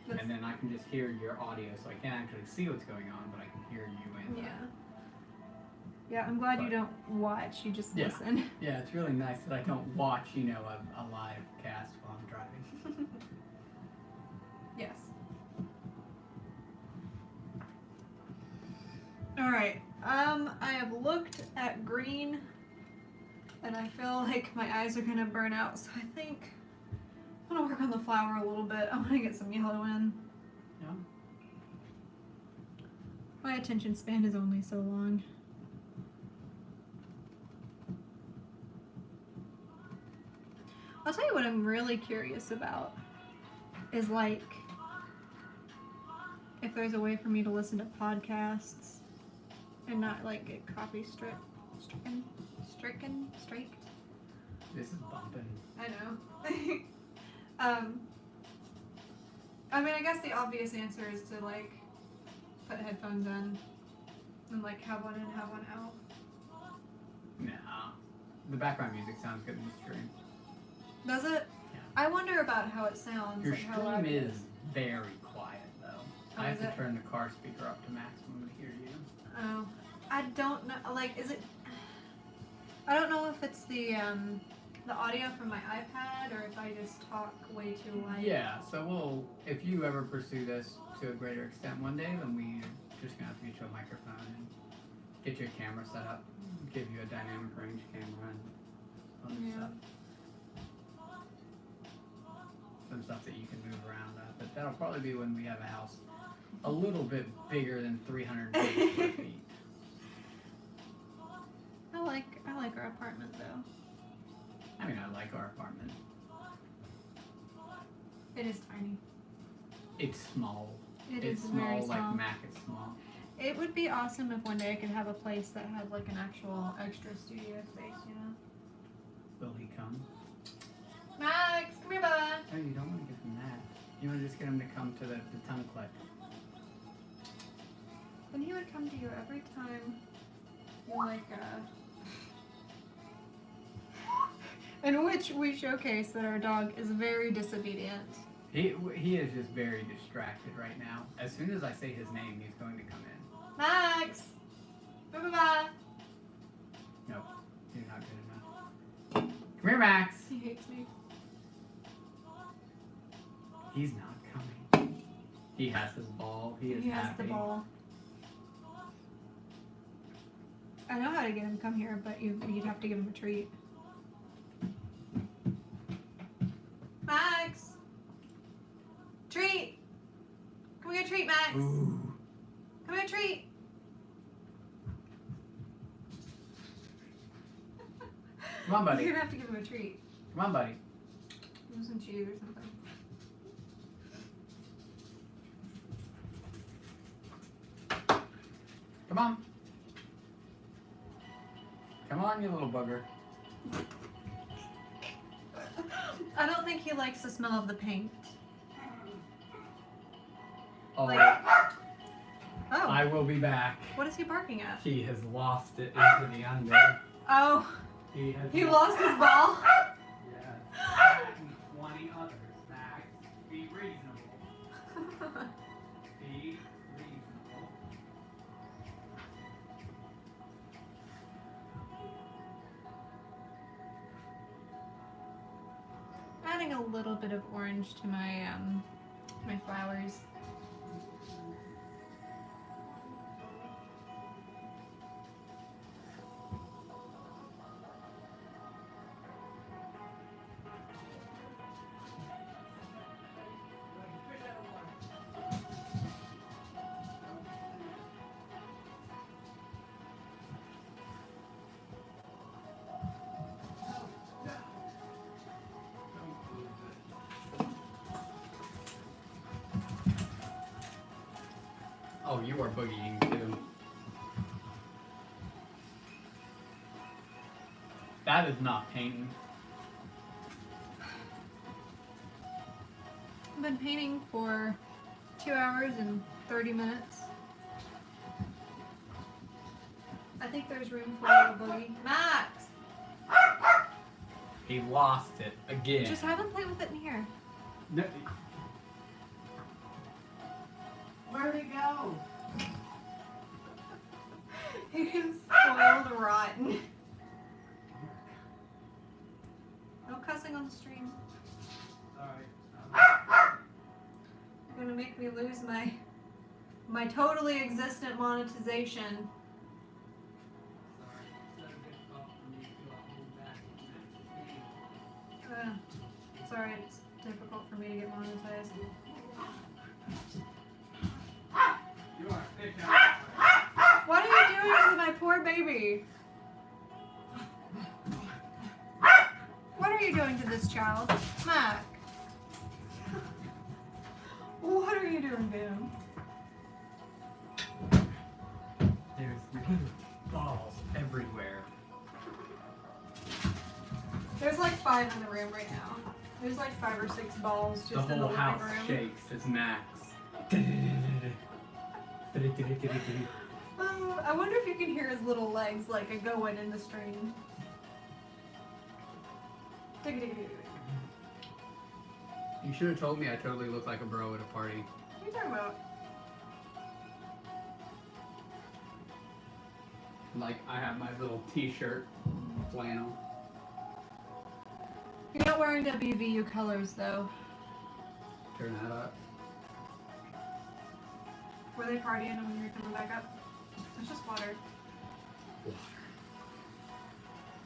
That's, And then I can just hear your audio, so I can't actually see what's going on, but I can hear you and yeah. Yeah, I'm glad you But- don't watch. You just Yeah. listen. Yeah, it's really nice that I don't watch, a live cast while I'm driving. Yes. Alright. I have looked at green and I feel like my eyes are gonna burn out, so I think I'm gonna work on the flower a little bit. I wanna get some yellow in. Yeah. My attention span is only so long. I'll tell you what I'm really curious about is like if there's a way for me to listen to podcasts and not like get stricken. This is bumping. I know. I mean, I guess the obvious answer is to like put headphones in and like have one in, have one out. Nah. The background music sounds good in the stream. Does it? Yeah. I wonder about how it sounds. Your like how loud stream it is very quiet, though. Oh, I have is to it? turn the car speaker up to maximum to hear you. Oh, I don't know. Like, is it? I don't know if it's the audio from my iPad or if I just talk way too loud. Yeah, so if you ever pursue this to a greater extent one day, then we're just gonna have to get you a microphone and get you a camera set up, give you a dynamic range camera and other Yeah. stuff. Some stuff that you can move around at, but that'll probably be when we have a house a little bit bigger than 350 square feet. I like our apartment though. I mean, I like our apartment. It is tiny. It's small. It's It's very small, small. like Mac is small. It would be awesome if one day I could have a place that had like an actual extra studio space, you know? Will he come? Max, come here, Bubba. Oh, you don't want to get him that. You want to just get him to come to the tongue click. Then he would come to you every time you like in which we showcase that our dog is very disobedient. He is just very distracted right now. As soon as I say his name, he's going to come in. Max! Bye-bye! Nope, you're not good enough. Come here, Max. He hates me. He's not coming. He has his ball. He is He has happy. the ball. I know how to get him to come here, but you'd have to give him a treat. Max! Treat! Come get a treat, Max! Ooh. Come get a treat! Come on, buddy. You're gonna have to give him a treat. Come on, buddy. Give him some cheese or something. Come on. Come on, you little bugger. I don't think he likes the smell of the paint. Oh, Like- Oh, I will be back. what is he barking at? He has lost it into the under. Oh, He has he lost his ball? Yeah. And 20 others, Max. Be reasonable. Be reasonable. Adding a little bit of orange to my flowers. Oh, you are boogieing too. That is not painting. I've been painting for 2 hours and 30 minutes. I think there's room for a little boogie. Max! He lost it again. Just have him play with it in here. No, Where'd it go? He is spoiled rotten. No cussing on the stream. sorry. You're gonna make me lose my totally existent monetization. Sorry, it's difficult for me to get monetized. You are fish out. What are you doing to my poor baby? What are you doing to this child? Mac. What are you doing to him? There's little balls everywhere. There's like 5 in the room right now. There's like 5 or 6 balls just The in the whole living house room. shakes. It's Max. I wonder if you can hear his little legs like a going in the stream. You should have told me I totally look like a bro at a party. What are you talking about? Like I have my little t-shirt, flannel. You're not wearing WVU colors though. Turn that up. Were they partying when you were coming back up? It's just water.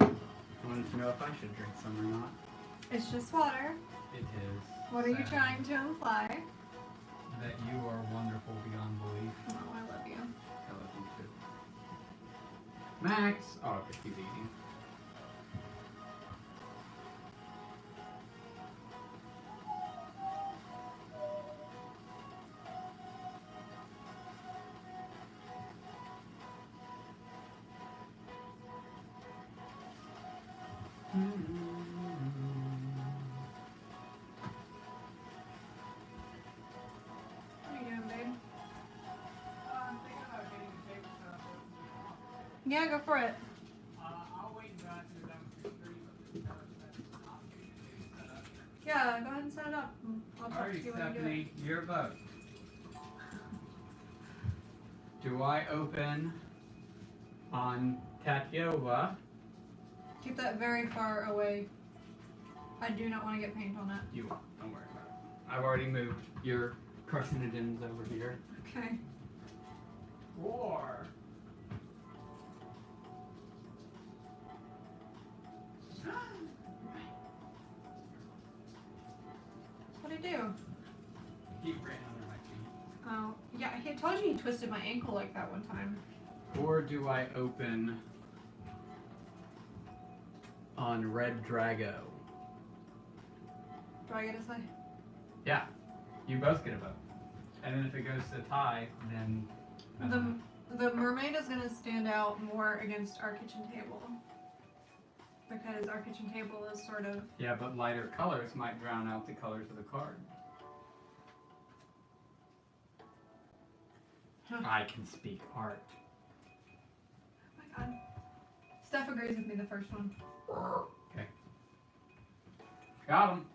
I wanted to know if I should drink some or not. It's just water. It is. What are you sad trying to imply? That you are wonderful beyond belief. Oh, I love you. I love you too. Max! Oh, okay, he's eating. Yeah, go for it. I'll wait until after you're done with your stream of this first. That's an option to set up. Yeah, go ahead and set it up. I'll talk to Alright, you when you do it. Stephanie, your vote. Do I open on Tatyova? Keep that very far away. I do not want to get paint on it. You won't. Don't worry about it. I've already moved your carcinogens over here. Okay. Or What'd he do? he ran under my feet. Oh, yeah, I told you he twisted my ankle like that one time. Or do I open on Red Drago? Do I get a say? Yeah, you both get a vote. And then if it goes to tie, then The mermaid is going to stand out more against our kitchen table. Because our kitchen table is sort of... yeah, but lighter colors might drown out the colors of the card. Huh. I can speak art. Oh my god. Steph agrees with me the first one. Okay. Got him.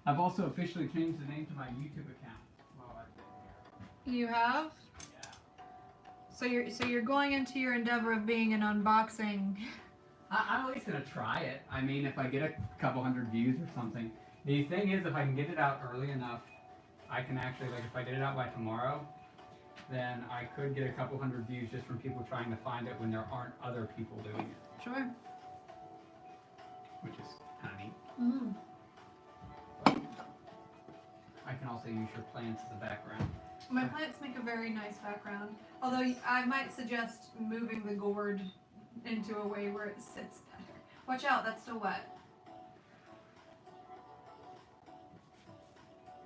I've also officially changed the name to my YouTube account. Well, I've been here. You have? Yeah. So you're going into your endeavor of being an unboxing. I'm at least gonna try it. I mean, if I get a couple hundred views or something. The thing is, if I can get it out early enough, I can actually, like, if I get it out by tomorrow, then I could get a couple hundred views just from people trying to find it when there aren't other people doing it, Sure. which is kind of neat. Mm. I can also use your plants as a background. My plants make a very nice background. Although I might suggest moving the gourd into a way where it sits better. Watch out, that's still wet.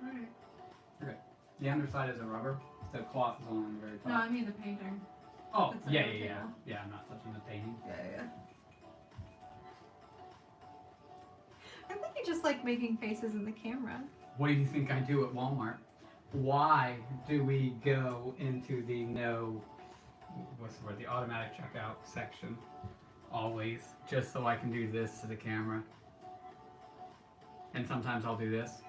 Alright. The underside is a rubber. The cloth is on the very top. No, I mean the painting. Oh, it's yeah, on the yeah, yeah. table. Yeah, I'm not touching the painting. Yeah. I think you just like making faces in the camera. What do you think I do at Walmart? Why do we go into the the automatic checkout section always, just so I can do this to the camera? And sometimes I'll do this.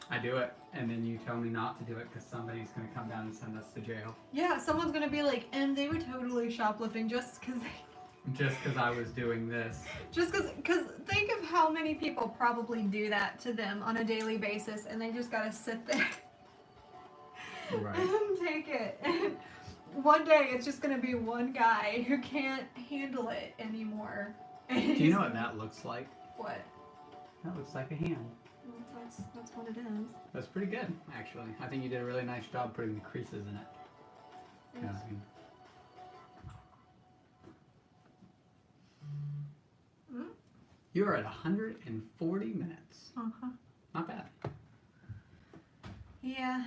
I do it, and then you tell me not to do it because somebody's going to come down and send us to jail. Yeah, someone's gonna be like, and they were totally shoplifting just because I was doing this. because think of how many people probably do that to them on a daily basis, and they just gotta sit there Right. and take it. And one day it's just gonna be one guy who can't handle it anymore. Do you know what that looks like? What? That looks like a hand. Well, that's what it is. That's pretty good, actually. I think you did a really nice job putting the creases in it. Yeah, I mean, you're at 140 minutes. Uh-huh. Not bad. Yeah.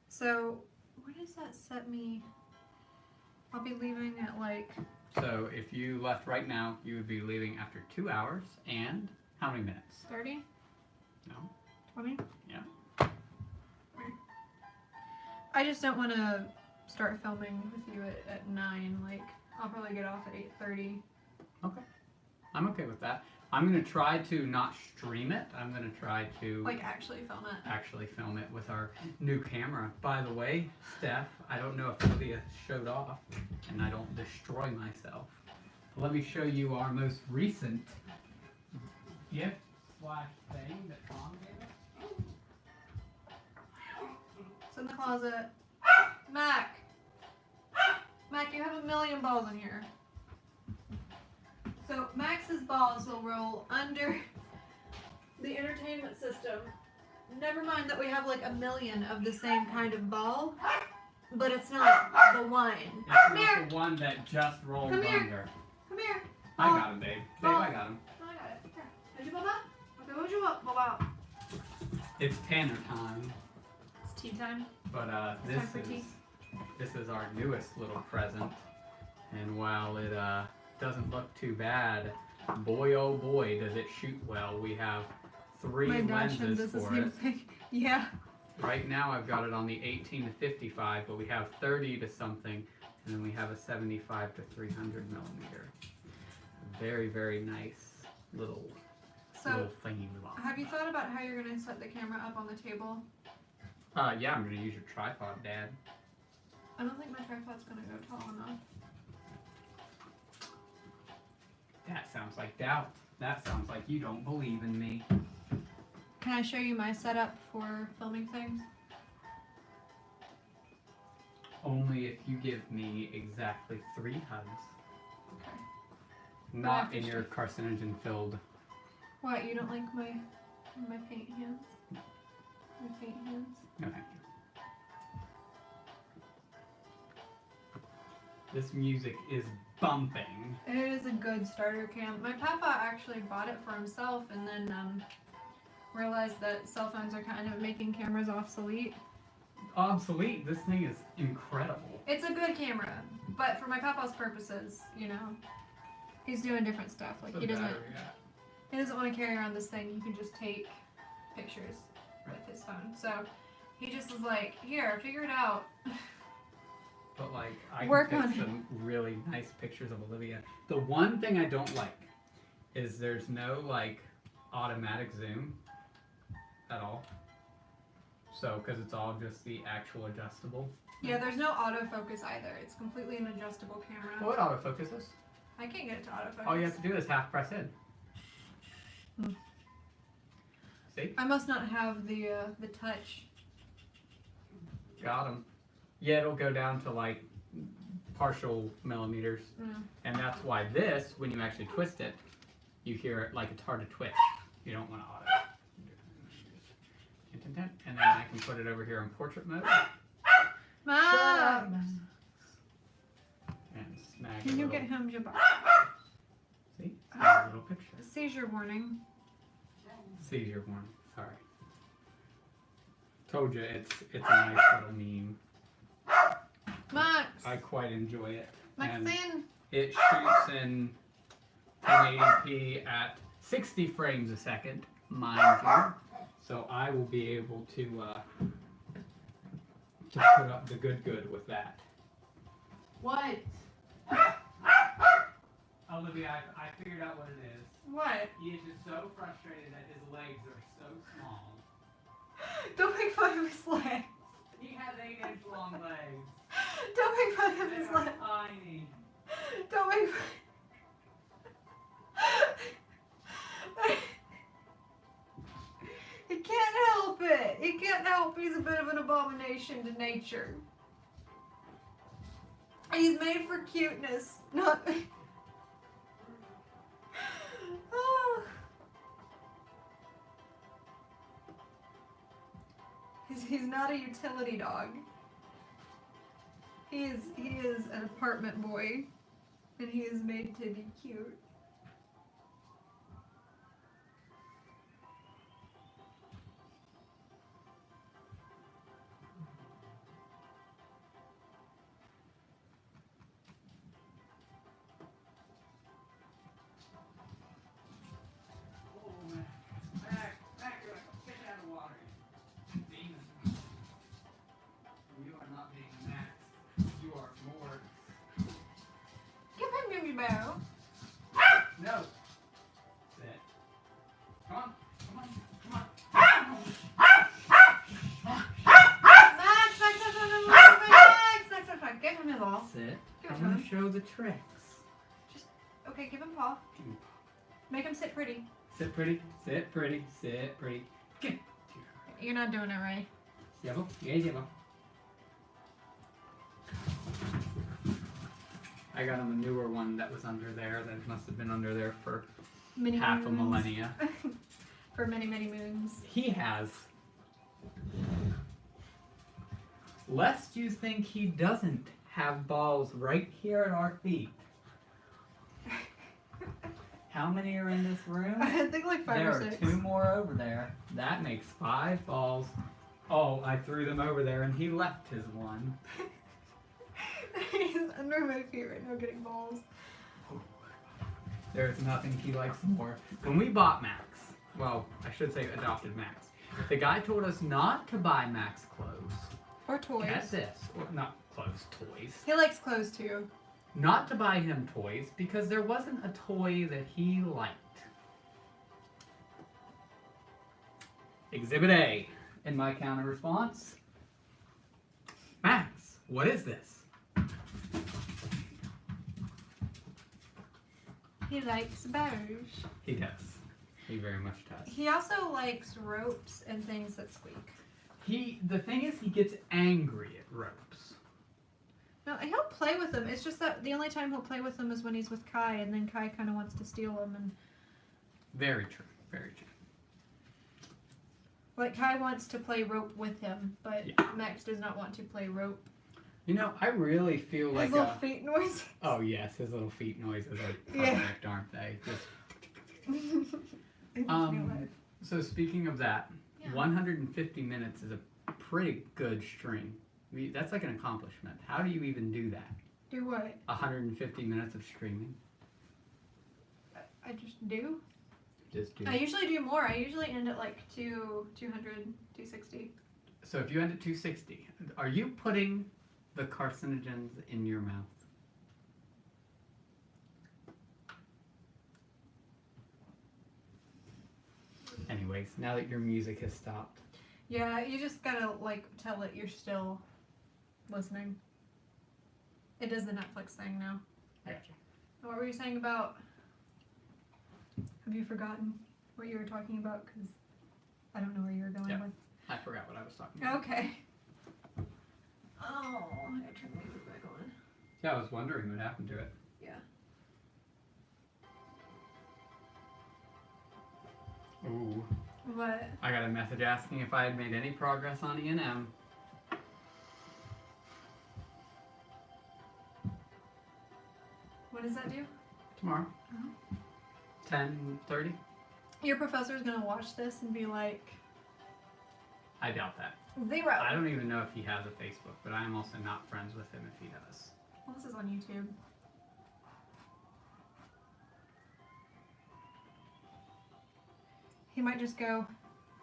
So, where does that set me? I'll be leaving at like... So if you left right now, you would be leaving after 2 hours and how many minutes? 30? No. 20? Yeah. I just don't want to start filming with you at 9. Like, I'll probably get off at 8:30. Okay. I'm okay with that. I'm going to try to not stream it. I'm going to try to Like, actually film it. actually film it with our new camera. By the way, Steph, I don't know if Olivia showed off and I don't destroy myself. Let me show you our most recent gift / thing that Mom gave us. It's in the closet. Mac! Mac, you have a million balls in here. So, Max's balls will roll under the entertainment system. Never mind that we have like a million of the same kind of ball, but it's not the one. It's here. not the one that just rolled Come here. under. Come here. I got him, babe. Babe, I got him. Oh, I got it. Here. Did you baba? Okay, what did you want, baba? It's Tanner time. It's tea time. But It's time for tea. this is our newest little present, and while it doesn't look too bad, boy oh boy does it shoot well. We have 3 My Dachshund lenses does the for same it. thing. Yeah. Right now I've got it on the 18 to 55, but we have 30 to something, and then we have a 75 to 300 millimeter. Very, very nice little So, thing. have you thought about how you're going to set the camera up on the table? Yeah, I'm gonna use your tripod, Dad. I don't think my tripod's going to go tall enough. That sounds like doubt. That sounds like you don't believe in me. Can I show you my setup for filming things? Only if you give me exactly 3 hugs. Okay. Not in your carcinogen-filled. What, you don't like my paint hands? My paint hands? No, thank you. This music is bumping. It is a good starter cam. My papa actually bought it for himself and then realized that cell phones are kind of making cameras obsolete. Obsolete? This thing is incredible. It's a good camera, but for my papa's purposes, you know, he's doing different stuff. Like he doesn't want to carry around this thing. He can just take pictures with his phone. So he just was like, "Here, figure it out." But like, I Work can on take some really nice pictures of Olivia. The one thing I don't like is there's no like automatic zoom at all. So, because it's all just the actual adjustable. Yeah, there's no autofocus either. It's completely an adjustable camera. What autofocus is? I can't get it to autofocus. All you have to do is half press in. Hmm. See? I must not have the touch. Got him. Yeah, it'll go down to like partial millimeters. Mm. And that's why this, when you actually twist it, you hear it like it's hard to twist. You don't want to auto. And then I can put it over here in portrait mode. Max! And snag Can a you little, get him Jabbar? see? Snag a little picture. Seizure warning. Seizure warning. Sorry. Told you it's a nice little meme. Max! I quite enjoy it. And Maxine! it shoots in 1080p at 60 frames a second, mind you. So I will be able to put up the good with that. What? Olivia, I figured out what it is. What? He is just so frustrated that his legs are so small. Don't make fun of his legs. He has 8-inch long legs. Don't make fun of They his are legs. tiny. Don't make fun. He can't help it. He can't help. He's a bit of an abomination to nature. He's made for cuteness, not. Oh. He's not a utility dog. He is an apartment boy, and he is made to be cute. Bear. No. Sit. Come on. Come on. Come on. Max, give him his ball. Sit. Give it I'm to going him. to show the tricks. Okay, give him paw. Make him sit pretty. Sit pretty. Sit pretty. Sit pretty. Get. You're not doing it right. Llevo. Yeah, llevo. I got him a newer one that was under there that must have been under there for Many half a moons. millennia. For many, many moons. He has. Lest you think he doesn't have balls right here at our feet. How many are in this room? I think like 5 There or are 6. 2 more over there. That makes 5 balls. Oh, I threw them over there and he left his one. He's under my feet right now getting balls. There's nothing he likes more. When we bought Max, well, I should say adopted Max, the guy told us not to buy Max clothes. Or toys. Get this. Or not clothes, toys. He likes clothes too. Not to buy him toys because there wasn't a toy that he liked. Exhibit A. In my counter response, Max, what is this? He likes bows. He does. He very much does. He also likes ropes and things that squeak. The thing is, he gets angry at ropes. No, he'll play with them. It's just that the only time he'll play with them is when he's with Kai, and then Kai kind of wants to steal them. And Very true. Very true. like Kai wants to play rope with him, but Yeah. Max does not want to play rope. You know, I really feel His like little feet noise. oh yes, his little feet noises are Yeah. perfect, aren't they? Just, I just knew it. so speaking of that, Yeah. 150 minutes is a pretty good stream. That's like an accomplishment. How do you even do that? Do what? 150 minutes of streaming. I just do. Just do. I usually do more. I usually end at like 200, 260. So if you end at 260, are you putting the carcinogens in your mouth? Anyways, now that your music has stopped. Yeah, you just gotta like tell it you're still listening. It does the Netflix thing now. I got you. What were you saying about? Have you forgotten what you were talking about? Because I don't know where you were going Yeah. with. I forgot what I was talking about. Okay. Oh, I gotta turn the music back on. Yeah, I was wondering what happened to it. Yeah. Ooh. What? I got a message asking if I had made any progress on E&M. What does that do? Tomorrow. Oh. 10:30? Your professor's gonna watch this and be like, I doubt that. 0. I don't even know if he has a Facebook, but I am also not friends with him if he does. Well, this is on YouTube. He might just go,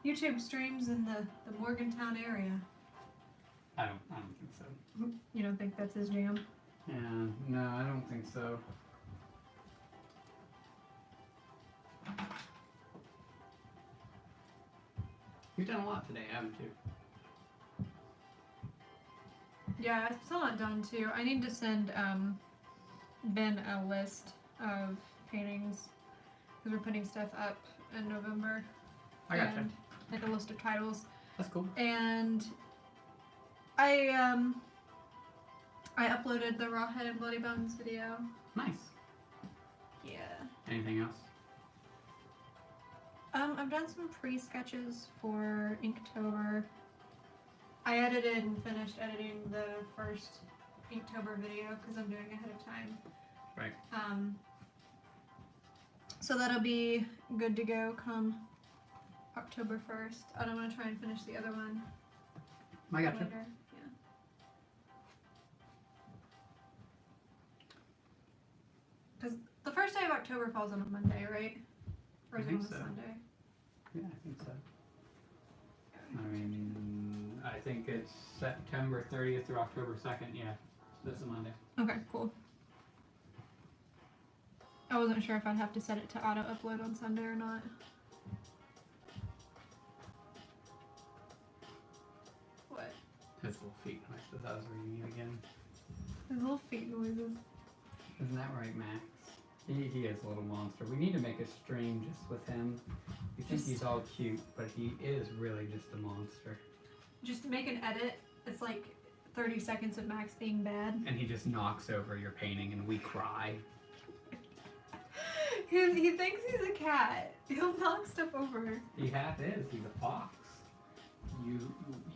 YouTube streams in the Morgantown area. I don't think so. You don't think that's his jam? Yeah, no, I don't think so. You've done a lot today, haven't you? Yeah, I'm still not done too. I need to send Ben a list of paintings because we're putting stuff up in November. I gotcha. And, like a list of titles. That's cool. And I uploaded the Rawhead and Bloody Bones video. Nice. Yeah. Anything else? I've done some pre-sketches for Inktober. I edited and finished editing the first Inktober video because I'm doing it ahead of time. Right. So that'll be good to go come October 1st. And I'm going to try and finish the other one I gotcha. later. Yeah. Because the first day of October falls on a Monday, right? Or is I it on think a so. Sunday? Yeah, I think so. I mean, I think it's September 30th through October 2nd. Yeah, this is a Monday. Okay, cool. I wasn't sure if I'd have to set it to auto upload on Sunday or not. What? His little feet noises. I was reading it again. His little feet noises. Isn't that right, Max? He is a little monster. We need to make a stream just with him. You think Just- he's all cute, but he is really just a monster. Just make an edit. It's like 30 seconds of Max being bad. And he just knocks over your painting and we cry. He thinks he's a cat. He'll knock stuff over. He half is. He's a fox.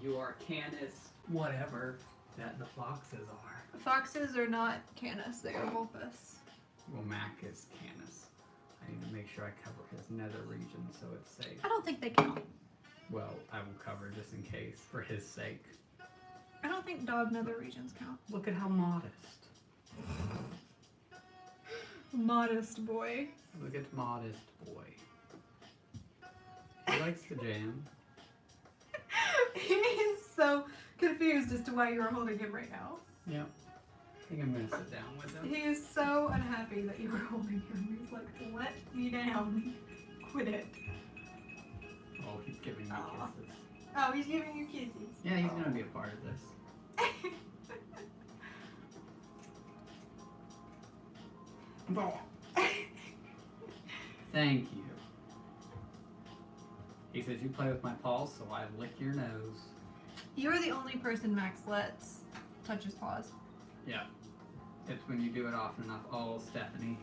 You are Canis, whatever that the foxes are. Foxes are not Canis, they are Vulpus. Well, Mac is Canis. I need to make sure I cover his nether region so it's safe. I don't think they count. Well, I will cover just in case, for his sake. I don't think dog nether regions count. Look at how modest. Modest boy. Look at modest boy. He likes to jam. He is so confused as to why you're holding him right now. Yep. I think I'm gonna sit down with him. He is so unhappy that you were holding him. He's like, let me down. Quit it. Oh, he's giving me Aw. kisses. Oh, he's giving you kisses. Yeah, he's gonna be a part of this. Thank you. He says you play with my paws, so I lick your nose. You're the only person Max lets touch his paws. Yeah. It's when you do it often enough. Oh, Stephanie.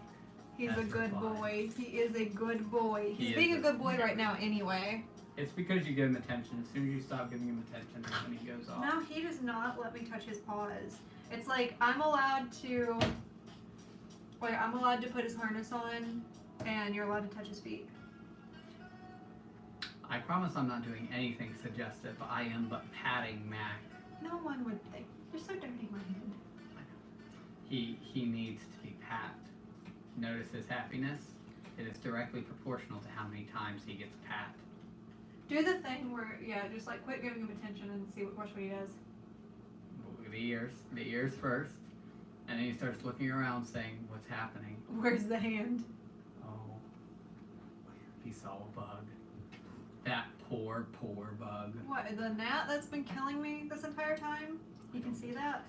He's That's a good fine. boy. He is a good boy. He He's is being a a- good boy right now anyway. It's because you give him attention. As soon as you stop giving him attention, that's when he goes off. No, he does not let me touch his paws. It's like I'm allowed to put his harness on and you're allowed to touch his feet. I promise I'm not doing anything suggestive. I am but patting Mac. No one would think. You're so dirty-minded. He needs to be patted. Notice his happiness? It is directly proportional to how many times he gets pat. Do the thing where, yeah, just like quit giving him attention and see watch what he does. The ears first, and then he starts looking around saying, what's happening? Where's the hand? Oh, he saw a bug. That poor bug. What, the gnat that's been killing me this entire time? You can see that?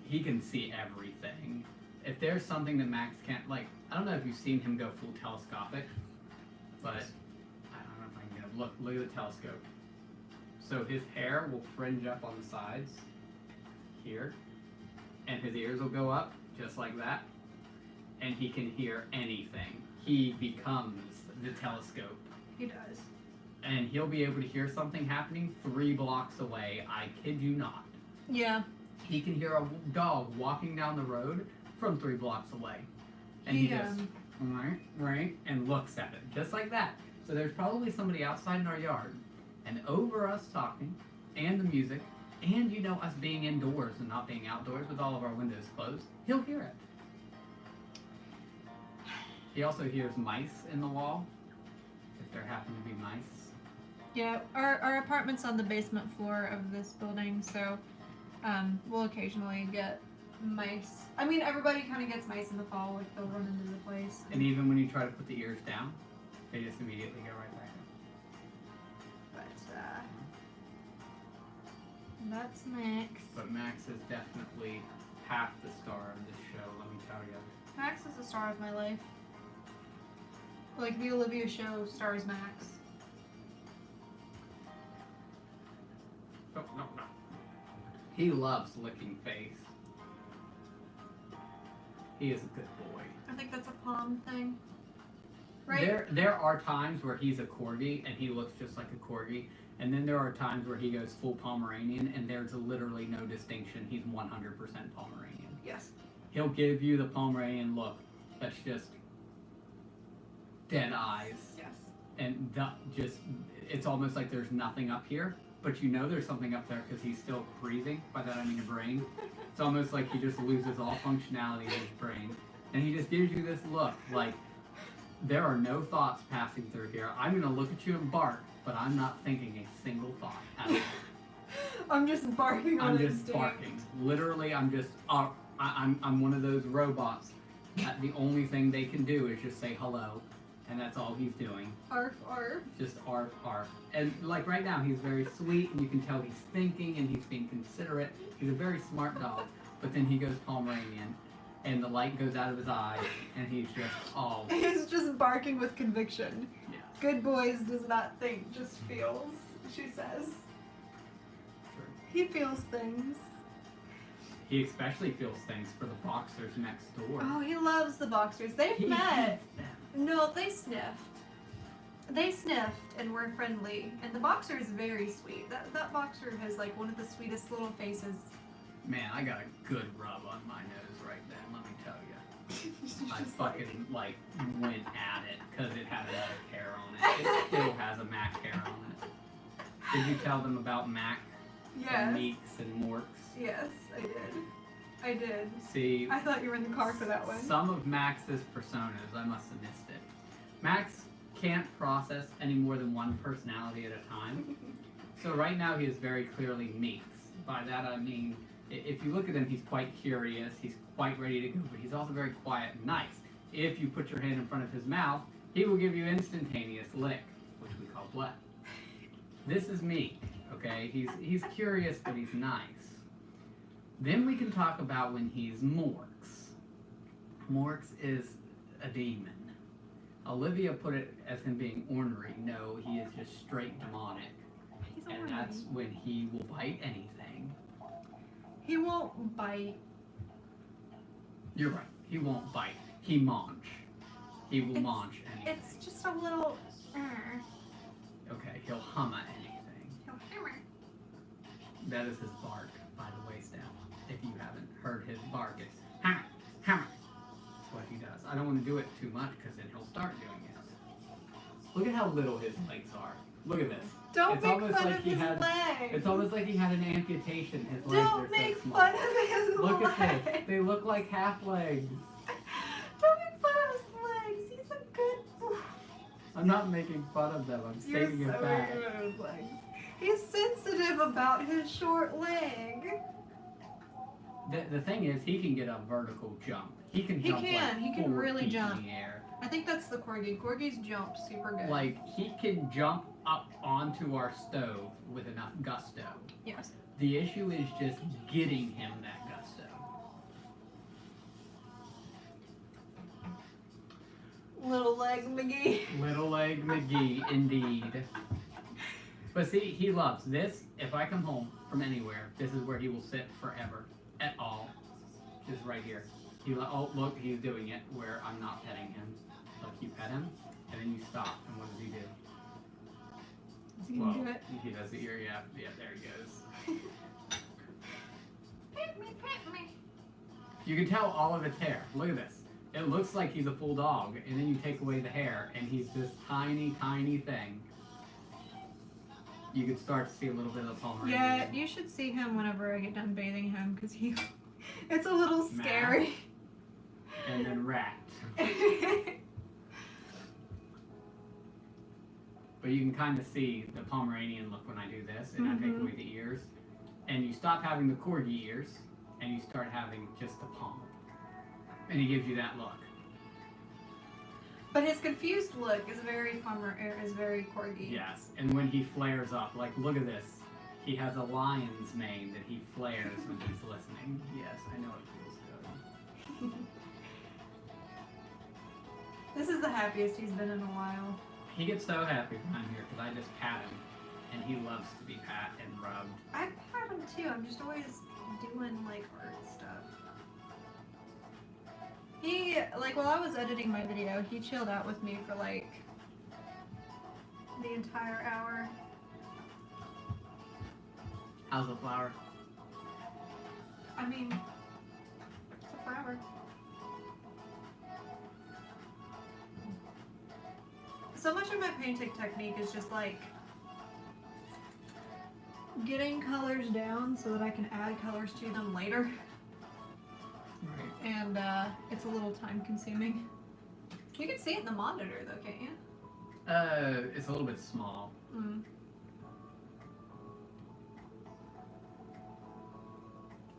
He can see everything. If there's something that Max can't, like, I don't know if you've seen him go full telescopic, but I don't know if I can get him. Look at the telescope. So his hair will fringe up on the sides here, and his ears will go up just like that, and he can hear anything. He becomes the telescope, He does. and he'll be able to hear something happening 3 blocks away. I kid you not. Yeah. He can hear a dog walking down the road from 3 blocks away, and he just right, and looks at it just like that. So there's probably somebody outside in our yard, and over us talking, and the music, and us being indoors and not being outdoors with all of our windows closed, he'll hear it. He also hears mice in the wall, if there happen to be mice. Yeah, our apartment's on the basement floor of this building, so we'll occasionally get mice. I mean, everybody kind of gets mice in the fall, like they'll run into the place. And even when you try to put the ears down, they just immediately go right back in. But that's Max. But Max is definitely half the star of this show, let me tell you. Max is the star of my life. Like the Olivia show stars Max. Oh, no. He loves licking face. He is a good boy. I think that's a palm thing. Right? There are times where he's a corgi and he looks just like a corgi, and then there are times where he goes full Pomeranian and there's literally no distinction. He's 100% Pomeranian. Yes. He'll give you the Pomeranian look that's just dead eyes, Yes. and it's almost like there's nothing up here, but there's something up there because he's still breathing. By that I mean a brain. It's almost like he just loses all functionality in his brain, and he just gives you this look like there are no thoughts passing through here. I'm gonna look at you and bark, but I'm not thinking a single thought at all. I'm just barking on I'm just instinct. barking. Literally, I'm just I'm one of those robots that the only thing they can do is just say hello, and that's all he's doing. Arf, arf. Just arf, arf. And like right now, he's very sweet, and you can tell he's thinking and he's being considerate. He's a very smart dog, but then he goes Pomeranian, and the light goes out of his eyes, and he's just all, He's just barking with conviction. yeah. Good boys does not think, just feels, she says. True. He feels things. He especially feels things for the boxers next door. Oh, he loves the boxers. They've He met. hates them. No, they sniffed. They sniffed and were friendly. And the boxer is very sweet. That boxer has like one of the sweetest little faces. Man, I got a good rub on my nose right then, let me tell you. She's I just fucking went at it because it had a lot of hair on it. It still has a Mac hair on it. Did you tell them about Mac yes. and Meeks and Morks? Yes, I did. I did. See, I thought you were in the car for that one. some of Max's personas, I must have missed it. Max can't process any more than one personality at a time. So right now he is very clearly Meeks. By that I mean, if you look at him, he's quite curious, he's quite ready to go, but he's also very quiet and nice. If you put your hand in front of his mouth, he will give you instantaneous lick, which we call blood. This is Meek, okay? He's curious, but he's nice. Then we can talk about when he's Morks. Morks is a demon. Olivia put it as him being ornery. No, he is just straight demonic. He's And ornery. that's when he will bite anything. He won't bite. You're right. He won't bite. He munch. He will It's- munch anything. It's just a little. Okay, he'll hum at anything. He'll hammer. That is his bark, by the way, Steph. If you haven't heard his bark, it's hammer, hammer. That's what he does. I don't want to do it too much because then he'll start doing it. Look at how little his legs are. Look at this. Don't It's make almost fun like of he his had- legs. It's almost like he had an amputation. His legs are Don't so make small. fun of his Look legs. at this. They look like half legs. Don't make fun of his legs. He's a good. I'm not making fun of them. I'm You're stating a so fact. weird about his legs. He's sensitive about his short leg. The thing is, he can get a vertical jump. He can He jump can. like He can 4 really feet jump. in the air. I think that's the corgi. Corgis jump super good. Like, he can jump up onto our stove with enough gusto. Yes. The issue is just getting him that gusto. Little leg McGee. Little Leg McGee, indeed. But see, he loves this. If I come home from anywhere, this is where he will sit forever. At all. Just right here. Oh, look, he's doing it where I'm not petting him. Look, you pet him, and then you stop, and what does he do? Is he gonna do it? He does the ear, yeah, there he goes. Pet me. You can tell all of its hair. Look at this. It looks like he's a full dog, and then you take away the hair, and he's this tiny, tiny thing. You can start to see a little bit of the Pomeranian. Yeah, you should see him whenever I get done bathing him because it's a little scary. And then rat. But you can kind of see the Pomeranian look when I do this, and I take Mhm. away the ears. And you stop having the corgi ears, and you start having just the palm. And he gives you that look. But his confused look is very corgi. Yes, and when he flares up, like look at this. He has a lion's mane that he flares when he's listening. Yes, I know it feels good. This is the happiest he's been in a while. He gets so happy when I'm here because I just pat him, and he loves to be pat and rubbed. I pat him too. I'm just always doing like art stuff. He while I was editing my video, he chilled out with me for like the entire hour. How's the flower? I mean, it's a forever. So much of my painting technique is just like getting colors down so that I can add colors to them later. Right. And it's a little time consuming. You can see it in the monitor though, can't you? It's a little bit small. Mm.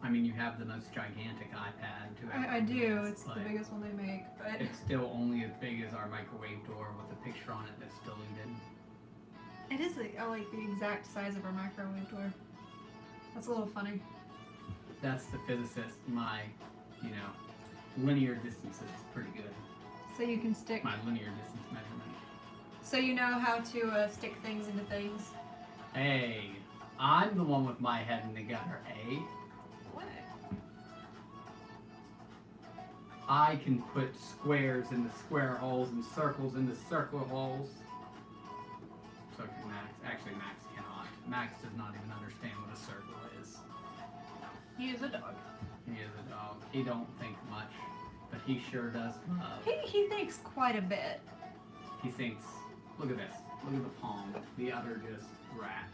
I mean, you have the most gigantic iPad to ever I do. use. It's the Like, biggest one they make, but It's still only as big as our microwave door with a picture on it that's deleted. it is like the exact size of our microwave door. That's a little funny. That's the physicist. My, linear distance is pretty good. So you can stick. My linear distance measurement. So you know how to stick things into things. Hey, I'm the one with my head in the gutter, eh? What? I can put squares into square holes and circles into circle holes. So can Max. Actually, Max cannot. Max does not even understand what a circle is. He is a dog. He is a dog. He don't think much, but he sure does love. He thinks quite a bit. He thinks, look at this. Look at the palm. The other just rat.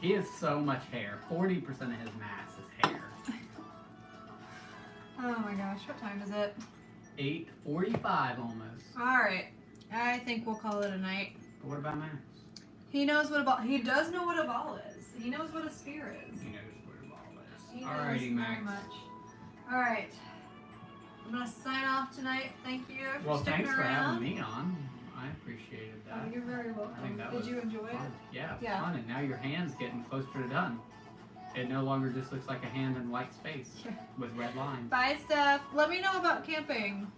He has so much hair. 40% of his mass is hair. Oh my gosh, what time is it? 8:45 almost. Alright. I think we'll call it a night. But what about Max? He knows what a ball. He does know what a ball is. He knows what a spear is. He knows where the ball is. He knows Alrighty, very Max. much. Alright. I'm gonna sign off tonight. Thank you for Well, sticking thanks for around. having me on. I appreciated Oh, that. you're very I think welcome. that Did was you enjoy it? fun. Yeah, Yeah. fun. And now your hand's getting closer to done. It no longer just looks like a hand in white space Yeah. with red lines. Bye, Steph. Let me know about camping.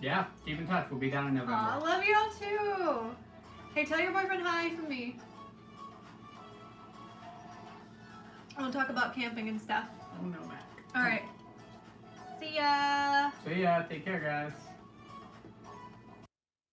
Yeah, keep in touch. We'll be down in November. Aw, I love y'all too. Hey, tell your boyfriend hi from me. I want to talk about camping and stuff. Oh no, Mac. All right. See ya. So yeah, take care, guys.